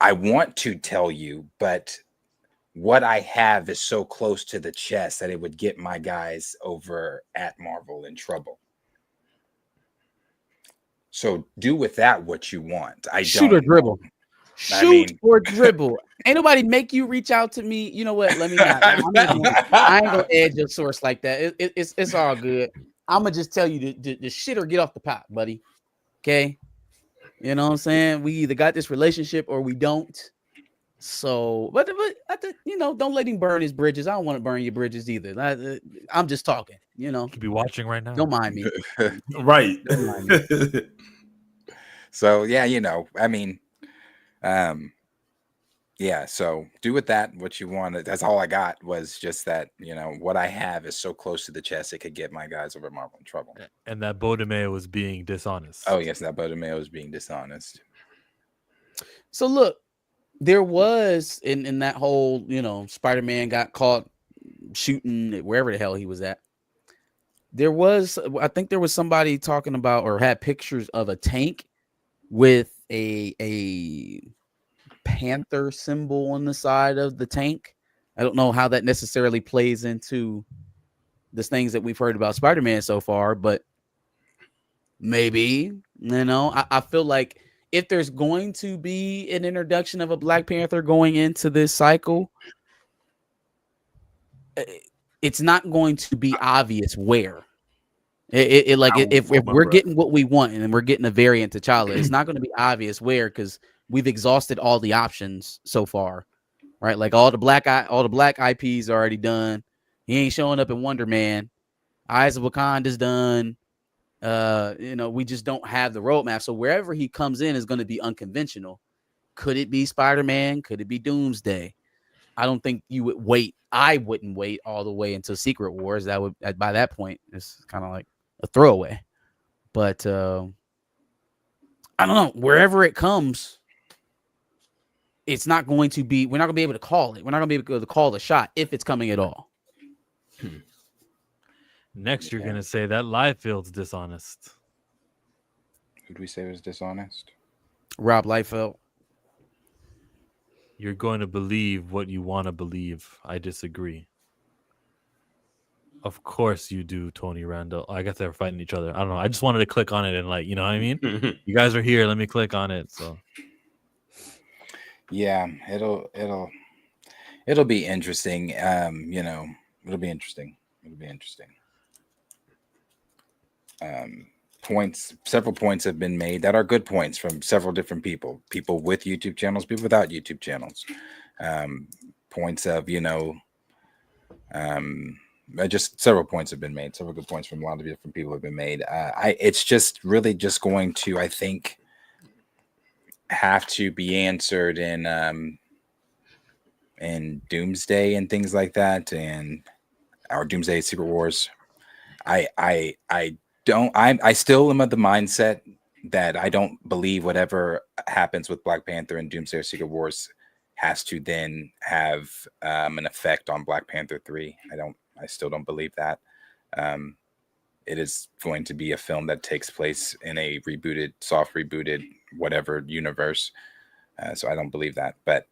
I want to tell you, but what I have is so close to the chest that it would get my guys over at Marvel in trouble. So do with that what you want. Shoot or dribble. Shoot or dribble. Ain't nobody make you reach out to me. You know what? Let me not. I ain't gonna edge your source like that. It's all good. I'm gonna just tell you the shit or get off the pot, buddy. Okay. You know what I'm saying? We either got this relationship or we don't. So, but don't let him burn his bridges. I don't want to burn your bridges either. I'm just talking. You could be watching right now. Don't mind me. Right. Don't mind me. So yeah, yeah, so do with that what you want. That's all I got, was just that, what I have is so close to the chest it could get my guys over Marvel in trouble. And that Bo DeMeo was being dishonest. Oh yes, that Bo DeMeo was being dishonest. So look, there was in that whole, Spider-Man got caught shooting wherever the hell he was at. I think there was somebody talking about or had pictures of a tank with a Panther symbol on the side of the tank. I don't know how that necessarily plays into the things that we've heard about Spider-Man so far, but maybe, I feel like if there's going to be an introduction of a Black Panther going into this cycle, it's not going to be obvious where. If we're getting what we want and we're getting a variant T'Challa, it's not going to be obvious where, because we've exhausted all the options so far, right? Like all the black IPs are already done. He ain't showing up in Wonder Man. Eyes of Wakanda's done. We just don't have the roadmap. So wherever he comes in is going to be unconventional. Could it be Spider-Man? Could it be Doomsday? I don't think you would wait. I wouldn't wait all the way until Secret Wars. That would, by that point, it's kind of like a throwaway. But I don't know. Wherever it comes, it's not going to be. We're not going to be able to call it. We're not going to be able to call the shot if it's coming at all. Next, you're gonna say that Liefeld's dishonest. Who do we say was dishonest? Rob Liefeld. You're going to believe what you want to believe. I disagree. Of course you do, Tony Randall. I guess they were fighting each other. I don't know. I just wanted to click on it and you know what I mean? You guys are here. Let me click on it. So yeah, it'll be interesting. It'll be interesting. several points have been made that are good points from several different people with YouTube channels, people without YouTube channels. Points of, just several points have been made. Several good points from a lot of different people have been made. It's just really just going to, I think, have to be answered in Doomsday and things like that, and our Doomsday Secret Wars. I still am of the mindset that I don't believe whatever happens with Black Panther and Doomsday Secret Wars has to then have an effect on Black Panther 3. I still don't believe that. It is going to be a film that takes place in a soft rebooted, whatever universe. So I don't believe that. But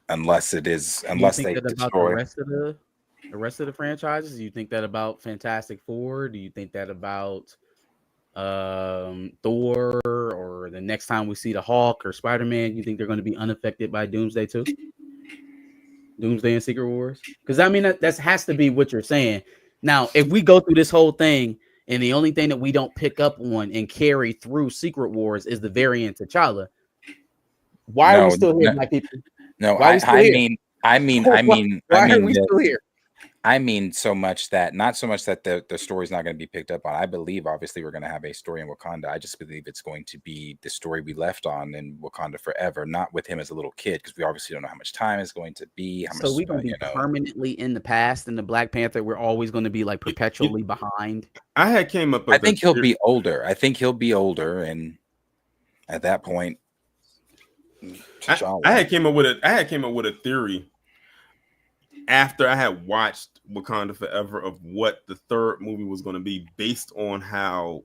unless they that destroy about the rest of the franchises. Do you think that about Fantastic Four? Do you think that about Thor, or the next time we see the Hulk or Spider-Man? You think they're going to be unaffected by Doomsday too? Doomsday and Secret Wars? Because I mean that has to be what you're saying. Now, if we go through this whole thing and the only thing that we don't pick up on and carry through Secret Wars is the variant T'Challa, why are we still here, my people? No, why I mean, are we still here? I mean, not so much that the story's not going to be picked up on. I believe, obviously, we're going to have a story in Wakanda. I just believe it's going to be the story we left on in Wakanda forever, not with him as a little kid, because we obviously don't know how much time it's going to be. So we're going to be permanently in the past in the Black Panther. We're always going to be like perpetually behind. I think he'll be older. And at that point, I had came up with a theory after I had watched Wakanda Forever of what the third movie was going to be based on how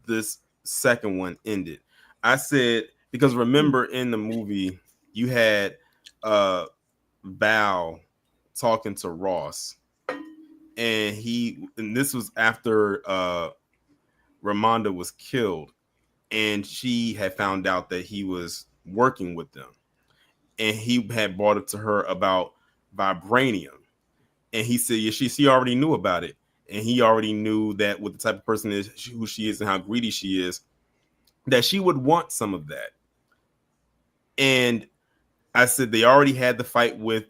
this second one ended. I said, because remember in the movie you had Val talking to Ross, and this was after Ramonda was killed, and she had found out that he was working with them, and he had brought it to her about vibranium, and he said she already knew about it, and he already knew that with the type of person who she is and how greedy she is, that she would want some of that. And I said they already had the fight with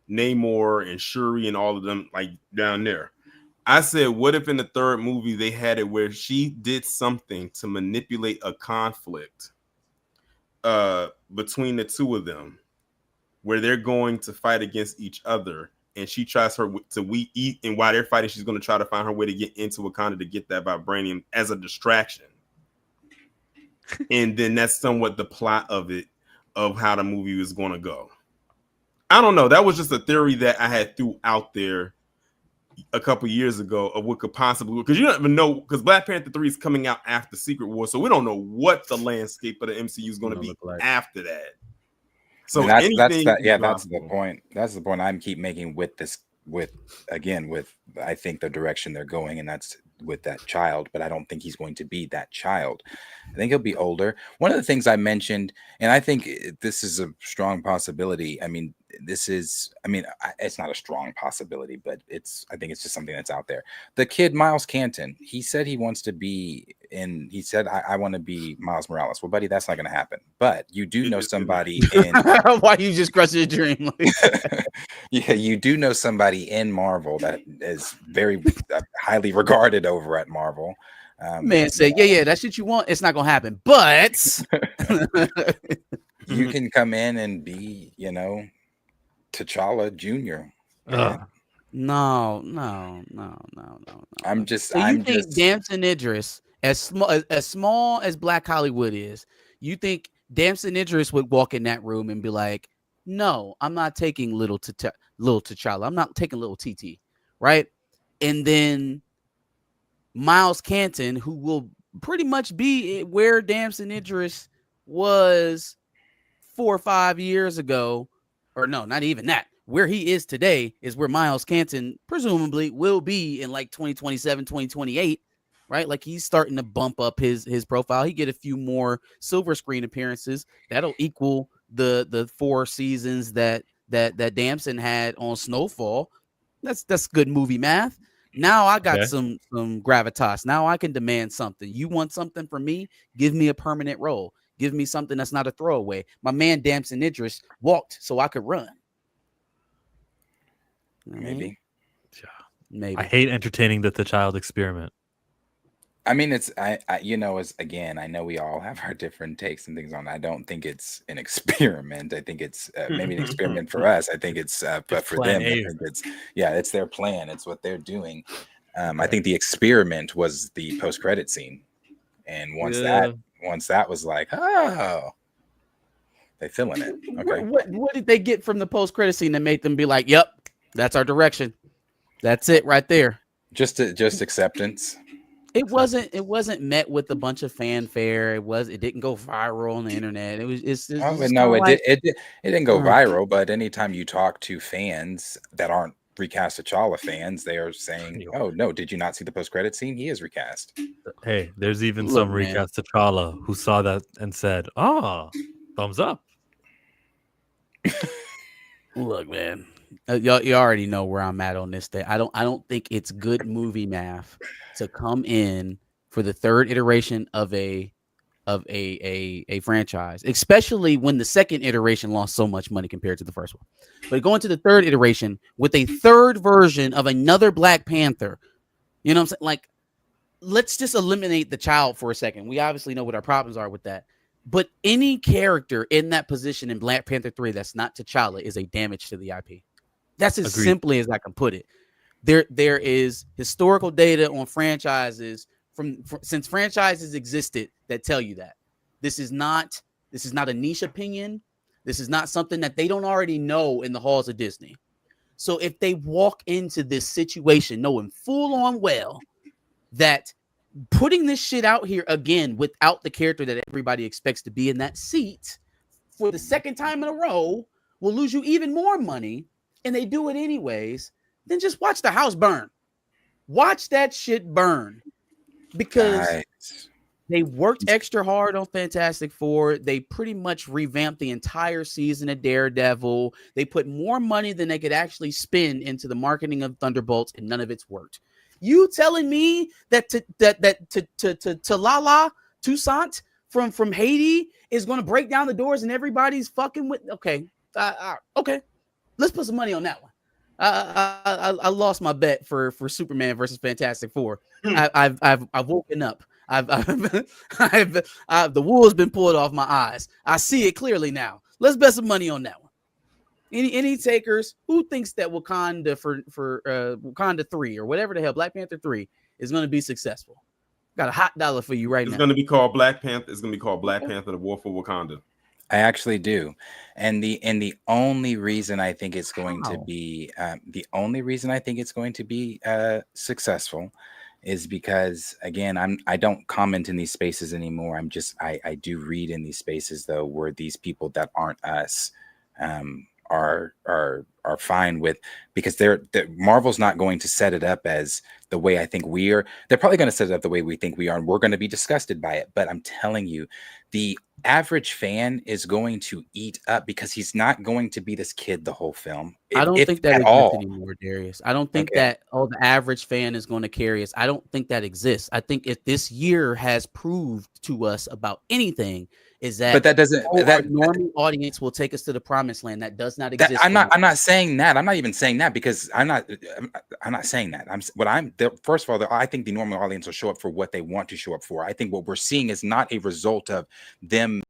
Namor and Shuri and all of them like down there. I said, what if in the third movie they had it where she did something to manipulate a conflict between the two of them, where they're going to fight against each other, and she tries to eat, and while they're fighting, she's going to try to find her way to get into Wakanda to get that vibranium as a distraction. And then that's somewhat the plot of it, of how the movie was going to go. I don't know. That was just a theory that I had threw out there a couple years ago of what could possibly, because you don't even know, because Black Panther 3 is coming out after Secret War, so we don't know what the landscape of the MCU is going to be after that. So that's the point. That's the point I'm keep making with I think the direction they're going, and that's with that child, but I don't think he's going to be that child. I think he'll be older. One of the things I mentioned, and I think this is a strong possibility. It's not a strong possibility, but I think it's just something that's out there. The kid, Miles Canton, he said he wants to be he said, I want to be Miles Morales. Well, buddy, that's not going to happen. But you do know somebody in... Why you just crush your dream? Yeah, you do know somebody in Marvel that is very highly regarded over at Marvel. Man said, yeah, that shit you want, it's not going to happen. But... you can come in and be, T'Challa Jr. No. You think Damson Idris, as small as Black Hollywood is, you think Damson Idris would walk in that room and be like, "No, I'm not taking little T'Challa. I'm not taking little TT," right? And then Miles Canton, who will pretty much be where Damson Idris was 4 or 5 years ago, or no, not even that. Where he is today is where Miles Canton presumably will be in like 2027, 2028, right? Like he's starting to bump up his profile. He get a few more silver screen appearances. That'll equal the 4 seasons that Damson had on Snowfall. That's good movie math. Now I got Okay. some gravitas. Now I can demand something. You want something from me? Give me a permanent role. Give me something that's not a throwaway. My man Damson Idris walked so I could run. Maybe. Maybe. I hate entertaining the child experiment. I mean, it's you know, as again, I know we all have our different takes and things on it. I don't think it's an experiment. I think it's maybe an experiment for us. I think it's but for plan them, I A. think it's their plan. It's what they're doing. I think the experiment was the post-credit scene, and once that was like, oh, they feeling it. Okay, What did they get from the post-credit scene that made them be like, "Yep, that's our direction. That's it right there." just acceptance. It wasn't met with a bunch of fanfare. It didn't go viral on the internet. It's just No, like, it didn't go viral. But anytime you talk to fans that aren't recast T'Challa fans, they are saying, "Oh no, did you not see the post-credit scene? He is recast." Hey, there's even Look, some man. recast T'Challa who saw that and said, "Ah, thumbs up." Look, man. You already know where I'm at on this thing. I don't think it's good movie math to come in for the third iteration of a franchise, especially when the second iteration lost so much money compared to the first one. But going to the third iteration with a third version of another Black Panther, you know what I'm saying? Like, let's just eliminate the child for a second. We obviously know what our problems are with that. But any character in that position in Black Panther 3 that's not T'Challa is a damage to the IP. That's as Agreed. simply as I can put it. There is historical data on franchises from since franchises existed that tell you that. This is not a niche opinion. This is not something that they don't already know in the halls of Disney. So if they walk into this situation knowing full on well that putting this shit out here again without the character that everybody expects to be in that seat for the second time in a row will lose you even more money, and they do it anyways, then just watch the house burn. Watch that shit burn. Because they worked extra hard on Fantastic Four. They pretty much revamped the entire season of Daredevil. They put more money than they could actually spend into the marketing of Thunderbolts, and none of it's worked. You telling me that T'Lala Toussaint from Haiti is going to break down the doors and everybody's fucking with? Okay, okay, let's put some money on that one. I lost my bet for Superman versus Fantastic Four. I've woken up. The wool's been pulled off my eyes. I see it clearly now. Let's bet some money on that one. Any takers? Who thinks that Wakanda for Wakanda 3 or whatever the hell, Black Panther 3 is going to be successful? Got a hot dollar for you right now. It's going to be called Black Panther. It's going to be called Black Panther: The War for Wakanda. I actually do, and the only reason I think it's going to be successful is because, again, I don't comment in these spaces anymore. I do read in these spaces though, where these people that aren't us are fine with, because Marvel's not going to set it up as the way I think we are. They're probably going to set it up the way we think we are, and we're going to be disgusted by it. But I'm telling you, the average fan is going to eat up, because he's not going to be this kid the whole film. I don't think that exists anymore, Darius. I don't think that the average fan is going to carry us. I don't think that exists. I think if this year has proved to us about anything, is that, but that doesn't, that normal audience will take us to the promised land. That does not exist. I'm not saying that. I'm not even saying that, because I'm not saying that. First of all, I think the normal audience will show up for what they want to show up for. I think what we're seeing is not a result of them,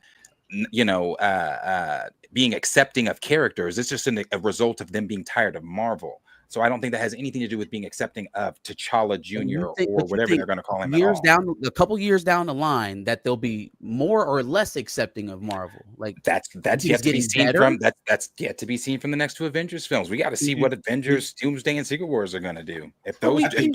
being accepting of characters. It's just a result of them being tired of Marvel. So I don't think that has anything to do with being accepting of T'Challa Jr. or whatever they're going to call him. A couple years down the line, that they'll be more or less accepting of Marvel. Like that's yet to be seen from that's yet to be seen from the next two Avengers films. We got to see what Avengers, Doomsday, and Secret Wars are going to do. If those in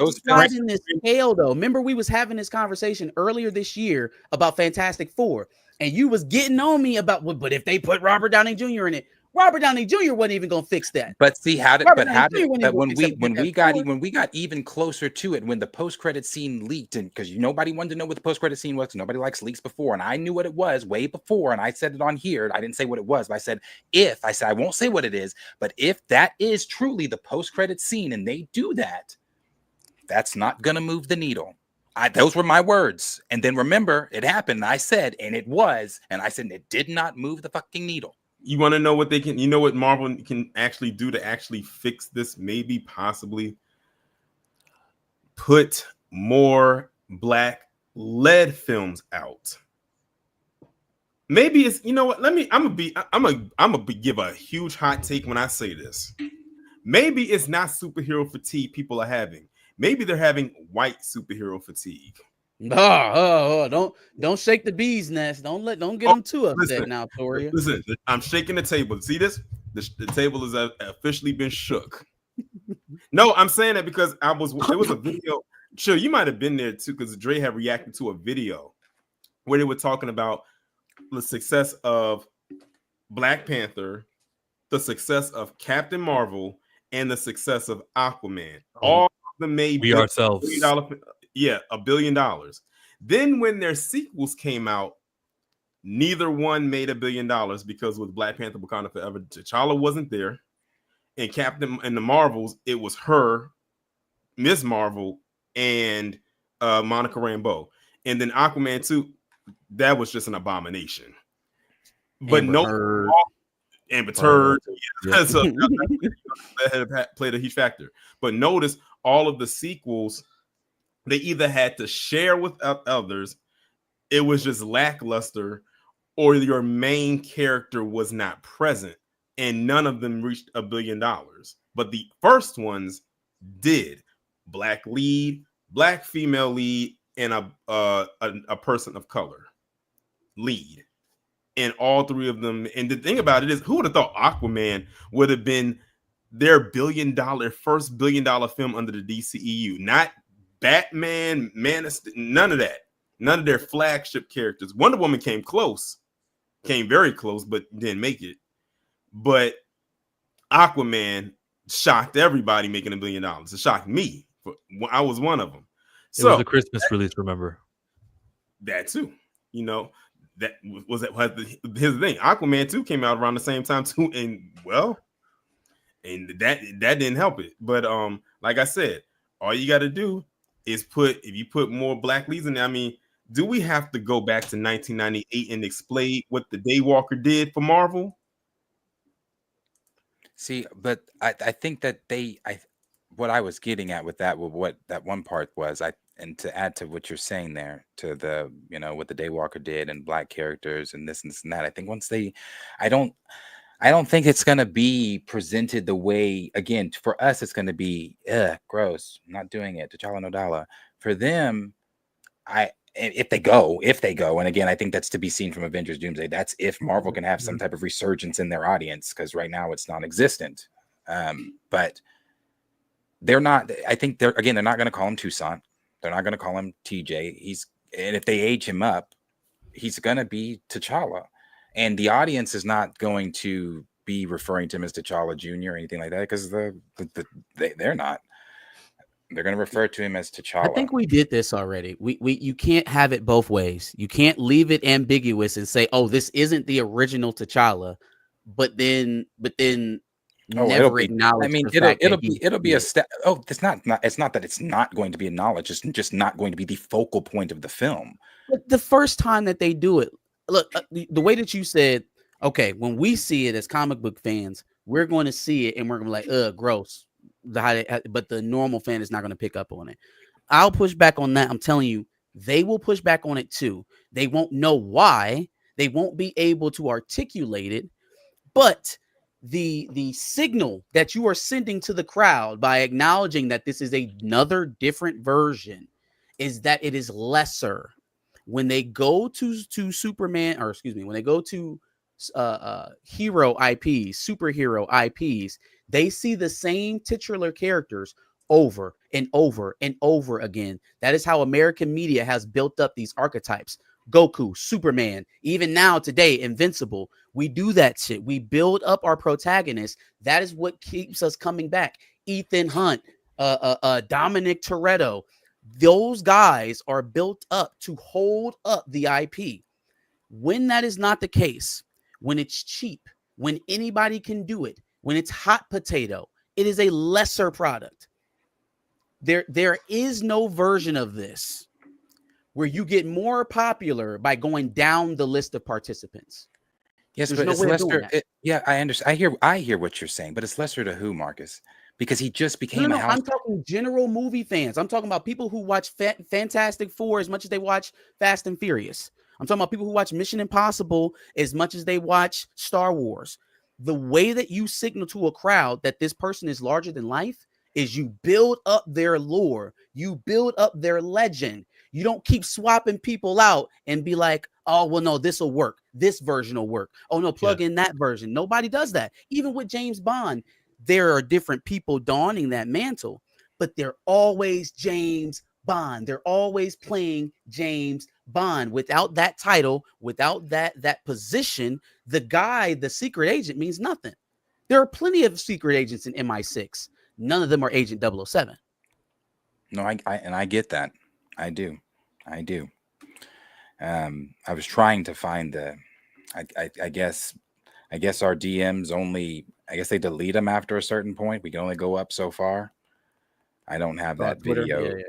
this scale, though, remember we was having this conversation earlier this year about Fantastic Four, and you was getting on me about, but if they put Robert Downey Jr. in it. Robert Downey Jr. wasn't even gonna fix that. But see, when we got even closer to it, when the post-credit scene leaked, and because nobody wanted to know what the post-credit scene was, nobody likes leaks before, and I knew what it was way before, and I said it on here. I didn't say what it was, but I said I won't say what it is, but if that is truly the post-credit scene and they do that, That's not going to move the needle. Those were my words. And then remember, it happened. I said, and it was, and I said, it did not move the fucking needle. You want to know what they can, you know what Marvel can actually do to actually fix this? Maybe possibly put more black led films out. Maybe it's, you know what? I'm gonna give a huge hot take when I say this. Maybe it's not superhero fatigue people are having. Maybe they're having white superhero fatigue. Don't shake the bee's nest. Don't get them too upset now, Toria. Listen, I'm shaking the table. See this? The table has officially been shook. No, I'm saying that because there was a video. Sure, you might have been there too, because Dre had reacted to a video where they were talking about the success of Black Panther, the success of Captain Marvel, and the success of Aquaman. All of them made ourselves. $1 billion. Then when their sequels came out, neither one made $1 billion because with Black Panther Wakanda Forever, T'Challa wasn't there. And Captain and the Marvels, it was her, Miss Marvel, and Monica Rambeau. And then Aquaman 2, that was just an abomination. But Amber Heard, yeah. So that played a huge factor. But notice all of the sequels, they either had to share with others, it was just lackluster, or your main character was not present, and none of them reached $1 billion. But the first ones did. Black lead, black female lead, and a person of color lead. And all three of them. And the thing about it is, who would have thought Aquaman would have been their first $1 billion film under the DCEU? Not Batman, none of that. None of their flagship characters. Wonder Woman came very close, but didn't make it. But Aquaman shocked everybody making $1 billion. It shocked me. I was one of them. So, it was a Christmas release, remember? That too. You know, that was his thing. Aquaman 2 came out around the same time too, and that didn't help it. But like I said, all you got to do is if you put more black leads in there. I mean, do we have to go back to 1998 and explain what the Daywalker did for Marvel? See, but I think that what I was getting at with that, what that one part was, and to add to what you're saying there, to the, you know, what the Daywalker did and black characters and this and that, I think I don't think it's going to be presented the way, again, for us, it's going to be, gross, I'm not doing it, T'Challa no dollar. For them, if they go, and again, I think that's to be seen from Avengers Doomsday. That's if Marvel can have some type of resurgence in their audience, because right now it's non-existent. But they're not, I think they're not going to call him Toussaint. They're not going to call him TJ. And if they age him up, he's going to be T'Challa. And the audience is not going to be referring to him as T'Challa Jr. or anything like that, because they're not. They're going to refer to him as T'Challa. I think we did this already. You can't have it both ways. You can't leave it ambiguous and say, "Oh, this isn't the original T'Challa," but then never acknowledge. I mean, it'll be a step. Oh, it's not. It's not that it's not going to be acknowledged. It's just not going to be the focal point of the film. But the first time that they do it, look, the way that you said, okay, when we see it as comic book fans, we're going to see it and we're going to be like, ugh, gross. But the normal fan is not going to pick up on it. I'll push back on that. I'm telling you, they will push back on it too. They won't know why. They won't be able to articulate it. But the signal that you are sending to the crowd by acknowledging that this is another different version is that it is lesser. When they go to Superman, or excuse me, when they go to hero IPs, superhero IPs, they see the same titular characters over and over and over again. That is how American media has built up these archetypes. Goku, Superman, even now today, Invincible. We do that shit. We build up our protagonists. That is what keeps us coming back. Ethan Hunt, Dominic Toretto. Those guys are built up to hold up the IP. When that is not the case, when it's cheap, when anybody can do it, when it's hot potato, it is a lesser product. There is no version of this where you get more popular by going down the list of participants. Yes, There's but no it's way of doing Lester. that. Yeah, I understand. I hear what you're saying, but it's Lester to who, Marcus? Because he just became No, a house. I'm talking general movie fans. I'm talking about people who watch Fantastic Four as much as they watch Fast and Furious. I'm talking about people who watch Mission Impossible as much as they watch Star Wars. The way that you signal to a crowd that this person is larger than life is you build up their lore, you build up their legend. You don't keep swapping people out and be like, oh, well, no, this will work. This version will work. Oh, no, plug in that version. Nobody does that. Even with James Bond, there are different people donning that mantle, but they're always James Bond. They're always playing James Bond. Without that title, without that position, the secret agent means nothing. There are plenty of secret agents in MI6. None of them are Agent 007. No, I get that. I do. I was trying to find the. I guess our DMs only. I guess they delete them after a certain point. We can only go up so far. I don't have that video. Yeah.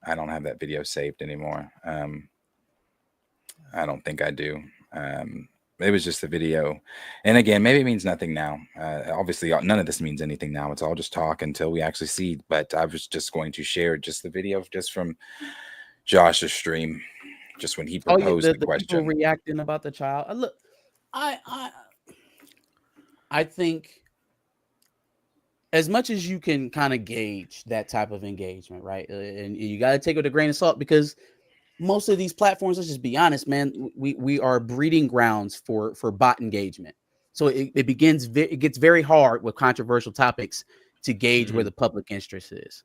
I don't have that video saved anymore. I don't think I do. It was just a video. And again, maybe it means nothing now. Obviously, none of this means anything now. It's all just talk until we actually see. But I was just going to share just the video just from Josh's stream, just when he proposed the question. People reacting about the child. Look, I think as much as you can kind of gauge that type of engagement, right? And you got to take it with a grain of salt because most of these platforms, let's just be honest, man, we are breeding grounds for bot engagement. So it gets very hard with controversial topics to gauge where the public interest is.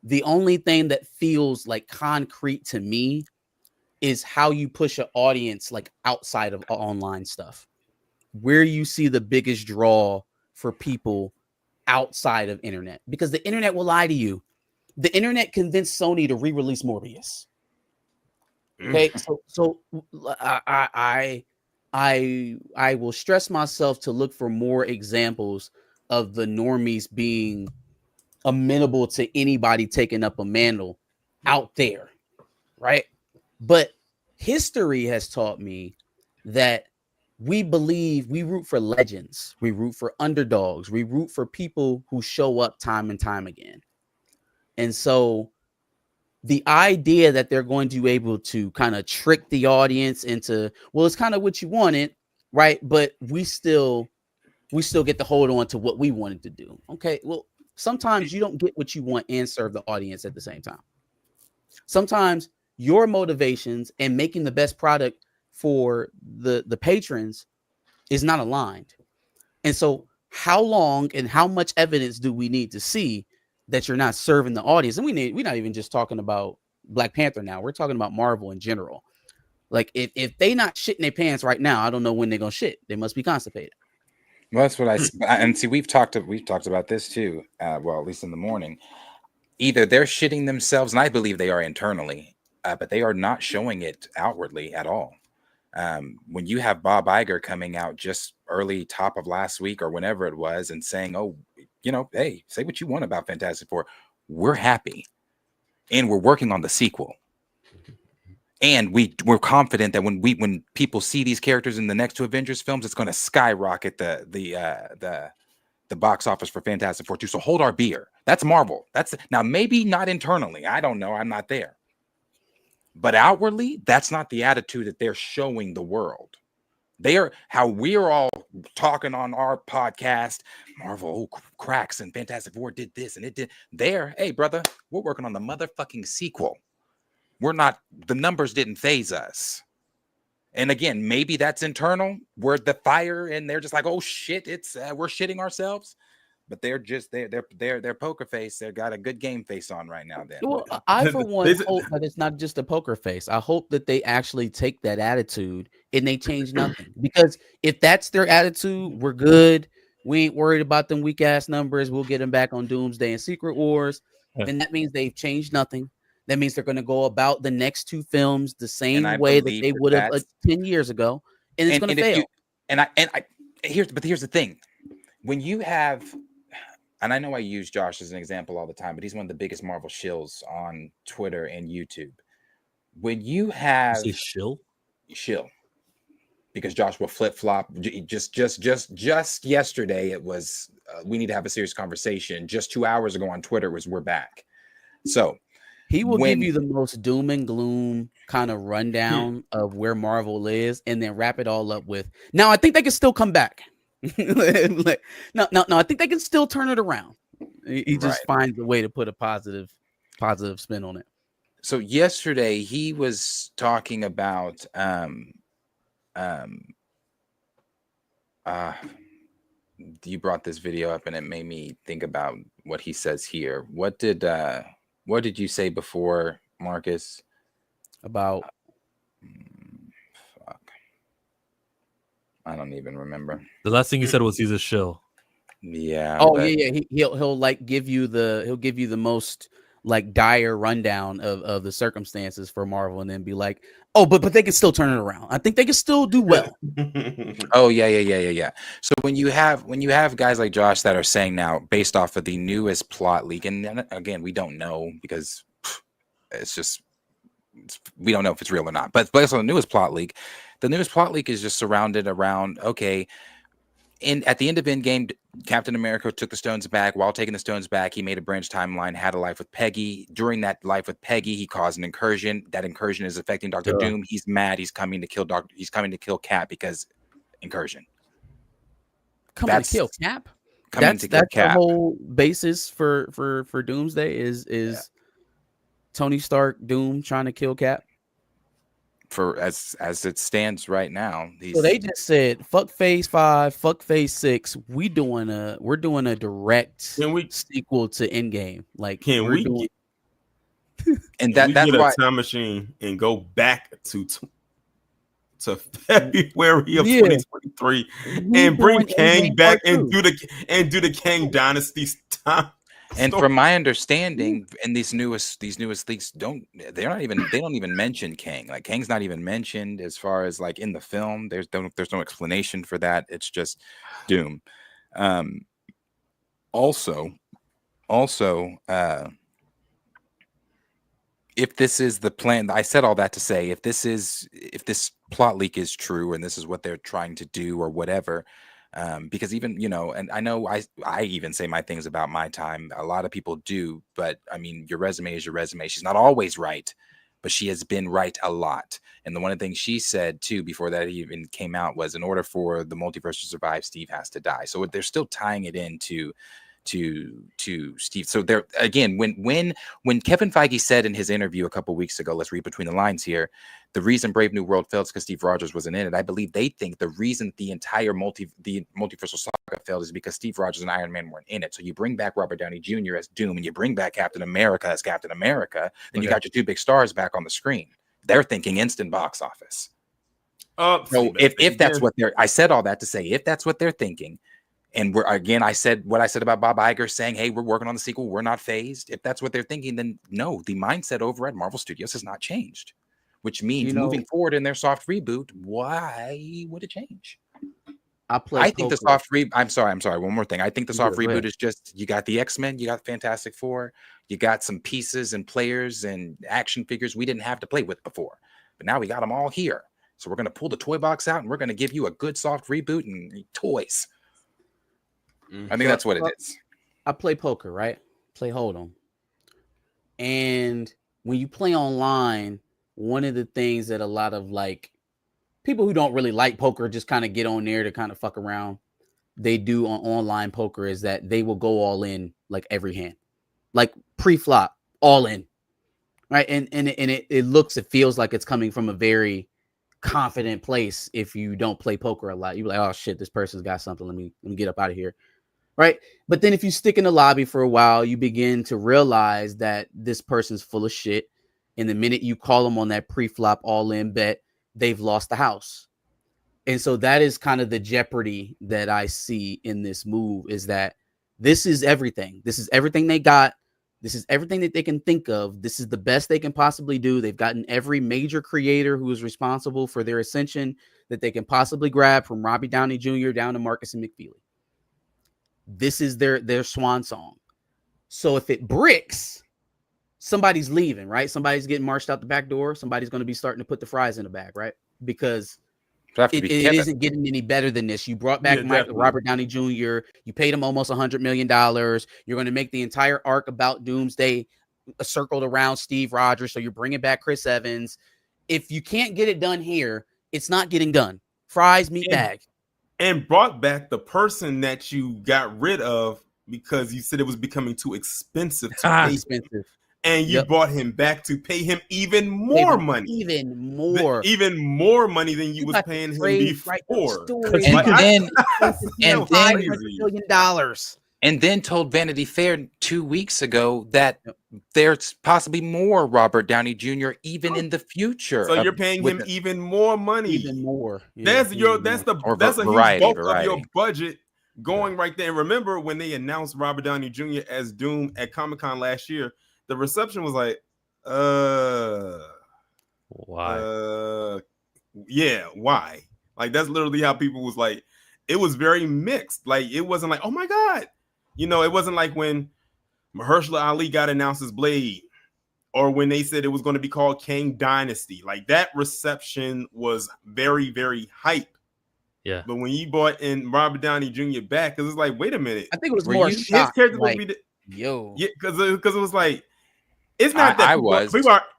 The only thing that feels like concrete to me is how you push an audience like outside of online stuff, where you see the biggest draw for people outside of internet, because the internet will lie to you. The internet convinced Sony to re-release Morbius. Okay, so I will stress myself to look for more examples of the normies being amenable to anybody taking up a mantle out there, right? But history has taught me that we root for legends, we root for underdogs, we root for people who show up time and time again. And so the idea that they're going to be able to kind of trick the audience into, well, it's kind of what you wanted, right? But we still get to hold on to what we wanted to do. Okay, well, sometimes you don't get what you want and serve the audience at the same time. Sometimes your motivations and making the best product for the patrons is not aligned. And so how long and how much evidence do we need to see that you're not serving the audience? And we're not even just talking about Black Panther now. We're talking about Marvel in general. Like if they not shitting their pants right now, I don't know when they're gonna shit. They must be constipated. Well, that's what and see. We've talked about this too. Well, at least in the morning. Either they're shitting themselves, and I believe they are internally, but they are not showing it outwardly at all. When you have Bob Iger coming out just early top of last week or whenever it was and saying, oh, hey, say what you want about Fantastic Four. We're happy. And we're working on the sequel. And we're confident that when people see these characters in the next two Avengers films, it's going to skyrocket the box office for Fantastic Four 2. So hold our beer. That's Marvel. That's now maybe not internally. I don't know. I'm not there. But outwardly, that's not the attitude that they're showing the world. They are how we're all talking on our podcast. Marvel cracks and Fantastic Four did this and it did there. Hey, brother, we're working on the motherfucking sequel. We're not, the numbers didn't phase us. And again, maybe that's internal. We're the fire and they're just like, oh shit, it's we're shitting ourselves. But they're just they're poker face. They've got a good game face on right now. Then, well, I for one hope that it's not just a poker face. I hope that they actually take that attitude and they change nothing. Because if that's their attitude, we're good. We ain't worried about them weak ass numbers. We'll get them back on Doomsday and Secret Wars. And that means they've changed nothing. That means they're going to go about the next two films the same way that they would have 10 years ago, and it's going to fail. Here's the thing: when you have, and I know I use Josh as an example all the time, but he's one of the biggest Marvel shills on Twitter and YouTube. When you have You say shill? shill, because Josh will flip flop. Just yesterday, it was we need to have a serious conversation. Just 2 hours ago on Twitter was we're back. So He will when give you the most doom and gloom kind of rundown of where Marvel is, and then wrap it all up with, now I think they can still come back. Like, no, I think they can still turn it around. He just finds a way to put a positive spin on it. So yesterday he was talking about you brought this video up and it made me think about what he says here. What did you say before, Marcus? About fuck. I don't even remember. The last thing he said was he's a shill. Yeah. Oh yeah. He'll like give you the most like dire rundown of the circumstances for Marvel, and then be like, oh, but they can still turn it around. I think they can still do well. Oh yeah. So when you have guys like Josh that are saying now, based off of the newest plot leak, and again we don't know because we don't know if it's real or not. But based on the newest plot leak is just surrounded around, okay, at the end of Endgame, Captain America took the stones back. While taking the stones back, he made a branch timeline, had a life with Peggy. During that life with Peggy, he caused an incursion. That incursion is affecting Doctor Doom. He's mad. He's coming to kill Cap because incursion. Coming to kill Cap. That's the whole basis for Doomsday is Tony Stark, Doom trying to kill Cap. For as it stands right now, so they just said fuck Phase 5, fuck Phase 6. We're doing a direct sequel to Endgame. Like, can we doing... and that's get why a time machine and go back to February of 2023 and bring Kang back and do the Kang Dynasty time. And from my understanding, in these newest leaks, they don't even mention Kang. Like, Kang's not even mentioned as far as like in the film. There's no explanation for that. It's just Doom. Also, if this is the plan, I said all that to say, if this plot leak is true and this is what they're trying to do or whatever. Because even, and I know I even say my things about my time. A lot of people do, but I mean, your resume is your resume. She's not always right, but she has been right a lot. And the one of the things she said too, before that even came out, was in order for the multiverse to survive, Steve has to die. So they're still tying it into Steve. So there again, when Kevin Feige said in his interview a couple weeks ago, let's read between the lines here, the reason Brave New World failed is because Steve Rogers wasn't in it. I believe they think the reason the entire multiversal saga failed is because Steve Rogers and Iron Man weren't in it. So you bring back Robert Downey Jr. as Doom and you bring back Captain America as Captain America, and you got your two big stars back on the screen. They're thinking instant box office. So if that's what I said all that to say, if that's what they're thinking. And I said what I said about Bob Iger saying, hey, we're working on the sequel. We're not phased. If that's what they're thinking, then no, the mindset over at Marvel Studios has not changed, which means moving forward in their soft reboot, why would it change? I think the soft reboot. I'm sorry. One more thing. I think the soft reboot is just, you got the X-Men, you got Fantastic Four, you got some pieces and players and action figures we didn't have to play with before. But now we got them all here. So we're going to pull the toy box out and we're going to give you a good soft reboot and toys. I think that's what it is. I play poker, right? Play Hold'em. And when you play online, one of the things that a lot of like people who don't really like poker just kind of get on there to kind of fuck around, they do on online poker, is that they will go all in like every hand, like pre-flop, all in, right? And it feels like it's coming from a very confident place. If you don't play poker a lot, you're like, oh shit, this person's got something. Let me get up out of here. Right. But then if you stick in the lobby for a while, you begin to realize that this person's full of shit. And the minute you call them on that pre-flop all-in bet, they've lost the house. And so that is kind of the jeopardy that I see in this move, is that this is everything. This is everything they got. This is everything that they can think of. This is the best they can possibly do. They've gotten every major creator who is responsible for their ascension that they can possibly grab, from Robbie Downey Jr. down to Marcus and McFeely. This is their swan song. So if it bricks, somebody's leaving, right? Somebody's getting marched out the back door. Somebody's going to be starting to put the fries in the bag, right? Because it isn't getting any better than this. You brought back Robert Downey Jr. You paid him almost $100 million. You're going to make the entire arc about Doomsday circled around Steve Rogers. So you're bringing back Chris Evans. If you can't get it done here, it's not getting done. Fries, meat bag. And brought back the person that you got rid of because you said it was becoming too expensive to pay. And you brought him back to pay him even more money. Even more money than you was paying him before. And then told Vanity Fair 2 weeks ago that there's possibly more Robert Downey Jr. even in the future. So you're paying him even more money. Even more. That's a huge bulk of your budget going right there. And remember when they announced Robert Downey Jr. as Doom at Comic-Con last year, the reception was like, why? Yeah, why? Like, that's literally how people was like, it was very mixed. Like, it wasn't like, oh my God. You know, it wasn't like when Mahershala Ali got announced as Blade, or when they said it was going to be called Kang Dynasty. Like, that reception was very, very hype. Yeah. But when you brought in Robert Downey Jr. back, because it's like, wait a minute. I think it was more his character like, would be yo. Yeah, because it was like, it's not that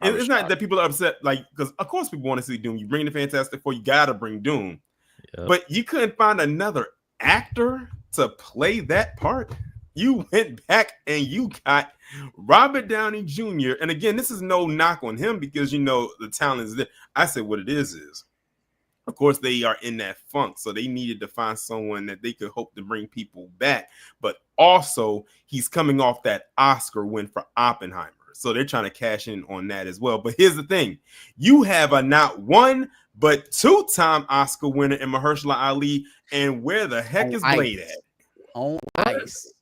it's not that people are upset, like, because of course people want to see Doom. You bring the Fantastic Four, you gotta bring Doom. Yep. But you couldn't find another actor to play that part. You went back and you got Robert Downey Jr. And again, this is no knock on him because you know the talent is there. I said what it is of course they are in that funk, so they needed to find someone that they could hope to bring people back. But also he's coming off that Oscar win for Oppenheimer. So they're trying to cash in on that as well. But here's the thing. You have a not one, but two-time Oscar winner in Mahershala Ali. And where the heck is Blade at? On ice.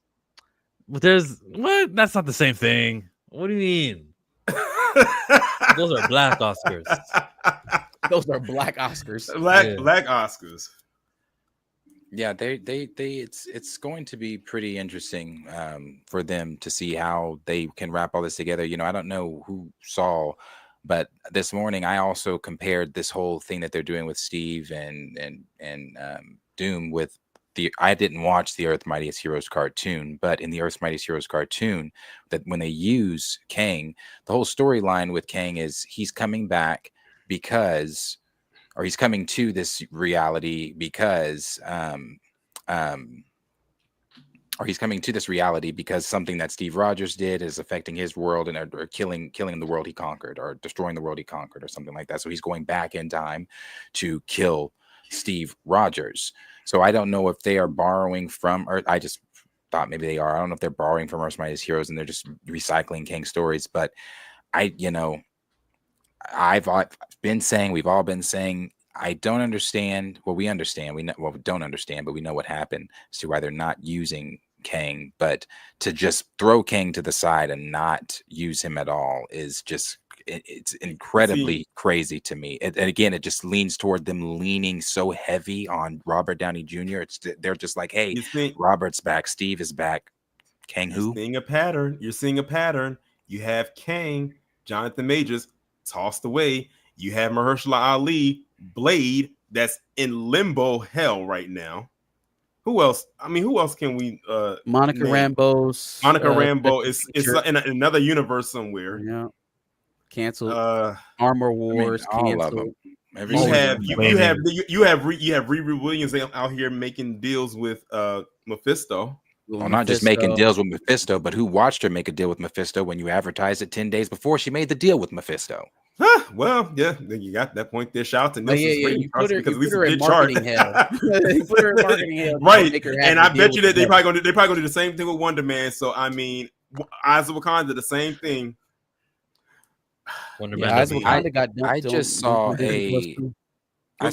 But what? That's not the same thing. What do you mean? Those are black Oscars. Those are black Oscars. Black Oscars. Yeah, it's going to be pretty interesting for them to see how they can wrap all this together. You know, I don't know who saw, but this morning I also compared this whole thing that they're doing with Steve and Doom with I didn't watch the Earth's Mightiest Heroes cartoon, but in the Earth's Mightiest Heroes cartoon, that when they use Kang, the whole storyline with Kang is he's coming back because, or he's coming to this reality because, or he's coming to this reality because something that Steve Rogers did is affecting his world and or killing the world he conquered, or destroying the world he conquered, or something like that. So he's going back in time to kill Steve Rogers. So I don't know if they are borrowing from, or I just thought maybe they are. I don't know if they're borrowing from Earth's Mightiest Heroes and they're just recycling Kang stories. But I've been saying, we've all been saying, I don't understand. Well, we understand. We don't understand, but we know what happened as to why they're not using Kang. But to just throw Kang to the side and not use him at all is just, it's incredibly crazy to me. And again, it just leans toward them leaning so heavy on Robert Downey Jr. They're just like, hey, Robert's back, Steve is back. Kang who? You're seeing a pattern. You have Kang, Jonathan Majors, tossed away. You have Mahershala Ali, Blade, that's in limbo hell right now. Who else? I mean, who else can we? Monica Rambeau's. Monica Rambeau is in another universe somewhere. Yeah. Canceled. Armor Wars. All of them. You have Riri Williams out here making deals with Mephisto. Well, not just making deals with Mephisto, but who watched her make a deal with Mephisto when you advertised it 10 days before she made the deal with Mephisto? Well, yeah, you got that point there. Shout out to Nielsen's you put her, because you put her in marketing hell. You put her in marketing hell, right? And I bet you that they probably gonna do the same thing with Wonder Man. So I mean, Eyes of Wakanda, the same thing. Wonder Man. I just saw I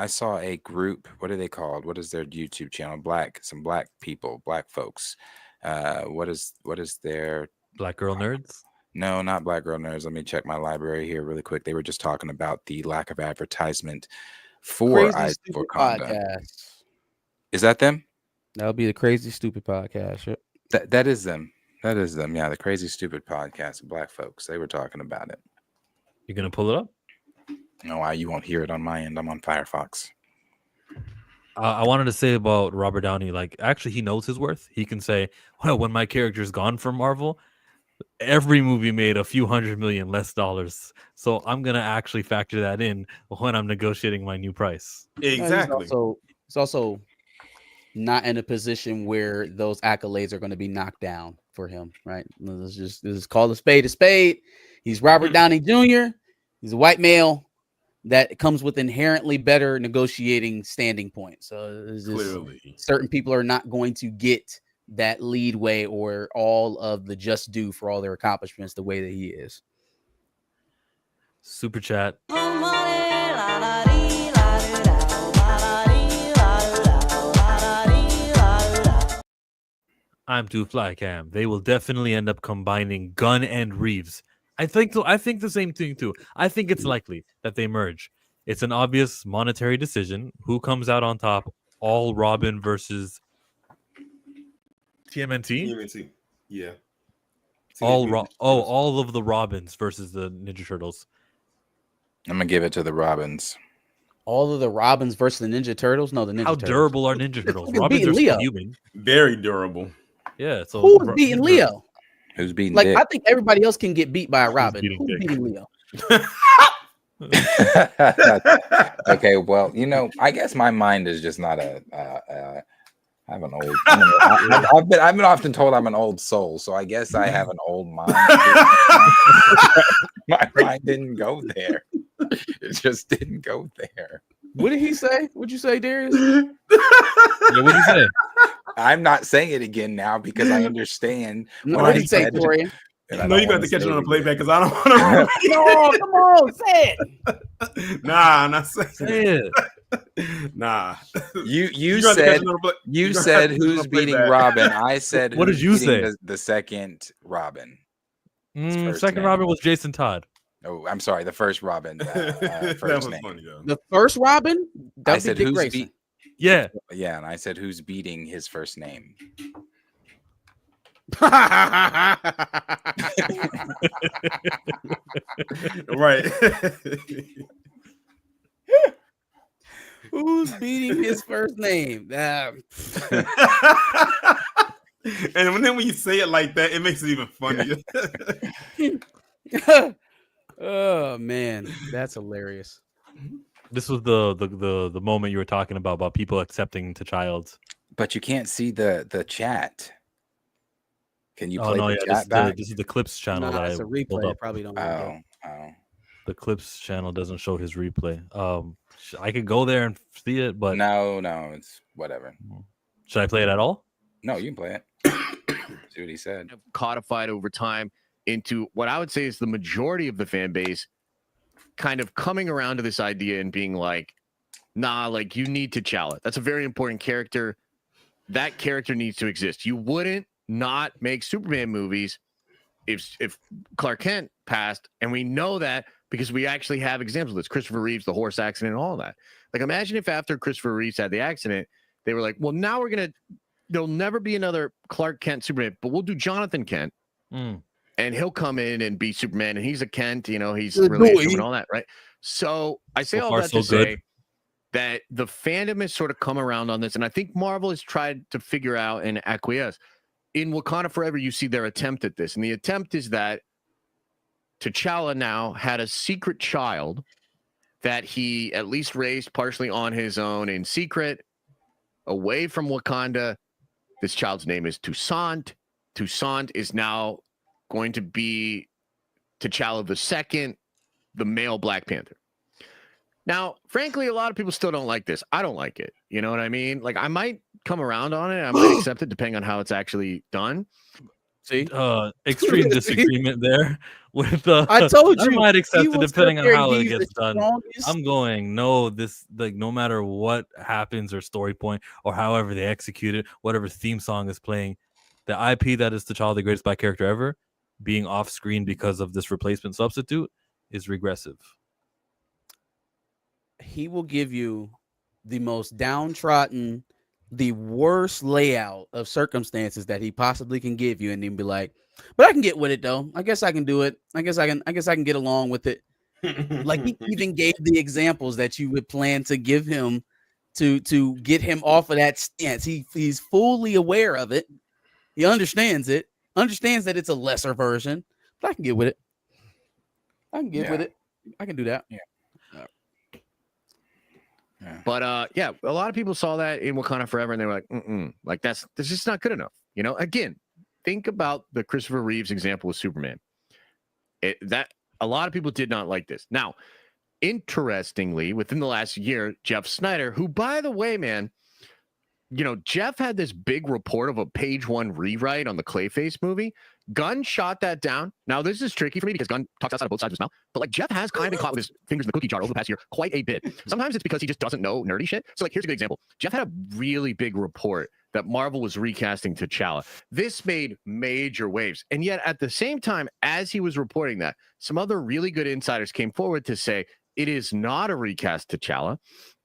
saw a group. What are they called? What is their YouTube channel? Some black people, black folks. What is their Black Girl Nerds? No, not Black Girl Nerds. Let me check my library here really quick. They were just talking about the lack of advertisement for Wakanda. Podcast. Is that them? That'll be the Crazy Stupid podcast. Yep. That is them. That is them. Yeah, the Crazy Stupid podcast of Black folks. They were talking about it. You gonna pull it up? No, you won't hear it on my end. I'm on Firefox. I wanted to say about Robert Downey, like, actually, he knows his worth. He can say, well, when my character's gone from Marvel, every movie made a few $100 million less dollars. So I'm going to actually factor that in when I'm negotiating my new price. Exactly. He's also not in a position where those accolades are going to be knocked down for him, right? This is called a spade a spade. He's Robert Downey Jr. He's a white male that comes with inherently better negotiating standing point. So Clearly, certain people are not going to get that leadway or all of the just due for all their accomplishments the way that he is. Super chat. I'm too fly cam. They will definitely end up combining Gunn and Reeves. I think the same thing too. I think it's likely that they merge. It's an obvious monetary decision. Who comes out on top? All Robin versus TMNT? TMNT. Yeah. All of the Robins versus the Ninja Turtles. I'm gonna give it to the Robins. All of the Robins versus the Ninja Turtles? No, the Ninja How Turtles. durable are Ninja Turtles? fucking Robins are beating Leo. still human. Very durable. Yeah. So Who's beating Ninja- Leo? Who's beating Like, Dick? I think everybody else can get beat by a Robin. beating Who's Dick? beating Leo? Okay, well, I guess my mind is just not I'm an old. I've been often told I'm an old soul, so I guess I have an old mind. My mind didn't go there. It just didn't go there. What did he say? What'd you say, Darius? Yeah, what did you say? I'm not saying it again now because I understand. What did he say, Torian? No, you got to catch it on the playback because I don't want to. No, come on, say it. Nah, not saying Say it. Nah. You said who's beating Robin. I said What did who's you beating say? The second Robin. First Second name. Robin was Jason Todd. Oh, I'm sorry. The first Robin. That First was name. funny though. The first Robin? I That'd said be Dick who's Grayson. Yeah. Yeah, and I said who's beating his first name. Right. Who's beating his first name? And then when you say it like that, it makes it even funnier. Oh man, that's hilarious. This was the moment you were talking about people accepting T'Chall's. But you can't see the chat. Can you play the this chat back? this is the Clips channel that It's a I pulled replay. up. Probably don't. Oh. The Clips channel doesn't show his replay. I could go there and see it, but No, it's whatever. should I play it at all? No, you can play it. See what he said. Codified over time into what I would say is the majority of the fan base kind of coming around to this idea and being like, nah, like you need T'Challa. That's a very important character. That character needs to exist. You wouldn't not make Superman movies if Clark Kent passed, and we know that because we actually have examples of this. Christopher Reeves, the horse accident, and all that. Like, imagine if after Christopher Reeves had the accident, they were like, well, now there'll never be another Clark Kent Superman, but we'll do Jonathan Kent. And he'll come in and be Superman, and he's a Kent, he's related and all that, right? So I say all that to say that the fandom has sort of come around on this, and I think Marvel has tried to figure out and acquiesce. In Wakanda Forever, you see their attempt at this, and the attempt is that T'Challa now had a secret child that he at least raised partially on his own in secret, away from Wakanda. This child's name is Toussaint. Toussaint is now going to be T'Challa II, the male Black Panther. Now, frankly, a lot of people still don't like this. I don't like it. You know what I mean? Like, I might come around on it. I might accept it depending on how it's actually done. See, extreme disagreement there. With I told you, I might accept he it was depending up on there, how it he's gets the done. strongest. I'm going no matter what happens or story point or however they execute it, whatever theme song is playing, the IP that is T'Challa, the greatest Black character ever, being off screen because of this replacement substitute is regressive. He will give you the most downtrodden, the worst layout of circumstances that he possibly can give you, and then be like, "But I can get with it though. I guess I can do it. I guess I can get along with it." Like he even gave the examples that you would plan to give him to get him off of that stance. He's fully aware of it. He understands it. Understands that it's a lesser version, but I can get with it. I can get with it. I can do that. Yeah. But yeah, a lot of people saw that in Wakanda Forever, and they were like, like that's just not good enough. You know, again, think about the Christopher Reeves example with Superman. That a lot of people did not like this. Now, interestingly, within the last year, Jeff Snyder, who, by the way, man, you know, Jeff had this big report of a page 1 rewrite on the Clayface movie. Gunn shot that down. Now, this is tricky for me because Gunn talks outside of both sides of his mouth, but like Jeff has kind of been caught with his fingers in the cookie jar over the past year quite a bit. Sometimes it's because he just doesn't know nerdy shit. So like, here's a good example. Jeff had a really big report that Marvel was recasting T'Challa. This made major waves. And yet at the same time, as he was reporting that, some other really good insiders came forward to say it is not a recast T'Challa.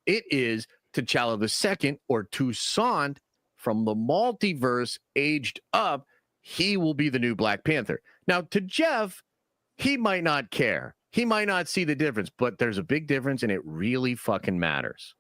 It is T'Challa II, or Toussaint, from the multiverse aged up. He will be the new Black Panther. Now, to Jeff, he might not care. He might not see the difference, but there's a big difference, and it really fucking matters.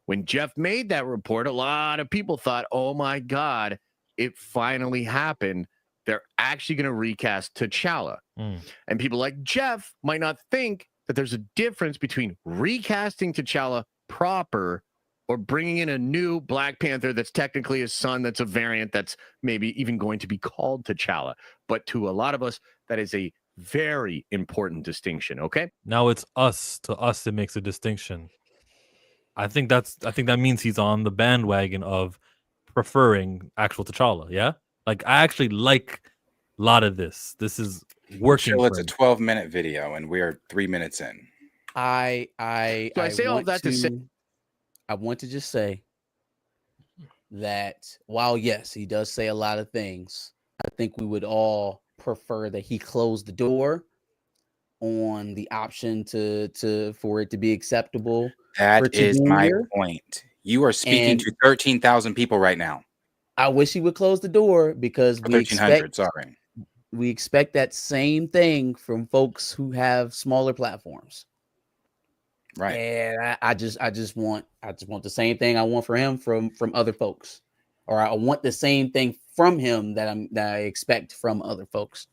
When Jeff made that report, a lot of people thought, oh my God, it finally happened. They're actually going to recast T'Challa. And people like Jeff might not think that there's a difference between recasting T'Challa proper or bringing in a new Black Panther that's technically his son, that's a variant, that's maybe even going to be called T'Challa. But to a lot of us, that is a very important distinction, okay? Now it's us. To us, it makes a distinction. I think that means he's on the bandwagon of preferring actual T'Challa, yeah? Like, I actually like a lot of this. This is working. It's a 12-minute video, and we are 3 minutes in. So I say all of that to say, I want to just say that while, yes, he does say a lot of things, I think we would all prefer that he closed the door on the option for it to be acceptable. That is my point. You are speaking to 13,000 people right now. I wish he would close the door because we expect that same thing from folks who have smaller platforms. Right. And I just want the same thing I want for him from other folks, or I want the same thing from him that I expect from other folks.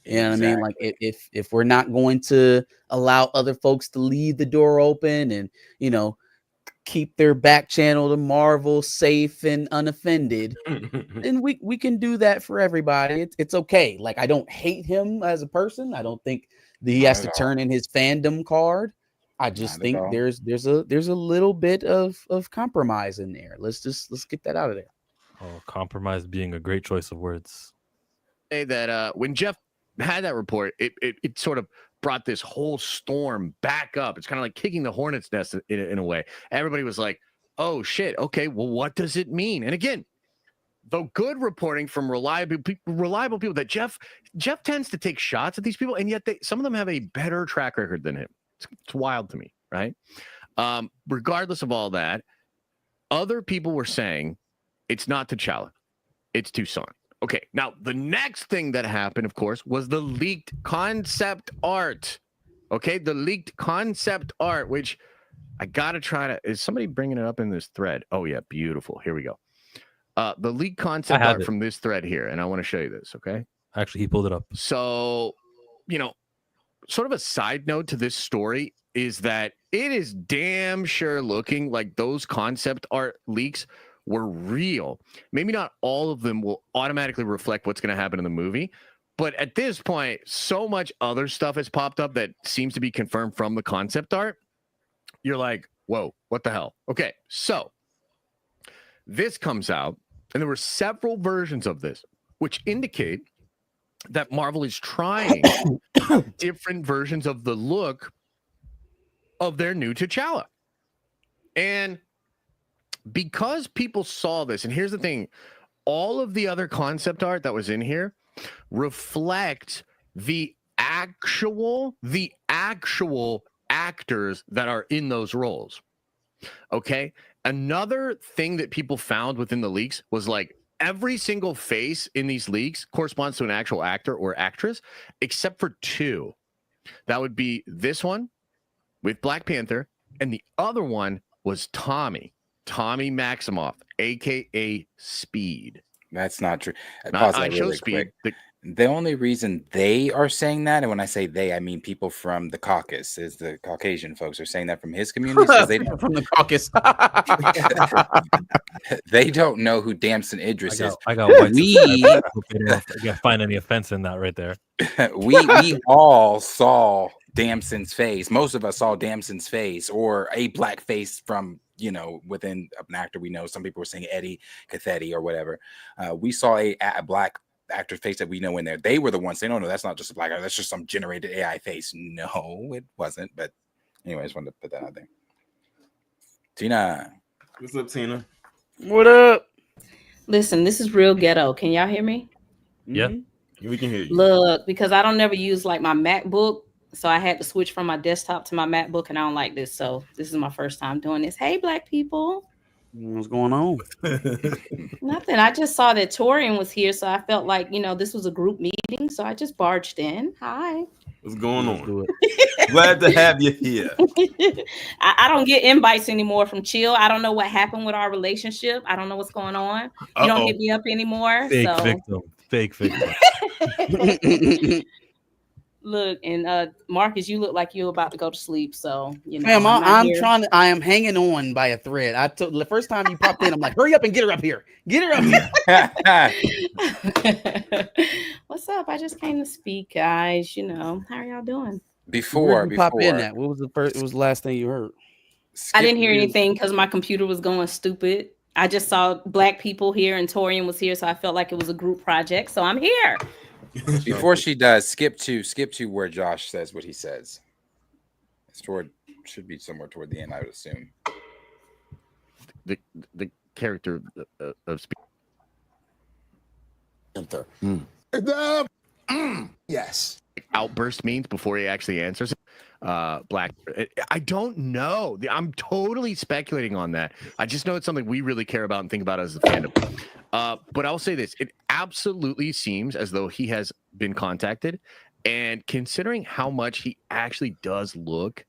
You know what I mean? Like if we're not going to allow other folks to leave the door open and, you know, keep their back channel to Marvel safe and unoffended, then we can do that for everybody. It's okay. Like, I don't hate him as a person. I don't think that he has to turn in his fandom card. I just think there's a little bit of compromise in there. Let's get that out of there. Oh, compromise being a great choice of words. Say that when Jeff had that report, it sort of brought this whole storm back up. It's kind of like kicking the hornet's nest in a way. Everybody was like, oh shit, okay, well, what does it mean? And again, the good reporting from reliable people that Jeff tends to take shots at these people, and yet some of them have a better track record than him. It's wild to me, right? Regardless of all that, other people were saying it's not T'Challa, it's Toussaint. Okay, now the next thing that happened, of course, was the leaked concept art. Okay, the leaked concept art, which I gotta try to. Is somebody bringing it up in this thread? Oh yeah, beautiful. Here we go. The leaked concept art from this thread here, and I want to show you this. Okay, actually, he pulled it up. So, you know, sort of a side note to this story is that it is damn sure looking like those concept art leaks were real. Maybe not all of them will automatically reflect what's going to happen in the movie, but at this point, so much other stuff has popped up that seems to be confirmed from the concept art. You're like, whoa, what the hell? Okay, so this comes out, and there were several versions of this, which indicate that Marvel is trying different versions of the look of their new T'Challa. And because people saw this, and here's the thing, all of the other concept art that was in here reflect the actual actors that are in those roles. Okay? Another thing that people found within the leaks was like every single face in these leaks corresponds to an actual actor or actress, except for 2. That would be this one with Black Panther, and the other one was Tommy Maximoff, aka Speed. That's not true. Not Pause that I Show really Speed. quick. The only reason they are saying that, and when I say they, I mean people from the caucus, is the Caucasian folks are saying that from his community, because they don't, From the caucus. they don't know who Damson Idris is. I got white. We You find any offense in that right there? we all saw Damson's face. Most of us saw Damson's face or a black face from, within an actor we know. Some people were saying Eddie Cathetti or whatever. We saw a black actor face that we know in there. They were the ones saying, no, that's not just a black actor. That's just some generated AI face. No, it wasn't. But anyway, I just wanted to put that out there. Tina. What's up, Tina? What up? Listen, this is real ghetto. Can y'all hear me? Yeah. We can hear you. Look, because I don't never use like my MacBook, so I had to switch from my desktop to my MacBook, and I don't like this. So this is my first time doing this. Hey, black people. What's going on? Nothing. I just saw that Torian was here, so I felt like, this was a group meeting, so I just barged in. Hi. What's going on? Glad to have you here. I don't get invites anymore from Chill. I don't know what happened with our relationship. I don't know what's going on. You don't hit me up anymore. Fake victim. Look, and Marcus, you look like you're about to go to sleep. So Ma'am, I am hanging on by a thread. The first time you popped in, I'm like, hurry up and get her up here. Get her up here. What's up? I just came to speak, guys. How are y'all doing? Before pop in that, what was the last thing you heard? I didn't hear anything because my computer was going stupid. I just saw black people here and Torian was here, so I felt like it was a group project. So I'm here. Before she does, skip to where Josh says what he says. Should be somewhere toward the end, I would assume. The character of Panther. Yes. Outburst means before he actually answers. Black. I don't know. I'm totally speculating on that. I just know it's something we really care about and think about as a fandom. But I'll say this: it absolutely seems as though he has been contacted, and considering how much he actually does look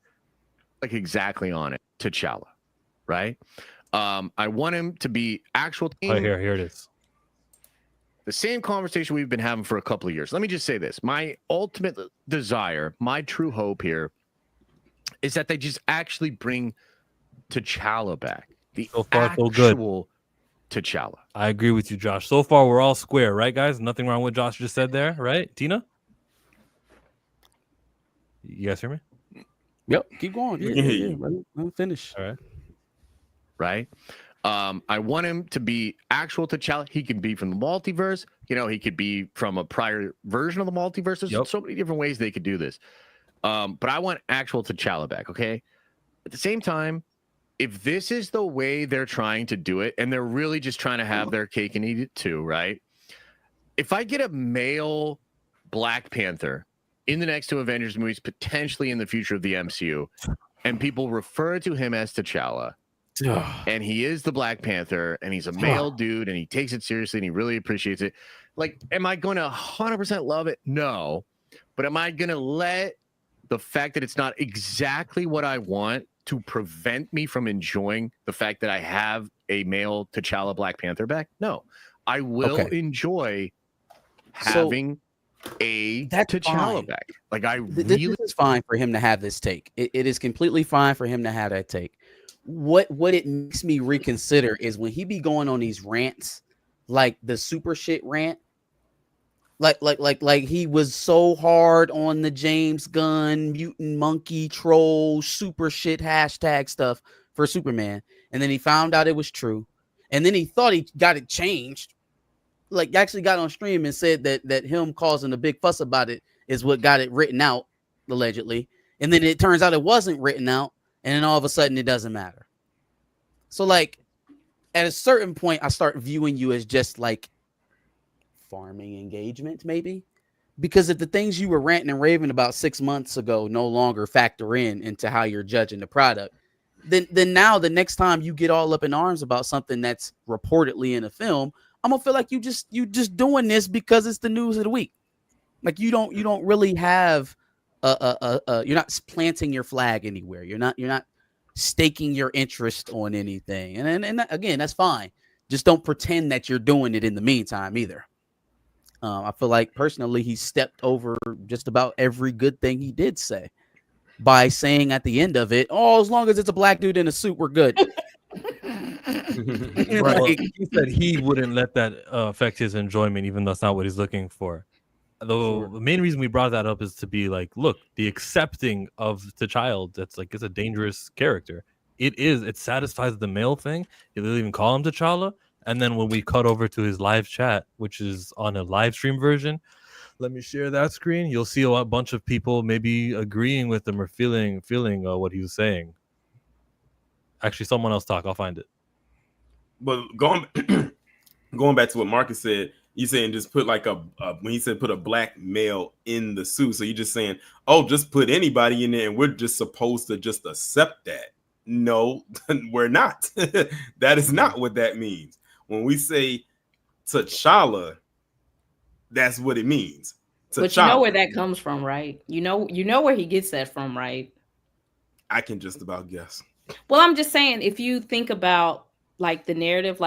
like exactly on it, T'Challa, right? I want him to be actual. Oh, here it is. The same conversation we've been having for a couple of years. Let me just say this: my ultimate desire, my true hope here, is that they just actually bring T'Challa back. The so far, so good. T'Challa. I agree with you, Josh. So far, we're all square, right, guys? Nothing wrong with what Josh just said there, right? Tina? You guys hear me? Yep. Keep going. Yeah. Let me finish. All right. Right? I want him to be actual T'Challa. He can be from the multiverse. He could be from a prior version of the multiverse. There's so many different ways they could do this. But I want actual T'Challa back, okay? At the same time, if this is the way they're trying to do it, and they're really just trying to have their cake and eat it too, right? If I get a male Black Panther in the next 2 Avengers movies, potentially in the future of the MCU, and people refer to him as T'Challa, and he is the Black Panther, and he's a male dude, and he takes it seriously, and he really appreciates it. Like, am I going to 100% love it? No. But am I going to let the fact that it's not exactly what I want to prevent me from enjoying the fact that I have a male T'Challa Black Panther back? No. I will enjoy having a T'Challa back. Like, this is fine for him to have this take. It is completely fine for him to have that take. What it makes me reconsider is when he be going on these rants, like the super shit rant, like he was so hard on the James Gunn mutant monkey troll super shit hashtag stuff for Superman, and then he found out it was true, and then he thought he got it changed, like actually got on stream and said that him causing a big fuss about it is what got it written out allegedly, and then it turns out it wasn't written out, and then all of a sudden it doesn't matter. So like at a certain point I start viewing you as just like farming engagement, maybe, because if the things you were ranting and raving about 6 months ago no longer factor into how you're judging the product, then now the next time you get all up in arms about something that's reportedly in a film, I'm gonna feel like you just doing this because it's the news of the week. Like you don't really have you're not planting your flag anywhere. You're not staking your interest on anything. And again, that's fine. Just don't pretend that you're doing it in the meantime either. I feel like personally he stepped over just about every good thing he did say by saying at the end of it, "Oh, as long as it's a black dude in a suit, we're good." Right. Well, he said he wouldn't let that affect his enjoyment, even though that's not what he's looking for. Though the main reason we brought that up is to be like, look, the accepting of the child, that's like, it's a dangerous character. It satisfies the male thing. They'll even call him T'Challa. And then when we cut over to his live chat, which is on a live stream version, let me share that screen. You'll see a bunch of people maybe agreeing with him or feeling what he was saying. Actually, someone else talk. I'll find it. But going back to what Marcus said, you saying just put like when he said put a black male in the suit. So you're just saying, oh, just put anybody in there and we're just supposed to just accept that. No, we're not. That is not what that means. When we say T'Challa, that's what it means. T'Challa. But you know where that comes from, right? You know where he gets that from, right? I can just about guess. Well, I'm just saying, if you think about like the narrative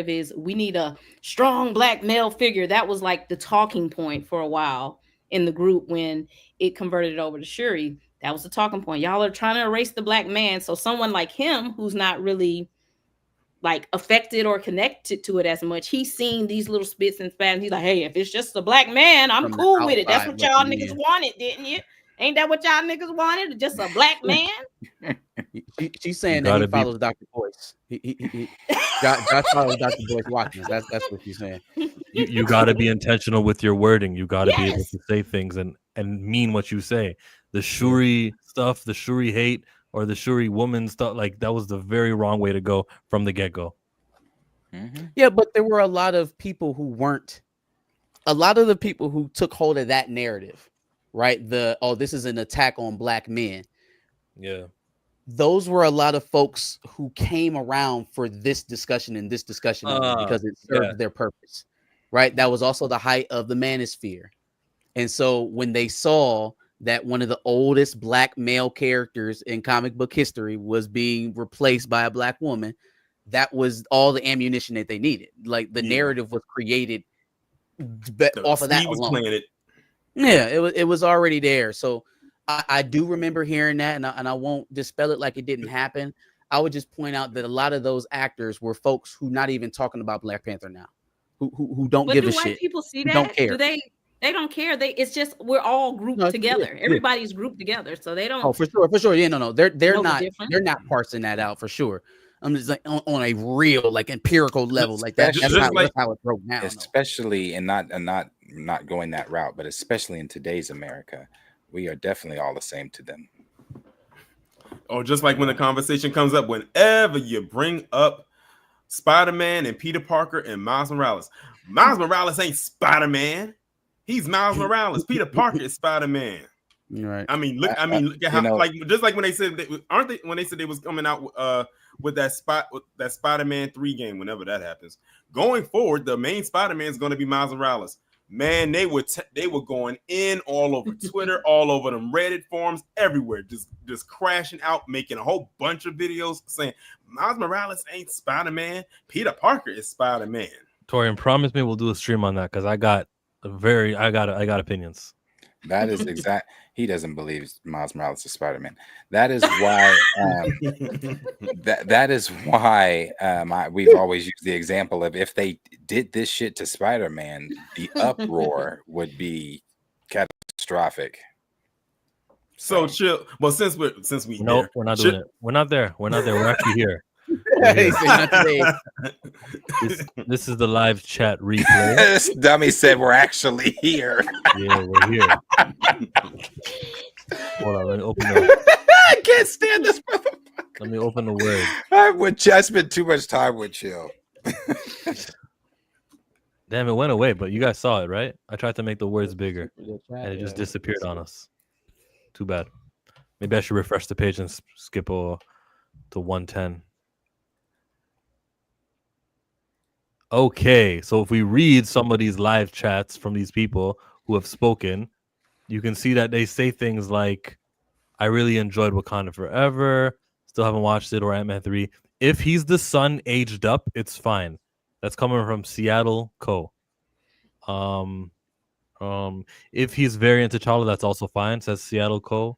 is we need a strong black male figure. That was like the talking point for a while in the group when it converted over to Shuri. That was the talking point. Y'all are trying to erase the black man. So someone like him, who's not really like affected or connected to it as much, he's seen these little spits and spats. And he's like, hey, if it's just a black man, I'm cool with it. That's what y'all niggas wanted, didn't you? Ain't that what y'all niggas wanted? Just a black man? She's saying that he follows Dr. Boyce. Josh follows Dr. Boyce Watkins. That's what she's saying. You got to be intentional with your wording. You got to be able to say things and mean what you say. The Shuri stuff, the Shuri hate, or the Shuri woman stuff, like that was the very wrong way to go from the get-go. Mm-hmm. Yeah, but there were a lot of the people who took hold of that narrative, right? This is an attack on black men. Yeah. Those were a lot of folks who came around for this discussion and this discussion because it served their purpose, right? That was also the height of the manosphere. And so when they saw that one of the oldest black male characters in comic book history was being replaced by a black woman, that was all the ammunition that they needed. Like the narrative was created off of that alone. Yeah, it was already there. So I do remember hearing that, and I won't dispel it like it didn't happen. I would just point out that a lot of those actors were folks who not even talking about Black Panther now, who don't give a shit. Do white people see that? Don't care. They don't care. It's just we're all grouped together. Everybody's grouped together, so they don't. Oh, for sure. Yeah, no. They're not parsing that out for sure. I'm just like on a real like empirical level, like that. That's how it broke down. Especially and not going that route, but especially in today's America, we are definitely all the same to them. Oh, just like when the conversation comes up, whenever you bring up Spider-Man and Peter Parker and Miles Morales ain't Spider-Man. He's Miles Morales. Peter Parker is Spider-Man. Right. I mean, look at how like just like when they said when they said they was coming out with that Spider-Man 3 game, whenever that happens. Going forward, the main Spider-Man is going to be Miles Morales. Man, they were going in all over Twitter, all over them Reddit forums, everywhere, just crashing out, making a whole bunch of videos saying Miles Morales ain't Spider-Man. Peter Parker is Spider-Man. Torian, promise me we'll do a stream on that because I got opinions. That is exact. He doesn't believe Miles Morales is Spider-Man. That is why. That is why we've always used the example of if they did this shit to Spider-Man, the uproar would be catastrophic. So chill. Well, since we nope, we're not doing it. We're not there. We're actually here. This is the live chat replay. This dummy said we're actually here. Yeah, we're here. Hold on, let me open the. I can't stand this motherfucker. Let me open the word. I spent too much time with Chill. Damn, it went away, but you guys saw it, right? I tried to make the words bigger, and it just disappeared on us. Too bad. Maybe I should refresh the page and skip to 110. Okay, so if we read some of these live chats from these people who have spoken, you can see that they say things like, I really enjoyed Wakanda Forever, still haven't watched it, or Ant-Man 3. If he's the son aged up, it's fine. That's coming from Seattle Co. If he's variant T'Challa, that's also fine, says Seattle Co.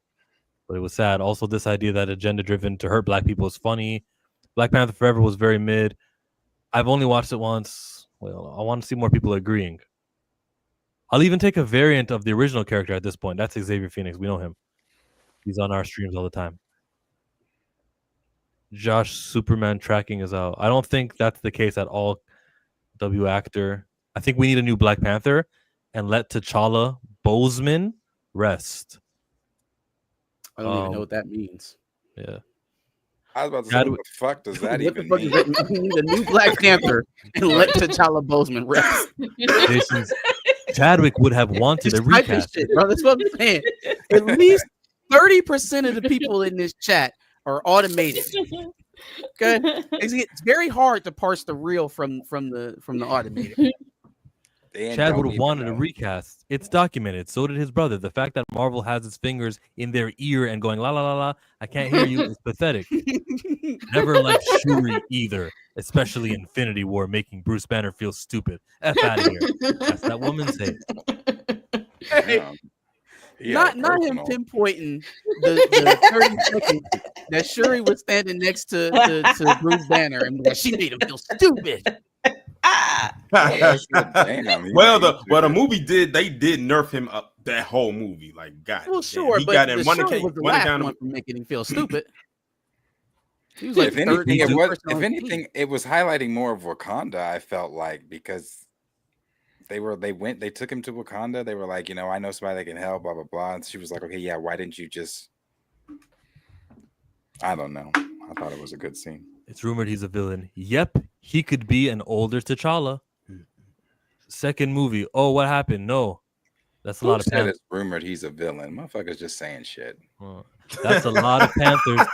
But it was sad. Also, this idea that agenda-driven to hurt black people is funny. Black Panther Forever was very mid. I've only watched it once. Well, I want to see more people agreeing. I'll even take a variant of the original character at this point. That's Xavier Phoenix. We know him. He's on our streams all the time. Josh Superman tracking is out. I don't think that's the case at all. W actor. I think we need a new Black Panther and let T'Challa Boseman rest. I don't even know what that means. Yeah. I was about to say, what the fuck does that What the even fuck mean? does that mean? We need a new Black Panther and let T'Challa Boseman rest. Jason's Chadwick would have wanted a Just type this recast. shit, bro. That's what I'm saying. At least 30% of the people in this chat are automated. Okay, it's very hard to parse the real from the automated. Chad would have wanted a recast. It's documented. So did his brother. The fact that Marvel has his fingers in their ear and going la la la la, I can't hear you, is pathetic. Never liked Shuri either, especially Infinity War, making Bruce Banner feel stupid. F out of here. That's that woman say. Not him pinpointing the 30 seconds that Shuri was standing next to Bruce Banner and like, she made him feel stupid. Well, the movie did nerf him up that whole movie. Like, God, well, sure, he but got in the one Shuri account was the last one for making him feel stupid. He was like if anything, it was highlighting more of Wakanda. I felt like because they took him to Wakanda. They were like, I know somebody that can help, blah blah blah. And she was like, okay, yeah, why didn't you just? I don't know. I thought it was a good scene. It's rumored he's a villain. Yep, he could be an older T'Challa. Second movie. Oh, what happened? No, that's a lot of Panthers. It's rumored he's a villain. Motherfuckers just saying shit. That's a lot of Panthers.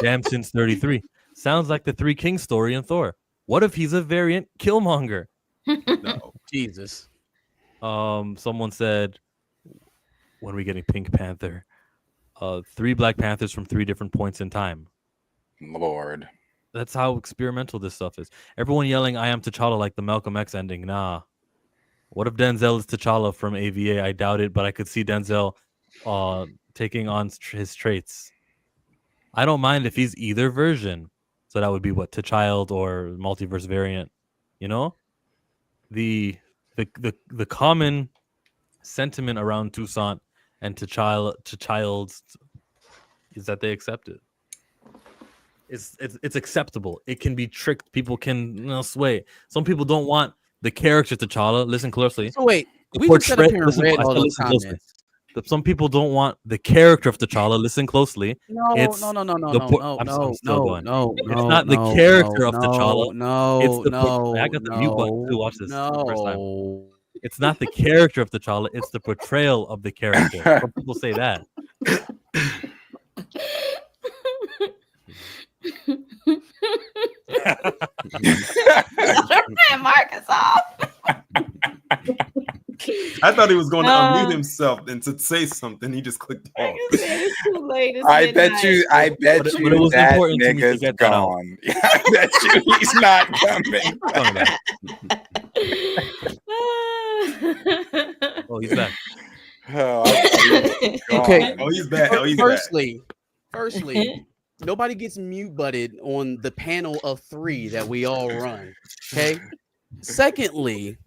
Damn, since 33. Sounds like the Three Kings story in Thor. What if he's a variant Killmonger? No, Jesus. Someone said, when are we getting Pink Panther? 3 Black Panthers from 3 different points in time. Lord. That's how experimental this stuff is. Everyone yelling, I am T'Challa, like the Malcolm X ending. Nah. What if Denzel is T'Challa from AVA? I doubt it, but I could see Denzel taking on his traits. I don't mind if he's either version. So that would be what, T'Child or multiverse variant. The common sentiment around Toussaint and T'Child is that they accept it. It's acceptable. It can be tricked. People can sway. Some people don't want the character T'Challa. Listen closely. So wait, we just sat up here and read all those comments. Some people don't want the character of T'Challa. Listen closely. No. It's not the character of T'Challa. I got the mute button to watch this the first time. It's not the character of T'Challa. It's the portrayal of the character. Some people say that. Marcus off. I thought he was going to unmute himself and to say something. He just clicked off. It's too late. I bet you that nigga's gone. I bet you he's not coming. Oh, he's back. Okay. Oh, he's back. Firstly, nobody gets mute butted on the panel of 3 that we all run. Okay. Secondly,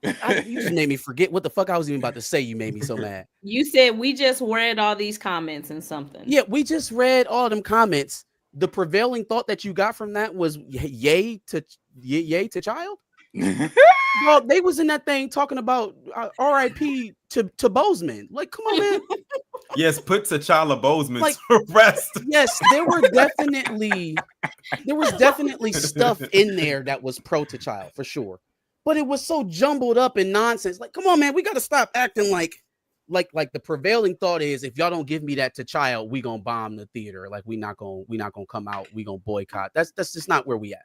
you just made me forget what the fuck I was even about to say. You made me so mad. You said we just read all these comments and something. Yeah, we just read all of them comments. The prevailing thought that you got from that was yay to child. Well, they was in that thing talking about R.I.P. to Boseman. Like, come on, man. Yes, put T'Challa Boseman to rest. Yes, there was definitely stuff in there that was pro T'Challa for sure. But it was so jumbled up in nonsense. Like, come on, man, we got to stop acting like like the prevailing thought is, if y'all don't give me that T'Challa, we gonna bomb the theater. Like we not gonna come out. We gonna boycott. That's just not where we at.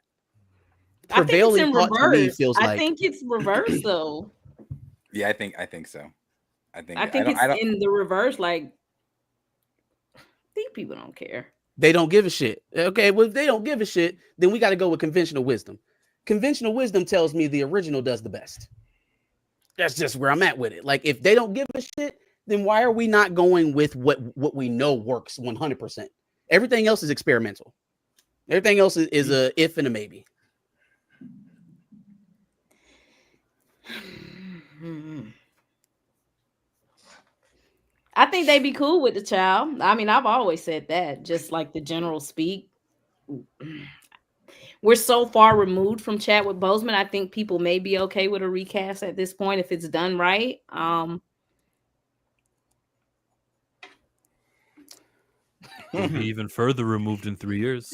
I think it's Prevailing in thought to me reverse. feels I like think it's reverse though. Yeah, I think so. I think it's in the reverse. Like these people don't care. they don't give a shit. Okay, well, if they don't give a shit, then we got to go with conventional wisdom. Conventional wisdom tells me the original does the best. That's just where I'm at with it. Like, if they don't give a shit, then why are we not going with what we know works 100%? Everything else is experimental. Everything else is a if and a maybe. I think they'd be cool with the child. I mean, I've always said that, just like the general speak. We're so far removed from Chadwick Boseman. I think people may be okay with a recast at this point if it's done right. Even further removed in 3 years.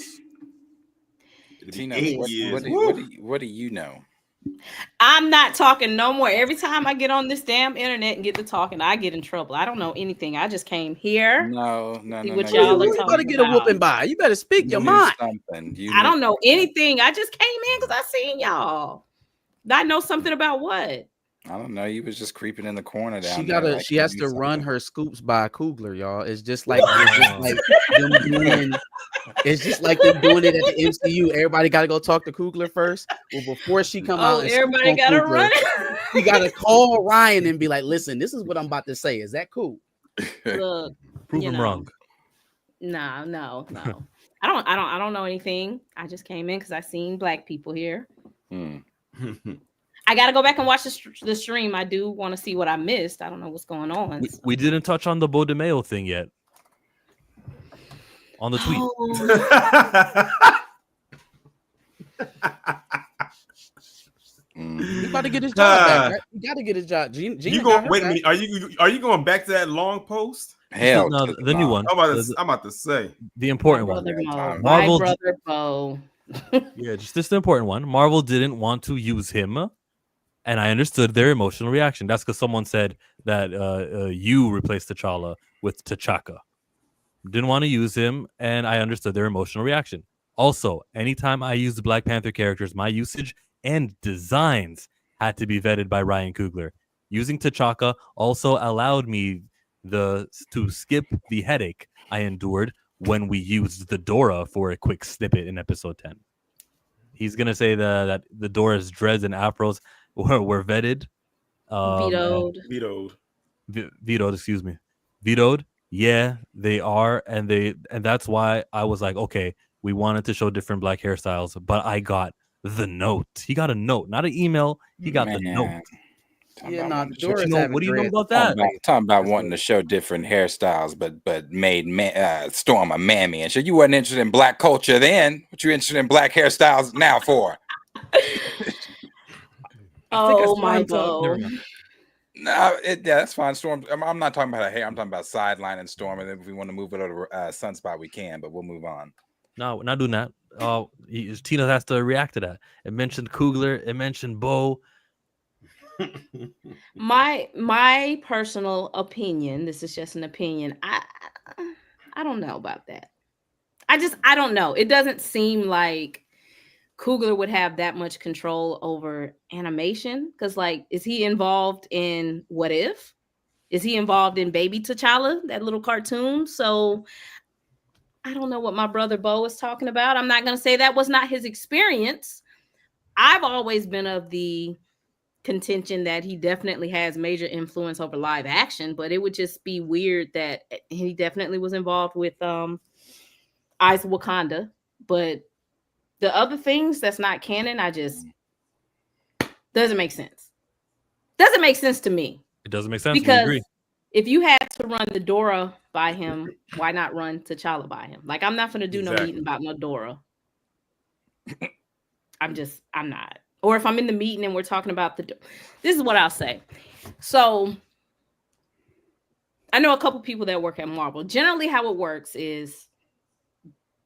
Tina, 8 years. what do you know? I'm not talking no more. Every time I get on this damn internet and get to talking, I get in trouble. I don't know anything. I just came here. No. What y'all are You better get a whooping by. You better speak your mind. I don't know anything. I just came in because I seen y'all. I know something about what? I don't know. You was just creeping in the corner down She there. she has to run her scoops by Coogler, y'all. It's just like it's just like them doing it at the MCU. Everybody got to go talk to Coogler first. Well, before she come out, and everybody got to run. You got to call Ryan and be like, "Listen, this is what I'm about to say. Is that cool?" Look, Prove him wrong. No. I don't know anything. I just came in because I seen black people here. I got to go back and watch the stream. I do want to see what I missed. I don't know what's going on. We didn't touch on the Bo DeMeo thing yet. On the tweet. He's about to get his job back. Right? He got to get his job. Wait a minute. Are you going back to that long post? Hell, no, the new one. I'm about to say the important one. My brother Bo. Yeah, just the important one. Marvel didn't want to use him, and I understood their emotional reaction. That's because someone said that you replaced T'Challa with T'Chaka. Didn't want to use him, and I understood their emotional reaction. Also, anytime I used Black Panther characters, my usage and designs had to be vetted by Ryan Coogler. Using T'Chaka also allowed me to skip the headache I endured when we used the Dora for a quick snippet in episode 10. He's gonna say that the Dora's dreads and afros were vetted, vetoed. Excuse me, vetoed. Yeah, they are, and that's why I was like, okay, we wanted to show different black hairstyles, but I got the note. He got a note, not an email. He got the note. Yeah, no, what do you know about that? Talking about wanting to show different hairstyles, but made Storm a mammy and shit. You wasn't interested in black culture then. What you interested in black hairstyles now for? Oh my God. No, that's fine. Storm. I'm not talking about her hair. I'm talking about sideline and Storm. And then if we want to move it over to Sunspot, we can. But we'll move on. No, we're not doing that. Tina has to react to that. It mentioned Coogler. It mentioned Bo. My personal opinion. This is just an opinion. I don't know about that. I don't know. It doesn't seem like Coogler would have that much control over animation, because like, is he involved in What If? Is he involved in Baby T'Challa, that little cartoon? So I don't know what my brother Bo is talking about. I'm not going to say that was not his experience. I've always been of the contention that he definitely has major influence over live action, but it would just be weird that he definitely was involved with Eyes of Wakanda, but the other things that's not canon, I just doesn't make sense. Doesn't make sense to me. It doesn't make sense. Because if you had to run the Dora by him, why not run T'Challa by him? Like, I'm not going to do no meeting about no Dora. I'm not. Or if I'm in the meeting and we're talking about this is what I'll say. So I know a couple people that work at Marvel. Generally how it works is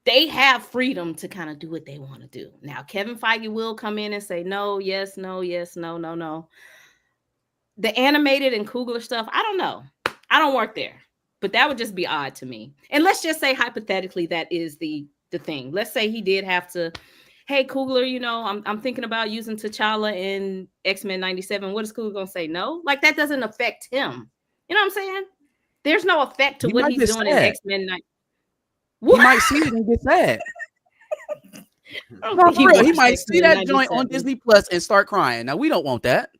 they have freedom to kind of do what they want to do. Now, Kevin Feige will come in and say, no, yes, no, yes, no, no, no. The animated and Coogler stuff, I don't know. I don't work there, but that would just be odd to me. And let's just say hypothetically that is the thing. Let's say he did have to. Hey, Coogler, you know, I'm thinking about using T'Challa in X-Men 97. What is Coogler gonna say? No, like that doesn't affect him. You know what I'm saying? There's no effect to He what might he's get doing in sad. X-Men 9. He might see it and get sad. No, for real, he might see that joint on Disney Plus and start crying. Now we don't want that.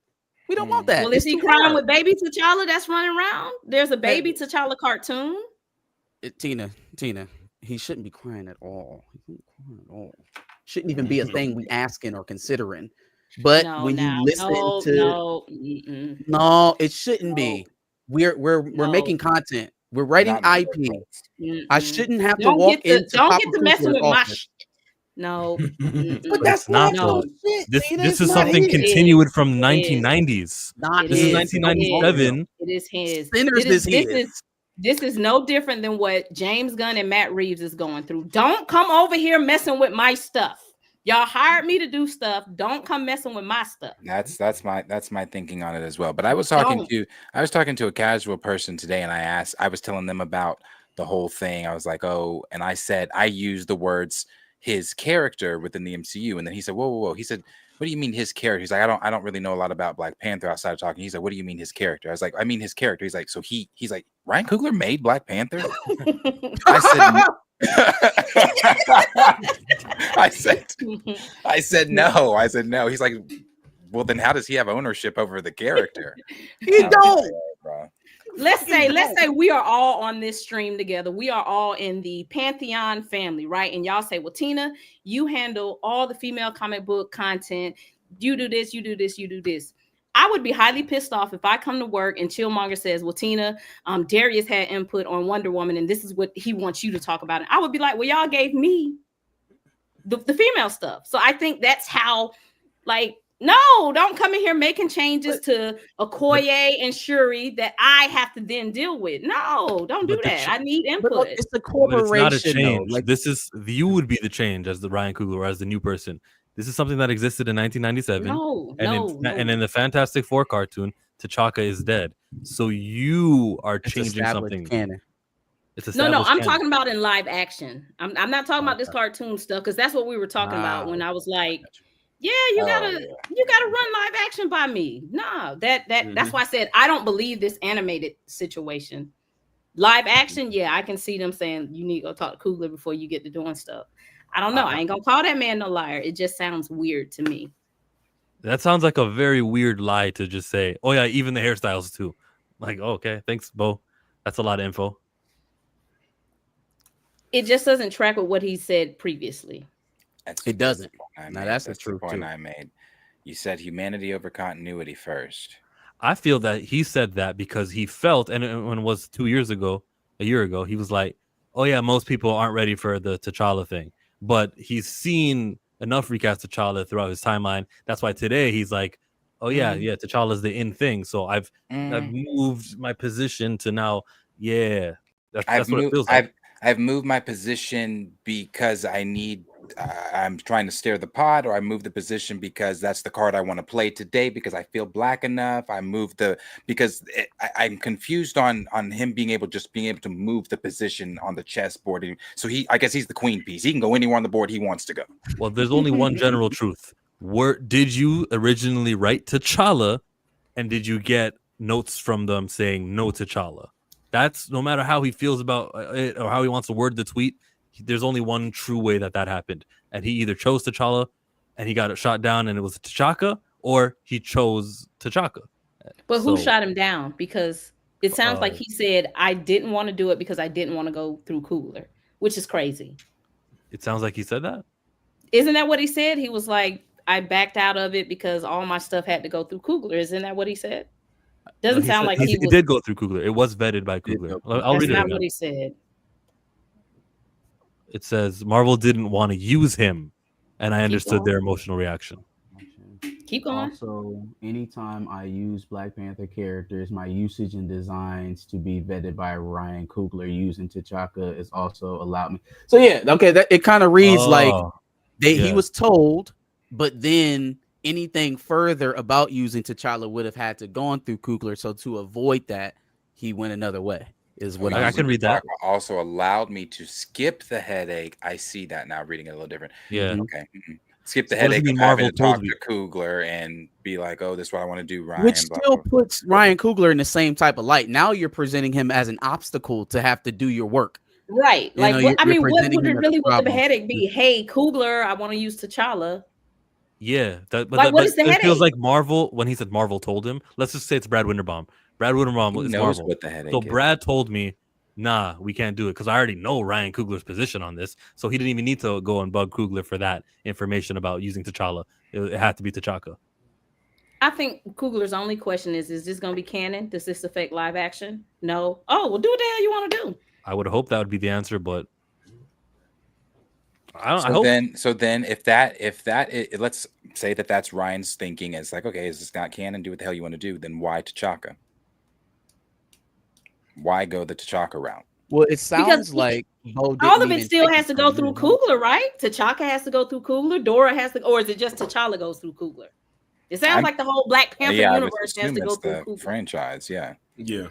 We don't want that. Well, is It's he too crying hard. with baby T'Challa that's running around? There's a baby T'Challa cartoon. Tina, he shouldn't be crying at all. He shouldn't cry at all. Shouldn't even be a thing we asking or considering. But when you listen no, it shouldn't be. We're making content. We're writing IP. I shouldn't have to walk into don't get to messing with my shit. No, but that's not though. shit. This is something continued from 1990s. This is 1997. It is his. This is no different than what James Gunn and Matt Reeves is going through. Don't come over here messing with my stuff. Y'all hired me to do stuff. Don't come messing with my stuff. That's my thinking on it as well. But I was talking to a casual person today, and I was telling them about the whole thing. I was like, oh, and I said I used the words his character within the MCU, and then he said, whoa. He said, what do you mean his character? He's like, I don't really know a lot about Black Panther outside of talking. He's like, what do you mean his character? I was like, I mean his character. He's like, so he's like, Ryan Coogler made Black Panther? I said no. He's like, well, then how does he have ownership over the character? He don't. Let's say we are all on this stream together. We are all in the Pantheon family, right? And y'all say, well, Tina, you handle all the female comic book content. You do this, you do this, you do this. I would be highly pissed off if I come to work and Chillmonger says, well, Tina, Darius had input on Wonder Woman, and this is what he wants you to talk about. And I would be like, well, y'all gave me the female stuff. So I think that's how, like, no, don't come in here making changes to Okoye and Shuri that I have to then deal with. No, don't do that. I need input. It's a corporation. It's not a change. Like, this is you would be the change as the Ryan Coogler or as the new person. This is something that existed in 1997. And in the Fantastic Four cartoon, T'Chaka is dead. So you are changing something. Canon. No, I'm talking about in live action. I'm not talking about this cartoon stuff, because that's what we were talking about when I was like, yeah, you gotta run live action by me. No, that's why I said I don't believe this animated situation. Live action, yeah, I can see them saying you need to go talk to Coogler before you get to doing stuff. I don't know. I ain't gonna call that man no liar. It just sounds weird to me. That sounds like a very weird lie to just say. Oh yeah, even the hairstyles too. Like, oh, okay, thanks, Bo. That's a lot of info. It just doesn't track with what he said previously. It doesn't. That's the true point I made. You said humanity over continuity first. I feel that he said that because he felt, and when it was a year ago, he was like, oh yeah, most people aren't ready for the T'Challa thing. But he's seen enough recast T'Challa throughout his timeline. That's why today he's like, oh yeah, T'Challa's the in thing. So I've moved my position to now, that's what it feels like. I've moved my position because I'm trying to steer the pot, or I move the position because that's the card I want to play today because I feel black enough. I'm confused on him being able to move the position on the chessboard. So I guess he's the queen piece. He can go anywhere on the board he wants to go. Well, there's only one general truth. Did you originally write T'Challa, and did you get notes from them saying no T'Challa? That's no matter how he feels about it or how he wants to word the tweet. There's only one true way that happened, and he either chose T'Challa and he got it shot down and it was T'Chaka, or he chose T'Chaka. But who shot him down? Because it sounds like he said, I didn't want to do it because I didn't want to go through Coogler, which is crazy. It sounds like he said that. Isn't that what he said? He was like, I backed out of it because all my stuff had to go through Coogler. Isn't that what he said? Doesn't sound like he did go through Coogler. It was vetted by Coogler. I'll read it. That's not what he said. It says Marvel didn't want to use him, and I understood their emotional reaction. Keep going. Also, anytime I use Black Panther characters, my usage and designs to be vetted by Ryan Coogler using T'Chaka is also allowed me. So yeah, okay, that it kind of reads like he was told, but then anything further about using T'Challa would have had to gone through Coogler. So to avoid that, he went another way. Is So what I I'm can read that. Also allowed me to skip the headache. I see that now, reading it a little different. Yeah. Mhm. Okay. Skip the So what does it headache mean of having Marvel to talk told to Coogler and be like, "Oh, this is what I want to do, Ryan." Which blah, still blah. puts Ryan Coogler in the same type of light. Now you're presenting him as an obstacle to have to do your work. Right. You Like, know, what? I you're mean, what presenting would him it as a really with the problem. headache be? Hey, Coogler, I want to use T'Challa. Yeah, Like, but what is the it feels headache? like Marvel, when he said Marvel told him, let's just say it's Brad Winderbaum. Brad Winderbaum He is knows Marvel. what the So headache is. Brad told me, nah, we can't do it because I already know Ryan Coogler's position on this. So he didn't even need to go and bug Coogler for that information about using T'Challa. It had to be T'Chaka. I think Coogler's only question is this going to be canon? Does this affect live action? No. Oh, well, do what the hell you want to do. I would hope that would be the answer, but I So hope. then if that let's say that that's Ryan's thinking. It's like, okay, is this not canon? Do what the hell you want to do? Then why T'Chaka? Why go the T'Chaka route? Well, it sounds like Bo all didn't of it even still take has to go through Coogler, right? T'Chaka has to go through Coogler. Dora has to, or is it just T'Challa goes through Coogler? It sounds like the whole Black Panther Yeah, I would universe has assume to go it's through the Coogler. franchise. Yeah. Yeah.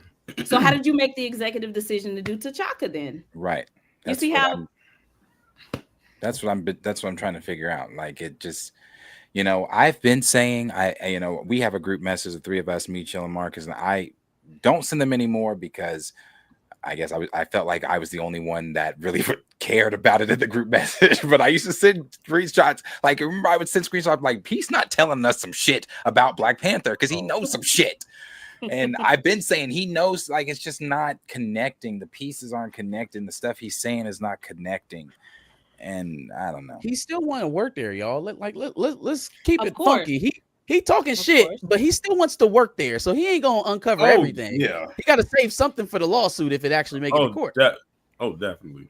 So how did you make the executive decision to do T'Chaka then? Right. You see how? That's what I'm trying to figure out. Like, it just, I've been saying, we have a group message, the three of us, me, Chill, and Marcus, and I don't send them anymore because I guess I felt like I was the only one that really cared about it in the group message. But I used to send screenshots. Like, remember, I would send screenshots like, he's not telling us some shit about Black Panther because he knows some shit. And I've been saying he knows, like, it's just not connecting. The pieces aren't connecting. The stuff he's saying is not connecting. And I don't know. He still want to work there, y'all. Let's keep Of it course. funky. He talking shit, course. but he still wants to work there, so he ain't gonna uncover everything. Yeah. He got to save something for the lawsuit if it actually make it to court. Definitely.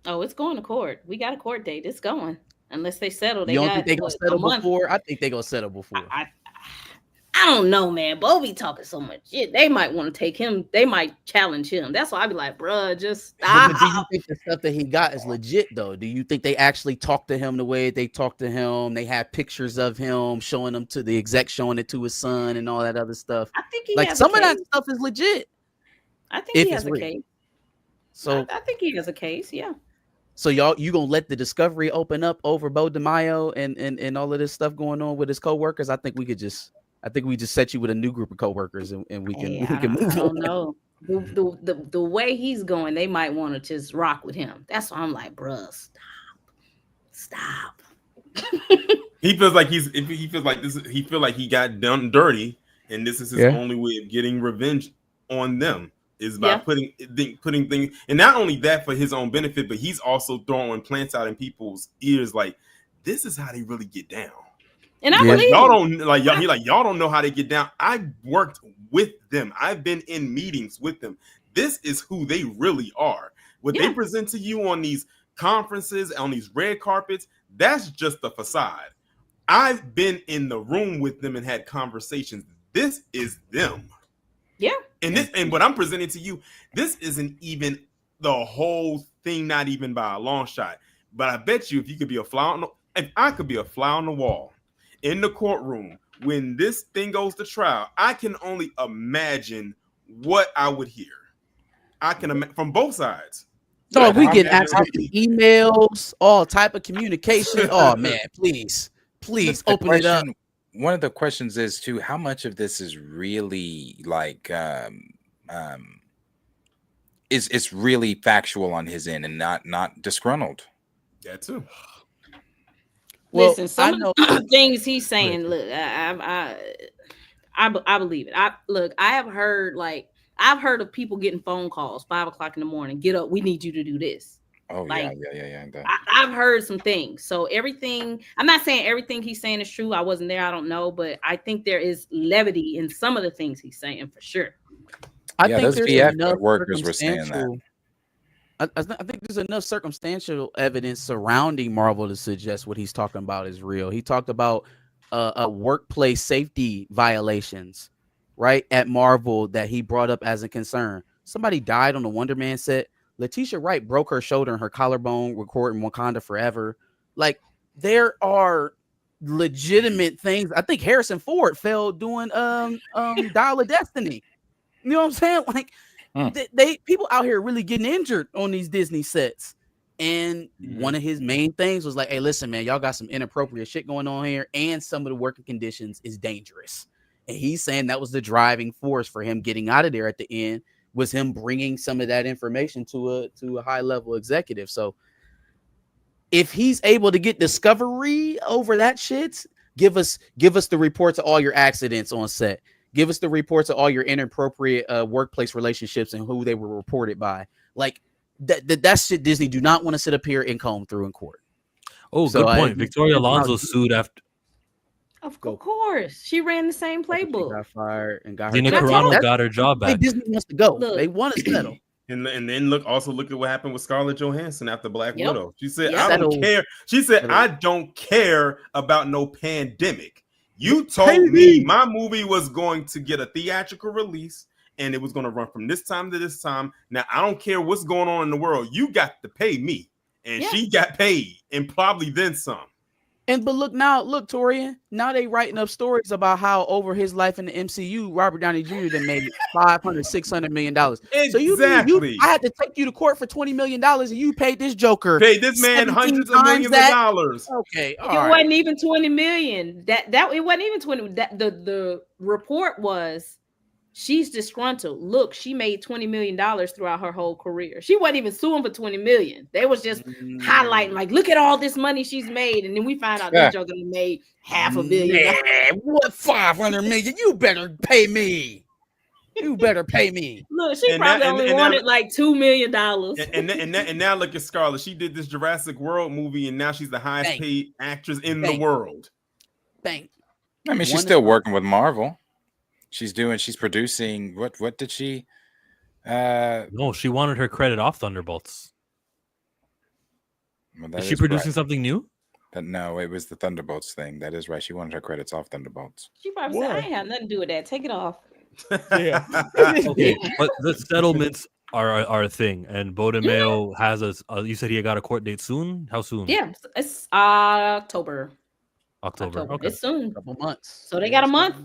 Oh, it's going to court. We got a court date. It's going. Unless they settle. You don't think they gonna settle before? I think they gonna settle before. I don't know, man. Bo be talking so much shit. They might want to take him. They might challenge him. That's why I be like, bruh, just stop. But do you think the stuff that he got is legit though? Do you think they actually talked to him the way they talked to him? They had pictures of him showing them to the exec, showing it to his son and all that other stuff. I think he like has some a of that case. stuff is legit. I think if he it's has a real. case. So I think he has a case. Yeah. So you gonna let the discovery open up over Bo DeMaio and all of this stuff going on with his coworkers? I think we just set you with a new group of coworkers and we can move I don't on. know. The way he's going, they might want to just rock with him. That's why I'm like, bruh, stop. He feels like he feels like he got done dirty, and this is his only way of getting revenge on them is by putting things, and not only that for his own benefit, but he's also throwing plants out in people's ears like this is how they really get down. And I believe y'all don't like y'all. He like y'all don't know how they get down. I worked with them. I've been in meetings with them. This is who they really are. What they present to you on these conferences, on these red carpets, that's just the facade. I've been in the room with them and had conversations. This is them. Yeah. And what I'm presenting to you, this isn't even the whole thing, not even by a long shot. But I bet you if I could be a fly on the wall in the courtroom when this thing goes to trial, I can only imagine what I would hear. I can imagine from both sides. So we get access to emails, all type of communication. Oh man, please open it up. One of the questions is too, how much of this is really like is really factual on his end and not disgruntled? That too. Listen, some of the things he's saying, look, I believe it. I've heard of people getting phone calls 5 o'clock in the morning. Get up, we need you to do this. Oh, like, yeah. I've heard some things. So I'm not saying everything he's saying is true. I wasn't there. I don't know. But I think there is levity in some of the things he's saying for sure. I think those there's VF enough workers were saying that. I think there's enough circumstantial evidence surrounding Marvel to suggest what he's talking about is real. He talked about workplace safety violations, right, at Marvel that he brought up as a concern. Somebody died on the Wonder Man set. Letitia Wright broke her shoulder and her collarbone recording Wakanda Forever. Like, there are legitimate things. I think Harrison Ford fell doing Dial of Destiny. You know what I'm saying? Like Hmm. they people out here really getting injured on these Disney sets. And one of his main things was like, hey, listen, man, y'all got some inappropriate shit going on here, and some of the working conditions is dangerous. And he's saying that was the driving force for him getting out of there at the end, was him bringing some of that information to a high level executive. So if he's able to get discovery over that shit, give us the reports of all your accidents on set. Give us the reports of all your inappropriate workplace relationships and who they were reported by. Like that's shit Disney do not want to sit up here and comb through in court. Oh, So good point. Victoria Alonso sued after Of course, she ran the same she playbook. got fired and got Gina her. Carano got her job Like back. Disney wants to go. Look. They want to settle. And then look at what happened with Scarlett Johansson after Black Yep. Widow. She said, Yep. I don't Settle. care. She said, Settle. I don't care about no pandemic. You told Pay me me. my movie was going to get a theatrical release and it was going to run from this time to this time. Now, I don't care what's going on in the world. You got to pay me. And Yeah. she got paid and probably then some. But look, Torian, now they writing up stories about how over his life in the MCU, Robert Downey Jr. then made $500-600 million. So Exactly. I had to take you to court for $20 million, and you paid this Joker. Paid this man 17 hundreds of times millions that? of dollars. Okay, all It right. wasn't even 20 million. That it wasn't even 20. That the report was she's disgruntled. Look, she made $20 million throughout her whole career. She wasn't even suing for 20 million. They was just highlighting, like, look at all this money she's made. And then we found out Yeah. this joker made $500 million. Man, what $500 million? You better pay me. You better pay me. Look, she And probably that- only and now- wanted like $2 million. And now look at Scarlett. She did this Jurassic World movie, and now she's the highest Bang. paid actress in Bang. the world. Bang. I mean, she's One still is- working with Marvel. She's producing what did she No, she wanted her credit off Thunderbolts. well, that Is she is producing right. something new? No, it was the Thunderbolts thing. That is right. She wanted her credits off Thunderbolts. She probably said, I ain't have nothing to do with that. Take it off. Yeah. Okay, but the settlements are a thing, and Bodemeo has you said he got a court date soon. How soon? Yeah, it's October. October. Okay. It's soon. Couple months. So they got a month.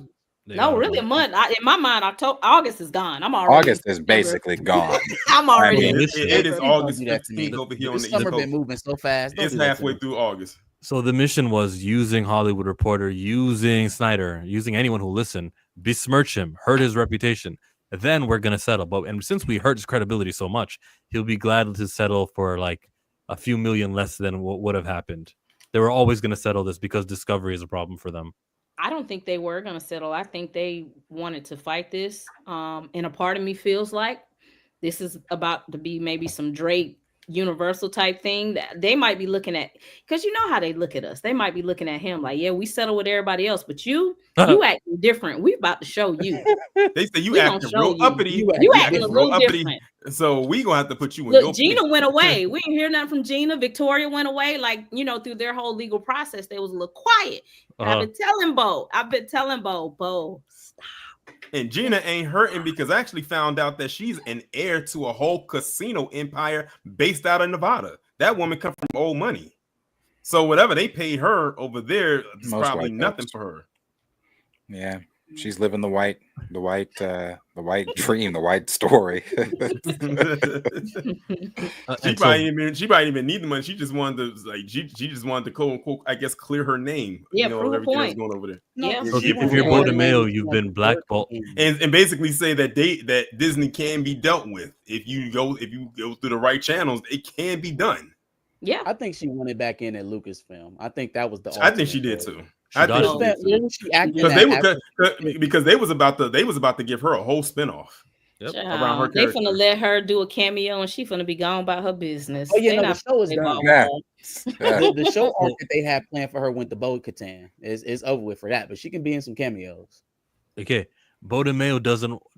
They No, got really a month. month. In my mind, August is gone. I'm already. August is basically gone. I'm already. I mean, It is August do that to me. 15th over here on This the East summer been Coast. moving so fast. Don't It's do that to halfway me. through August. So the mission was using Hollywood Reporter, using Snyder, using anyone who listened, besmirch him, hurt his reputation. Then we're gonna settle. And since we hurt his credibility so much, he'll be glad to settle for like a few million less than what would have happened. They were always gonna settle this because Discovery is a problem for them. I don't think they were going to settle. I think they wanted to fight this. And a part of me feels like this is about to be maybe some Drake Universal type thing that they might be looking at, because you know how they look at us. They might be looking at him like, yeah, we settle with everybody else, but you acting different. We about to show you. They say you We gonna acting show real you. uppity. You acting a little different. So we gonna have to put you in Look, your Gina place. went away. We didn't hear nothing from Gina. Victoria went away. Like, you know, through their whole legal process, they was a little quiet. And I've been telling Bo, stop. And Gina ain't hurting because I actually found out that she's an heir to a whole casino empire based out of Nevada. That woman come from old money. So whatever they paid her over there is Most probably white nothing folks. for her. Yeah, she's living the white dream, the white story. She probably even need the money. She just wanted to she just wanted to quote unquote, I guess, clear her name. Yeah, you know, prove a everything that's point. going over there. Yeah. So if you're Bodemeo, you've been blackballed. And basically say that that Disney can be dealt with if you go through the right channels, it can be done. Yeah, I think she wanted back in at Lucasfilm. I think that was the. I think she did too. I think she did too. Because they was about to give her a whole spinoff. Yep. Around her they character. finna let her do a cameo and she finna be gone about her business. Oh yeah, They no, the not show is finna done. involve her. The show arc that they had planned for her went to Bo-Katan. It's over with for that, but she can be in some cameos. Okay, Bodemeo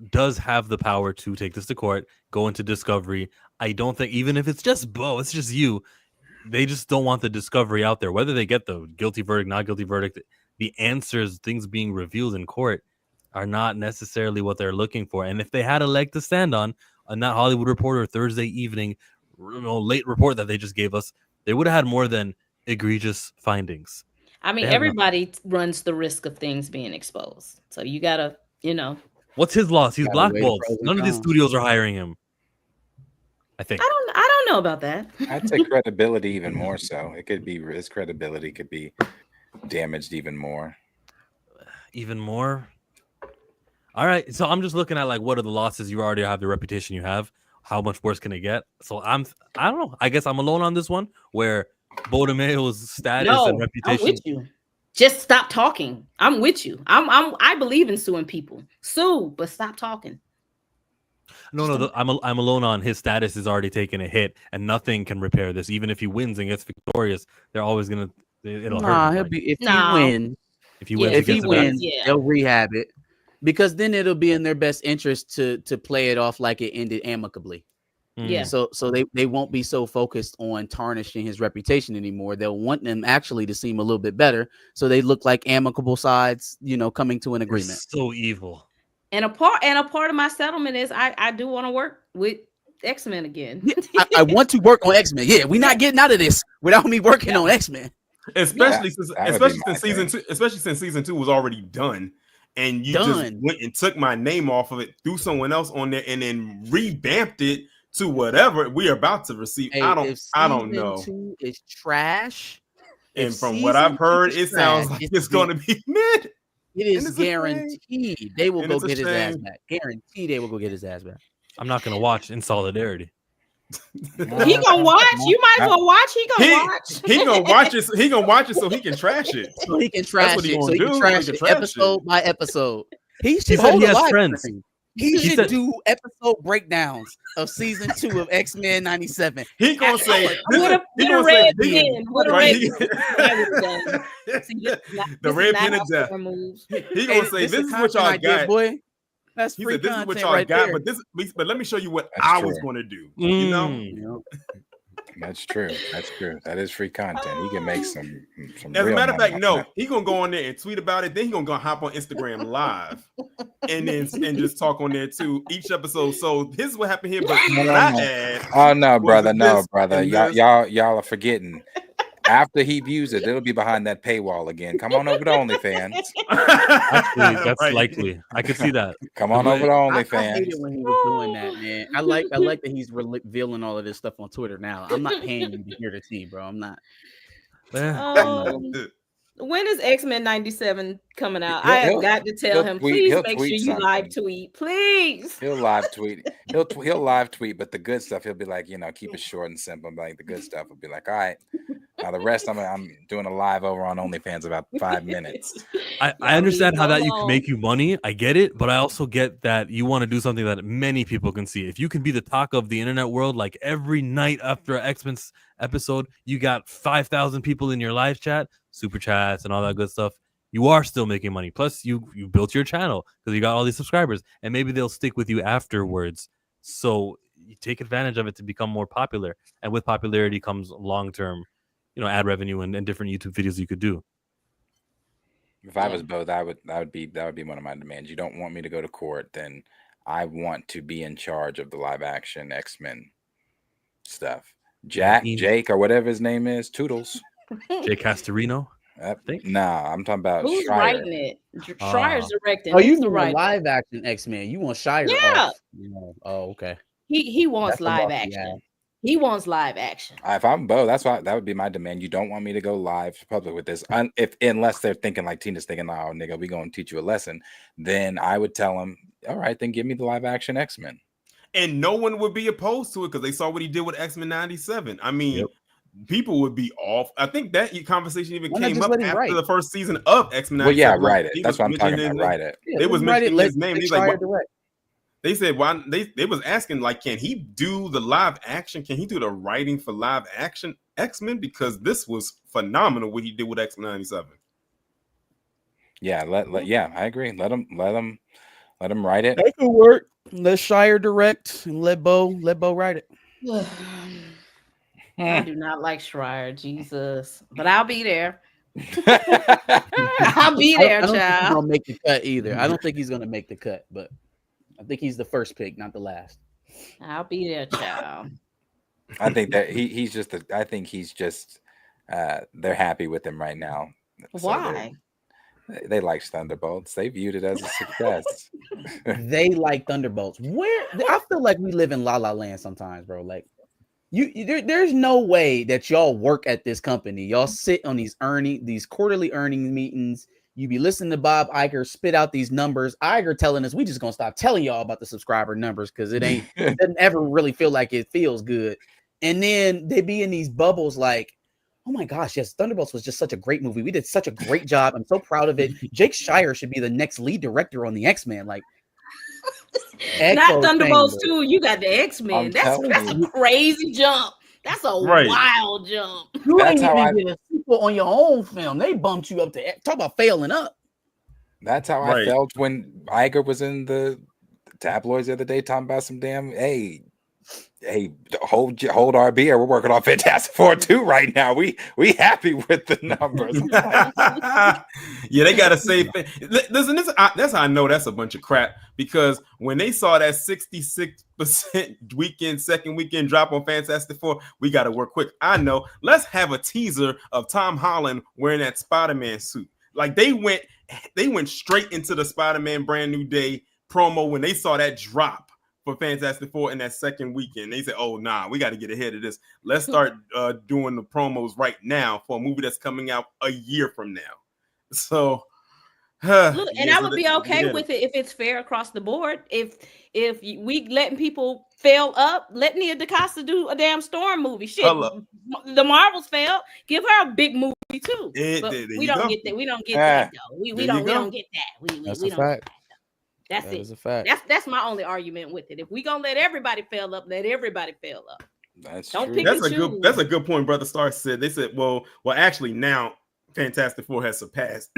does have the power to take this to court, go into Discovery. I don't think, even if it's just Bo, it's just you. They just don't want the Discovery out there. Whether they get the guilty verdict, not guilty verdict, the answers, things being revealed in court, are not necessarily what they're looking for. And if they had a leg to stand on that Hollywood Reporter Thursday evening, late report that they just gave us, they would have had more than egregious findings. I mean, everybody runs the risk of things being exposed. So you gotta, What's his loss? He's Gotta weigh the blackballed. pros and None of these cons. studios are hiring him. I think. I don't know about that. I'd say credibility even more so. It could be his credibility could be damaged even more. Even more. All right, so I'm just looking at like what are the losses you already have, the reputation you have. How much worse can it get? So I don't know. I guess I'm alone on this one. Where Bodemeo's status and I'm reputation. with you. Just stop talking. I'm with you. I believe in suing people. Sue, but stop talking. No, I'm alone on his status is already taking a hit, and nothing can repair this. Even if he wins and gets victorious, they're always gonna. It'll hurt. Nah, him, he'll like, be if No. he wins. if he wins, Yeah, If he he gets it back. wins, Yeah. they'll rehab it because then it'll be in their best interest to play it off like it ended amicably. Yeah. So they won't be so focused on tarnishing his reputation anymore. They'll want them actually to seem a little bit better, so they look like amicable sides, coming to an You're agreement. so evil. And a part of my settlement is I do want to work with X-Men again. I want to work on X-Men. Yeah, we're not getting out of this without me working on X-Men. Especially that would be my since season thing. two, especially since season 2 was already done, and you just Done. went and took my name off of it, threw someone else on there, and then revamped it to whatever we're about to receive. Hey, I if don't season know. 2 is trash, And if from what I've season 2 heard, is it sounds trash, like it's going to be mid. It And is it's a shame. guaranteed they will And go it's a get his ass shame. back. Guaranteed they will go get his ass back. I'm not gonna watch in solidarity. He gonna watch. You might as well watch. He gonna watch. He gonna watch it. He gonna watch it so he can trash it. So he can trash what he it. gonna So he can do. trash He it can trash episode by episode. He should said hold he a has live friends. stream. He should said- do episode breakdowns of season 2 of X-Men 97. He gonna say Would have red pen. Would have Right, red he- pen. I would've done. See, this is not- The this is red not pen how of death. Thor moves. He gonna say this is what content I y'all did, got. boy. That's He free said this is what content y'all right got, there. but let me show you what That's I was true. gonna do. You know? Mm. That's true. That's true. That is free content. He can make some As a real matter of money fact, off no, that. he gonna go on there and tweet about it. Then he gonna go hop on Instagram live and just talk on there too each episode. So this is what happened here. But what I had, Oh no, was brother, no, this brother. and Y'all, this. y'all are forgetting. After he views it, it'll be behind that paywall again. Come on over to OnlyFans. Actually, that's Right. likely. I could see that. Come on over to I hated OnlyFans. when he was doing that, man. I like that he's revealing all of this stuff on Twitter now. I'm not paying you to hear the tea, bro. I'm not. When is X-Men 97 coming out? He'll- I have he'll- got to tell he'll him, tweet- please he'll make sure tweet you live something. tweet. Please. He'll live tweet. He'll live tweet, but the good stuff he'll be like, keep it short and simple. Like the good stuff will be like, all right. Now the rest I'm doing a live over on OnlyFans about 5 minutes. I understand how that you can make you money. I get it, but I also get that you want to do something that many people can see. If you can be the talk of the internet world, like every night after an X-Men episode, you got 5,000 people in your live chat, super chats, and all that good stuff. You are still making money. Plus, you built your channel because you got all these subscribers, and maybe they'll stick with you afterwards. So you take advantage of it to become more popular, and with popularity comes long-term, ad revenue and different YouTube videos you could do. If I was both, that would be one of my demands. You don't want me to go to court, then I want to be in charge of the live action X-Men stuff. Jake, or whatever his name is, Toodles. Jay Castorino. Nah, I'm talking about Who's Schreier. writing it? Schreier's directing. Oh, you Who's the mean writer? live action X-Men? You want Shire? Yeah. Off. Oh, okay. He wants That's the live lucky action. He wants live action. If I'm Bo, that would be my demand. You don't want me to go live to public with this, unless they're thinking like Tina's thinking, "Oh, nigga, we gonna teach you a lesson." Then I would tell them, "All right, then give me the live action X-Men." And no one would be opposed to it because they saw what he did with X-Men 97. I mean, people would be off. I think that conversation even Why not came just up let him after write? the first season of X-Men 97. Well, yeah, Like, write it. he That's was what I'm talking mentioning about. his Write it. Yeah, They let was him write it. mentioning his name. Let He's like, Shire what? direct. They said, why? They was asking, like, can he do the live action? Can he do the writing for live action X-Men? Because this was phenomenal what he did with X-Men 97. Yeah, yeah, I agree. Let him write it. That could work. Let Shire direct and let Bo write it. I do not like Schreier, Jesus, but I'll be there. I'll be there, I don't think he's child. gonna make the cut either. I don't think he's gonna make the cut, but I think he's the first pick, not the last. I'll be there, child. I think that he's just. I think he's just. They're happy with him right now. So Why? They like Thunderbolts. They viewed it as a success. They like Thunderbolts. Where I feel like we live in La La Land sometimes, bro. Like there's no way that y'all work at this company. Y'all sit on these quarterly earnings meetings. You be listening to Bob Iger spit out these numbers. Iger telling us we just gonna stop telling y'all about the subscriber numbers because it doesn't ever really feel like it feels good. And then they be in these bubbles like, oh my gosh, yes, Thunderbolts was just such a great movie. We did such a great job. I'm so proud of it. Jake Shire should be the next lead director on the X-Men. Like, not Thunderbolts 2. You got the X-Men. That's you. a crazy jump. That's a wild jump. You That's ain't how even get a sequel on your own film. They bumped you up to talk about failing up. That's how I felt when Iger was in the tabloids the other day talking about some damn hold our beer. We're working on Fantastic Four 2 right now. We happy with the numbers. Yeah, they gotta say. Listen, that's how I know that's a bunch of crap. Because when they saw that 66% second weekend drop on Fantastic Four, we got to work quick. I know. Let's have a teaser of Tom Holland wearing that Spider-Man suit. Like they went straight into the Spider-Man Brand New Day promo when they saw that drop for Fantastic Four in that second weekend. They said, oh, nah, we got to get ahead of this. Let's start doing the promos right now for a movie that's coming out a year from now. So, look, and I would be okay with it if it's fair across the board. If we letting people fail up, let Nia DaCosta do a damn Storm movie. Shit, the Marvels failed. Give her a big movie too. But we don't get that. We don't get that though. We don't get that. We don't get that. That's it. Is a fact. That's my only argument with it. If we gonna let everybody fail up, let everybody fail up. That's don't true. Pick that's a good point. Brother Star said. They said, well, actually now Fantastic Four has surpassed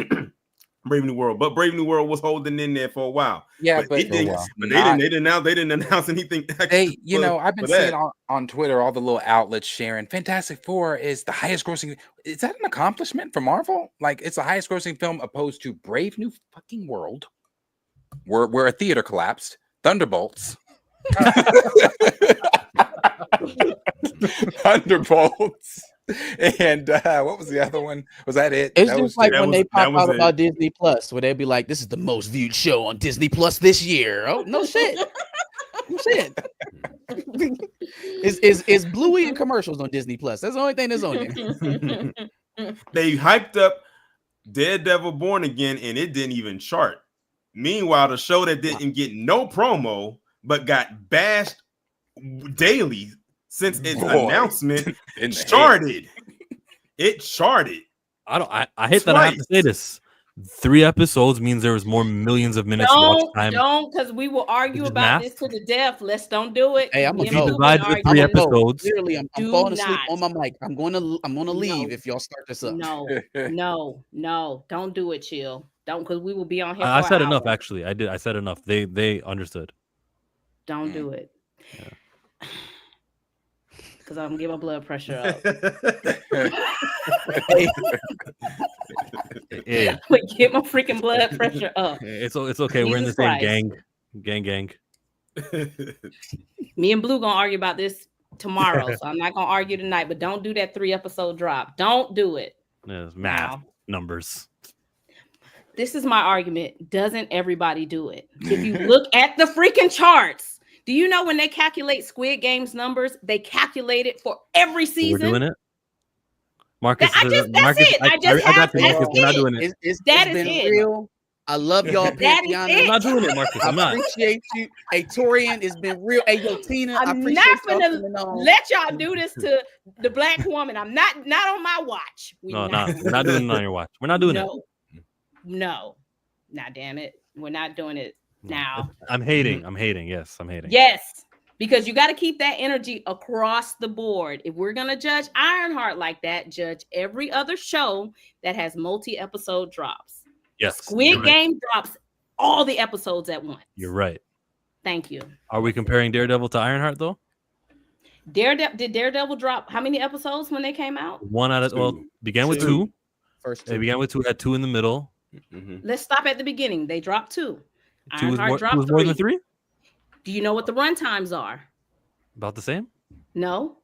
Brave New World, but Brave New World was holding in there for a while. Yeah, but they didn't announce anything. I've been seeing on Twitter all the little outlets sharing Fantastic Four is the highest grossing. Is that an accomplishment for Marvel? Like it's the highest grossing film opposed to Brave New fucking World, where a theater collapsed, Thunderbolts. Thunderbolts. And what was the other one? Was that it? It's just like when they pop out about Disney Plus, where they'd be like, "This is the most viewed show on Disney Plus this year." Oh no shit, no shit. It's Bluey and commercials on Disney Plus. That's the only thing that's on there. They hyped up Daredevil Born Again, and it didn't even chart. Meanwhile, the show that didn't get no promo but got bashed daily since its announcement charted. It charted. I hate that I have to say this. 3 episodes means there was more millions of minutes watch time. Don't, because we will argue about this to the death. Let's don't do it. Hey, I'm gonna divide the 3 episodes. Clearly, I'm falling asleep on my mic. I'm gonna leave if y'all start this up. No, don't do it, chill. Don't, because we will be on here. I said enough. Actually, I did. I said enough. They understood. Don't do it. Because I'm gonna get my blood pressure up. Hey. Get my freaking blood pressure up. It's okay. We're in the same gang. Me and Blue gonna argue about this tomorrow, so I'm not gonna argue tonight. But don't do that 3-episode drop. Don't do it. Math numbers. This is my argument. Doesn't everybody do it? If you look at the freaking charts, do you know when they calculate Squid Game's numbers, they calculate it for every season? We're doing it. Marcus, We're not doing it. It's been real. I love y'all, Patreon. I'm not doing it, Marcus. I'm not. Appreciate you. Hey, Torian, it's been real. Hey, yo, Tina, I appreciate not gonna let y'all do this to the black woman. I'm not on my watch. We're not doing it on your watch. We're not doing it. No. Nah, damn it. We're not doing it now. I'm hating. Yes, I'm hating. Yes, because you got to keep that energy across the board. If we're going to judge Ironheart like that, judge every other show that has multi-episode drops. Yes. Squid Game drops all the episodes at once. You're right. Thank you. Are we comparing Daredevil to Ironheart, though? Did Daredevil drop how many episodes when they came out? Began with 2. First 2. They began with 2, had 2 in the middle. Mm-hmm. Let's stop at the beginning. They dropped 2. 2 was Ironheart dropped 3. more than 3? Do you know what the run times are? About the same? No.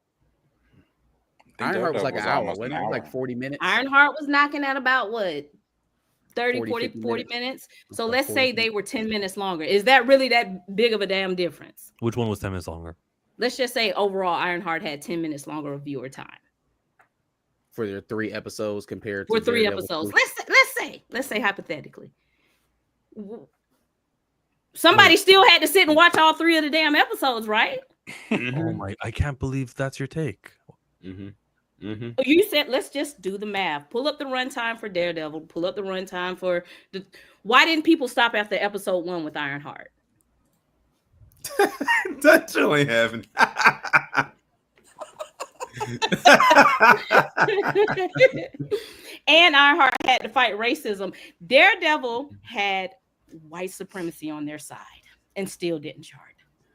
Ironheart was like an hour. Wasn't it? Like 40 minutes. Ironheart was knocking at about what? 30, 40, 40, 50 40 minutes. minutes. So Okay, let's 40 say they minutes. were 10 minutes longer. Is that really that big of a damn difference? Which one was 10 minutes longer? Let's just say overall Ironheart had 10 minutes longer of viewer time. For their 3 episodes compared to For 3 Daredevil episodes. 2. Let's say hypothetically. Somebody still had to sit and watch all 3 of the damn episodes, right? Oh my! I can't believe that's your take. You said let's just do the math. Pull up the runtime for Daredevil. Pull up the runtime for the. Why didn't people stop after episode 1 with Ironheart? That still ain't happening. And Ironheart had to fight racism. Daredevil had white supremacy on their side and still didn't chart.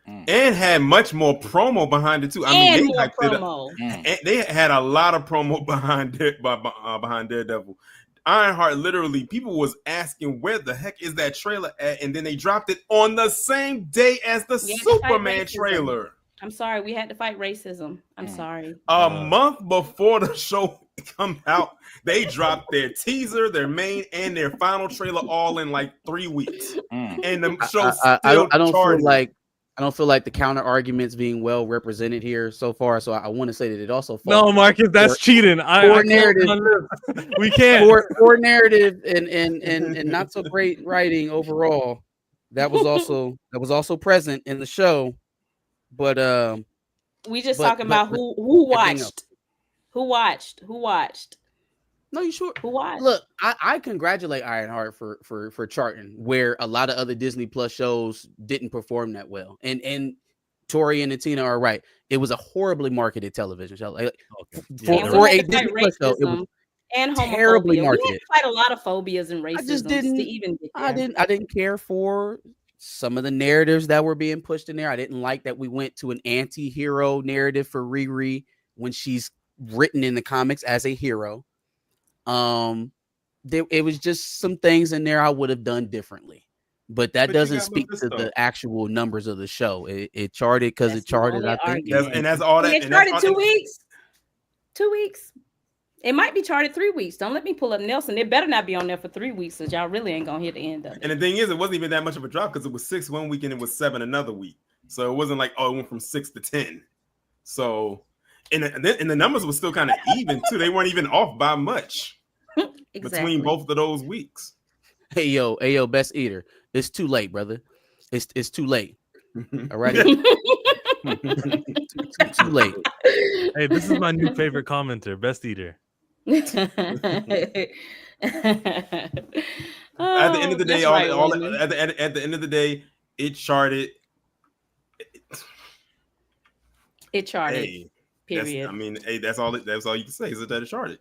And had much more promo behind it too. I mean, they more hyped it up. promo. And they had a lot of promo behind Daredevil. Ironheart, literally, people was asking where the heck is that trailer at, and then they dropped it on the same day as the Superman trailer. I'm sorry, we had to fight racism. I'm sorry. A month before the show come out, they dropped their teaser, their main, and their final trailer all in like 3 weeks. And the show I don't feel like the counter arguments being well represented here so far. So I want to say that it also No, Marcus, that's cheating. Poor narrative. We can't. Poor narrative and not so great writing overall. That was also present in the show. But we just talking about who watched. Who watched. No, you sure? Who watched? Look, I congratulate Ironheart for charting where a lot of other Disney Plus shows didn't perform that well. And Tori and Tina are right. It was a horribly marketed television show. Like, for a Disney Plus show, it was and terribly homophobia. marketed. We had to fight a lot of phobias and racism. I just didn't. To even get there. I didn't care for some of the narratives that were being pushed in there. I didn't like that we went to an anti-hero narrative for Riri when she's written in the comics as a hero. It was just some things in there I would have done differently, but that doesn't speak to the actual numbers of the show. It charted because it charted. I think, and that's all that. It charted 2 weeks. 2 weeks. It might be charted 3 weeks. Don't let me pull up Nelson. It better not be on there for 3 weeks, because y'all really ain't gonna hit the end of it. And the thing is, it wasn't even that much of a drop because it was 6 one week and it was 7 another week. So it wasn't like, oh, it went from 6 to 10. So and the numbers were still kind of even too. They weren't even off by much. Between both of those weeks. Hey yo, Best Eater. It's too late, brother. It's too late. All right. too late. Hey, this is my new favorite commenter, Best Eater. At the end of the day, at the end of the day, it charted. It charted. Hey, period. That's all you can say is that it charted.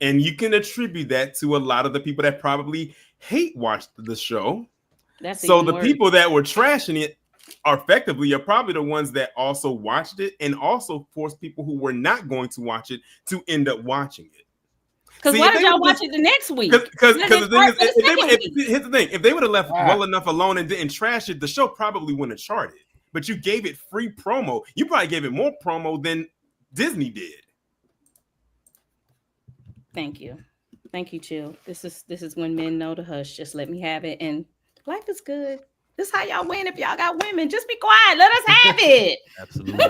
And you can attribute that to a lot of the people that probably hate watched the show. So the people that were trashing it are probably the ones that also watched it and also forced people who were not going to watch it to end up watching it. Because why did y'all watch it the next week? Because the thing is, here's the thing: if they would have left well enough alone and didn't trash it, the show probably wouldn't have charted. But you gave it free promo. You probably gave it more promo than Disney did. Thank you, Chill. This is when men know to hush. Just let me have it, and life is good. This is how y'all win. If y'all got women, just be quiet. Let us have it. Absolutely.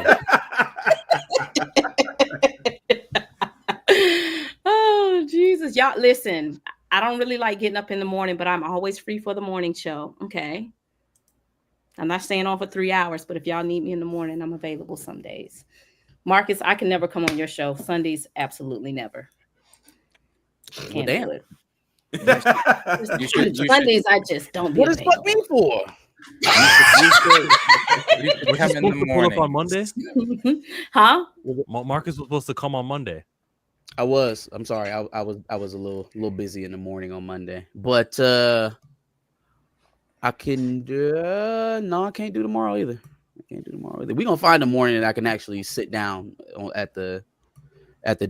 Oh Jesus, y'all listen. I don't really like getting up in the morning, but I'm always free for the morning show. Okay. I'm not staying on for 3 hours, but if y'all need me in the morning, I'm available some days. Marcus, I can never come on your show. Sundays, absolutely never. Can't do it. Sundays, I just don't be available. What is fuck me for? You should come in the morning. Pull up on Monday? Huh? Marcus was supposed to come on Monday. I was. I'm sorry. I was a little busy in the morning on Monday, but I can no, I can't do tomorrow either. We're gonna find a morning that I can actually sit down at the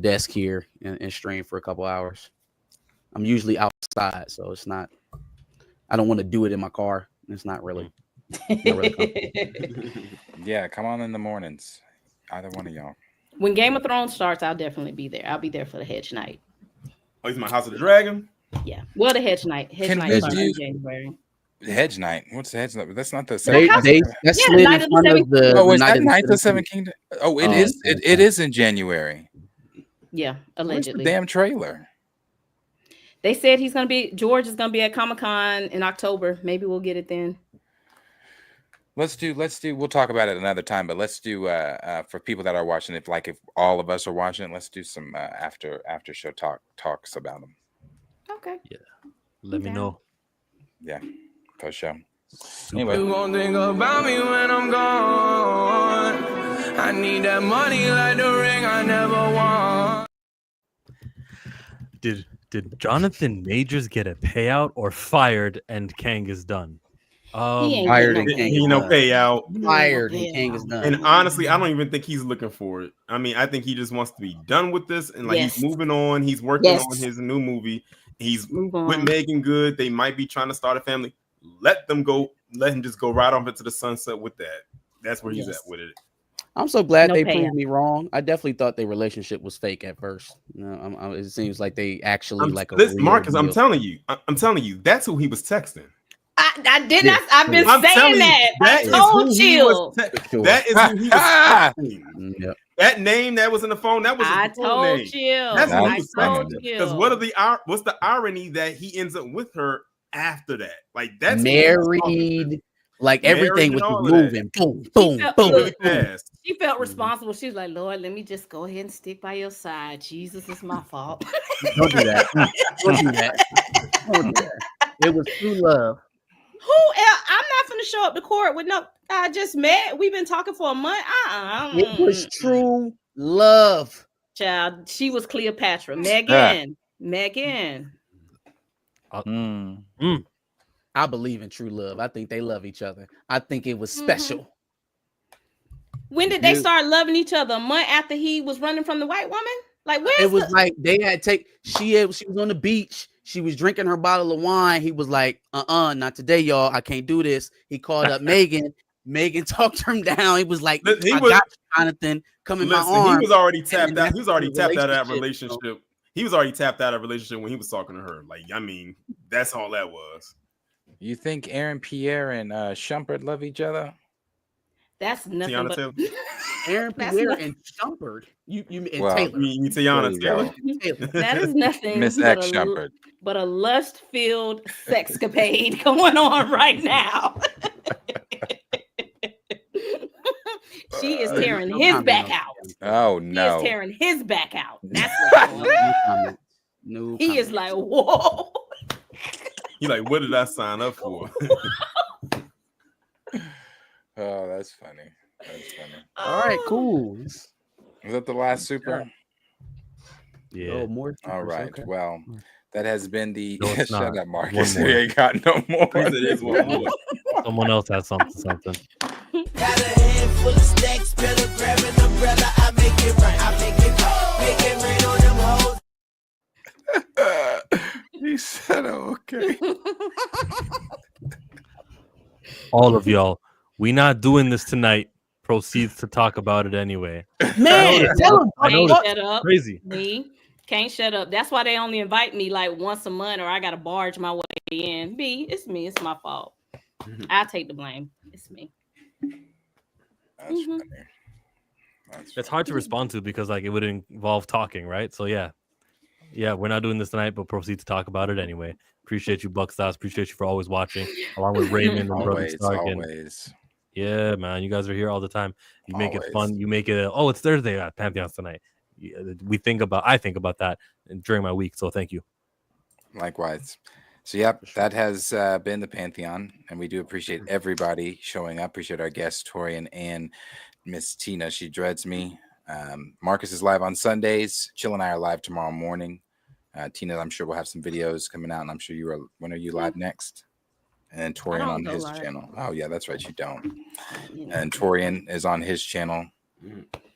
desk here and stream for a couple hours. I'm usually outside, so it's not. I don't want to do it in my car. It's not really. Yeah, come on in the mornings. Either one of y'all. When Game of Thrones starts, I'll definitely be there. I'll be there for the hedge night. Oh, he's my House of the Dragon. Yeah. Well, the hedge night. Hedge Can night we is do- in January. Hedge night. What's the hedge night? That's not the They seven. they that Yeah, slid Night in of the front Seven of the, Oh, the is night that of the night the Seven Seven Kingdom? Oh, it Oh, is. okay. It is in January. Yeah, Where's the allegedly. damn trailer? They said George is gonna be at Comic-Con in October. Maybe we'll get it then. Let's do. We'll talk about it another time. But let's do. For people that are watching, if all of us are watching, let's do some after show talks about them. Okay. Let me down. know. Yeah, for sure. You Anyway, gon' think about me when I'm gone. I need that money like the ring I never won. Did Jonathan Majors get a payout or fired and Kang is done? He ain't Fired getting and Kang He is no done. payout. Fired and Kang is done. And honestly, I don't even think he's looking for it. I mean, I think he just wants to be done with this and Yes. he's moving on. He's working Yes. on his new movie. He's Move with on. Megan Good. They might be trying to start a family. Let them go. Let him just go right off into the sunset with that. That's where he's Yes. at with it. I'm so glad No they payout. proved me wrong. I definitely thought their relationship was fake at first. You know, it seems like they actually like a Listen, real Marcus, I'm deal. telling you, that's who he was texting. I did Yeah, not. I've been I'm telling saying you, that. I is told who he was you. Sure. That is who he was texting. Yep. That name that was in the phone, that was his I full told name. you. That's what I he was told texting. you. Because what's the irony that he ends up with her after that? Like that's who he was talking to. Married, like Married everything and was just all of that. moving. Boom, boom, felt boom, Really boom. fast. She felt responsible. She was like, Lord, let me just go ahead and stick by your side. Jesus, it's my fault. Don't do that. Don't do that. Don't do that. It was true love. Who else? I'm not gonna show up to court with no. I just met. We've been talking for a month. It was true love. Child, she was Cleopatra. Megan. I believe in true love. I think they love each other. I think it was special. When did they start loving each other? A month after he was running from the white woman? Like where? It was like they had she was on the beach. She was drinking her bottle of wine. He was like, not today, y'all. I can't do this. He called up Megan. Megan talked him down. He was like, got you, Jonathan. Come in my arms. He was already tapped out. He was already tapped out of that relationship. relationship. He was already tapped out of a relationship when he was talking to her. Like, I mean, that's all that was. you think Aaron Pierre and Shumpert love each other? That's nothing Tiana but Taylor? Aaron That's Pierre not- and Shumpert. You and Well, Taylor. You mean Tiana you Taylor? Taylor. that is nothing Miss but X a, Shumpert. but a lust-filled sexcapade going on right now. She is tearing his back out. Oh He no! is tearing his back out. That's what's going on. No comment. No He is comment. like, whoa. He like, what did I sign up for? Oh, that's funny. That's funny. All right, cool. Was that the last super? Yeah. Oh, more. All right. Okay. Well, that has been the. No, it's Shut not. up, Marcus. One We more. ain't got no more. He said there's one more. Someone else has something. Got a handful of stacks, better grab an umbrella. I make it right. I make it rain on them hoes. He said, oh, okay. All of y'all, we not doing this tonight. Proceeds to talk about it anyway. Man, tell him. I know Can't that's shut up. crazy. Me can't shut up. That's why they only invite me like once a month, or I gotta barge my way in. It's me. It's my fault. I take the blame. It's me. That's Mhm. funny. That's It's hard to respond to because like it would involve talking, right? So yeah, we're not doing this tonight, but proceed to talk about it anyway. Appreciate you, Buckstars. Appreciate you for always watching, along with Raymond and Brother always, Stark. And always. yeah, man, you guys are here all the time. You make it Always. fun. You make it. Oh, it's Thursday at Pantheons tonight. I think about that during my week. So thank you. Likewise. So, yep, that has been the Pantheon, and we do appreciate everybody showing up. Appreciate our guest, Torian, and Miss Tina. She dreads me. Marcus is live on Sundays. Chill and I are live tomorrow morning. Tina, I'm sure we'll have some videos coming out, and I'm sure you are. When are you live next? And then Torian don't on go his live. channel. Oh, yeah, that's right. You don't. You know. And Torian is on his channel.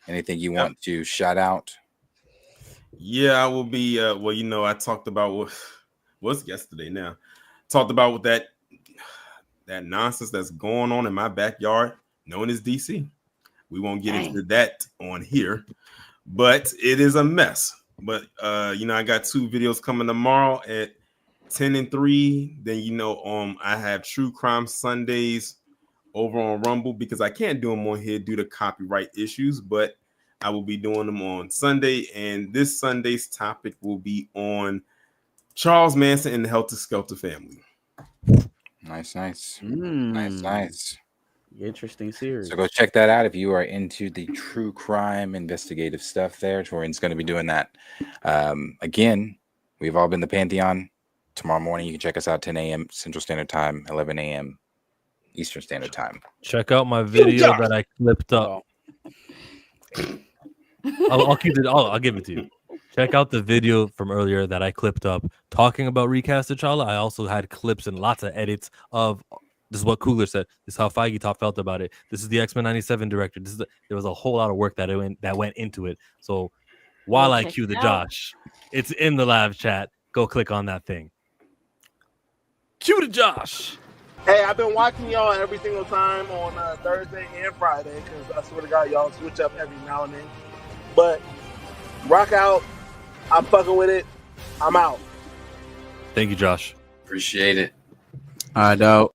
Anything you want to shout out? Yeah, I will be. Well, you know, I talked about what's yesterday. Now, talked about with that nonsense that's going on in my backyard, known as DC. We won't get into that on here, but it is a mess. But you know, I got 2 videos coming tomorrow at 10 and 3, then I have True Crime Sundays over on Rumble because I can't do them on here due to copyright issues, but I will be doing them on Sunday. And this Sunday's topic will be on Charles Manson and the Helter Skelter family. Nice. Nice. Interesting series. So go check that out if you are into the true crime investigative stuff there. Torian's going to be doing that. Again, we've all been the Pantheon. Tomorrow morning, you can check us out 10 a.m. Central Standard Time, 11 a.m. Eastern Standard Time. Check out my video that I clipped up. I'll keep it. I'll give it to you. Check out the video from earlier that I clipped up talking about recast T'Challa. I also had clips and lots of edits of. This is what Cooler said. This is how Feige felt about it. This is the X-Men 97 director. There was a whole lot of work that went into it. So while I cue the Josh, it's in the live chat. Go click on that thing. Cue the Josh. Hey, I've been watching y'all every single time on Thursday and Friday because I swear to God, y'all switch up every now and then. But rock out. I'm fucking with it. I'm out. Thank you, Josh. Appreciate it. I know.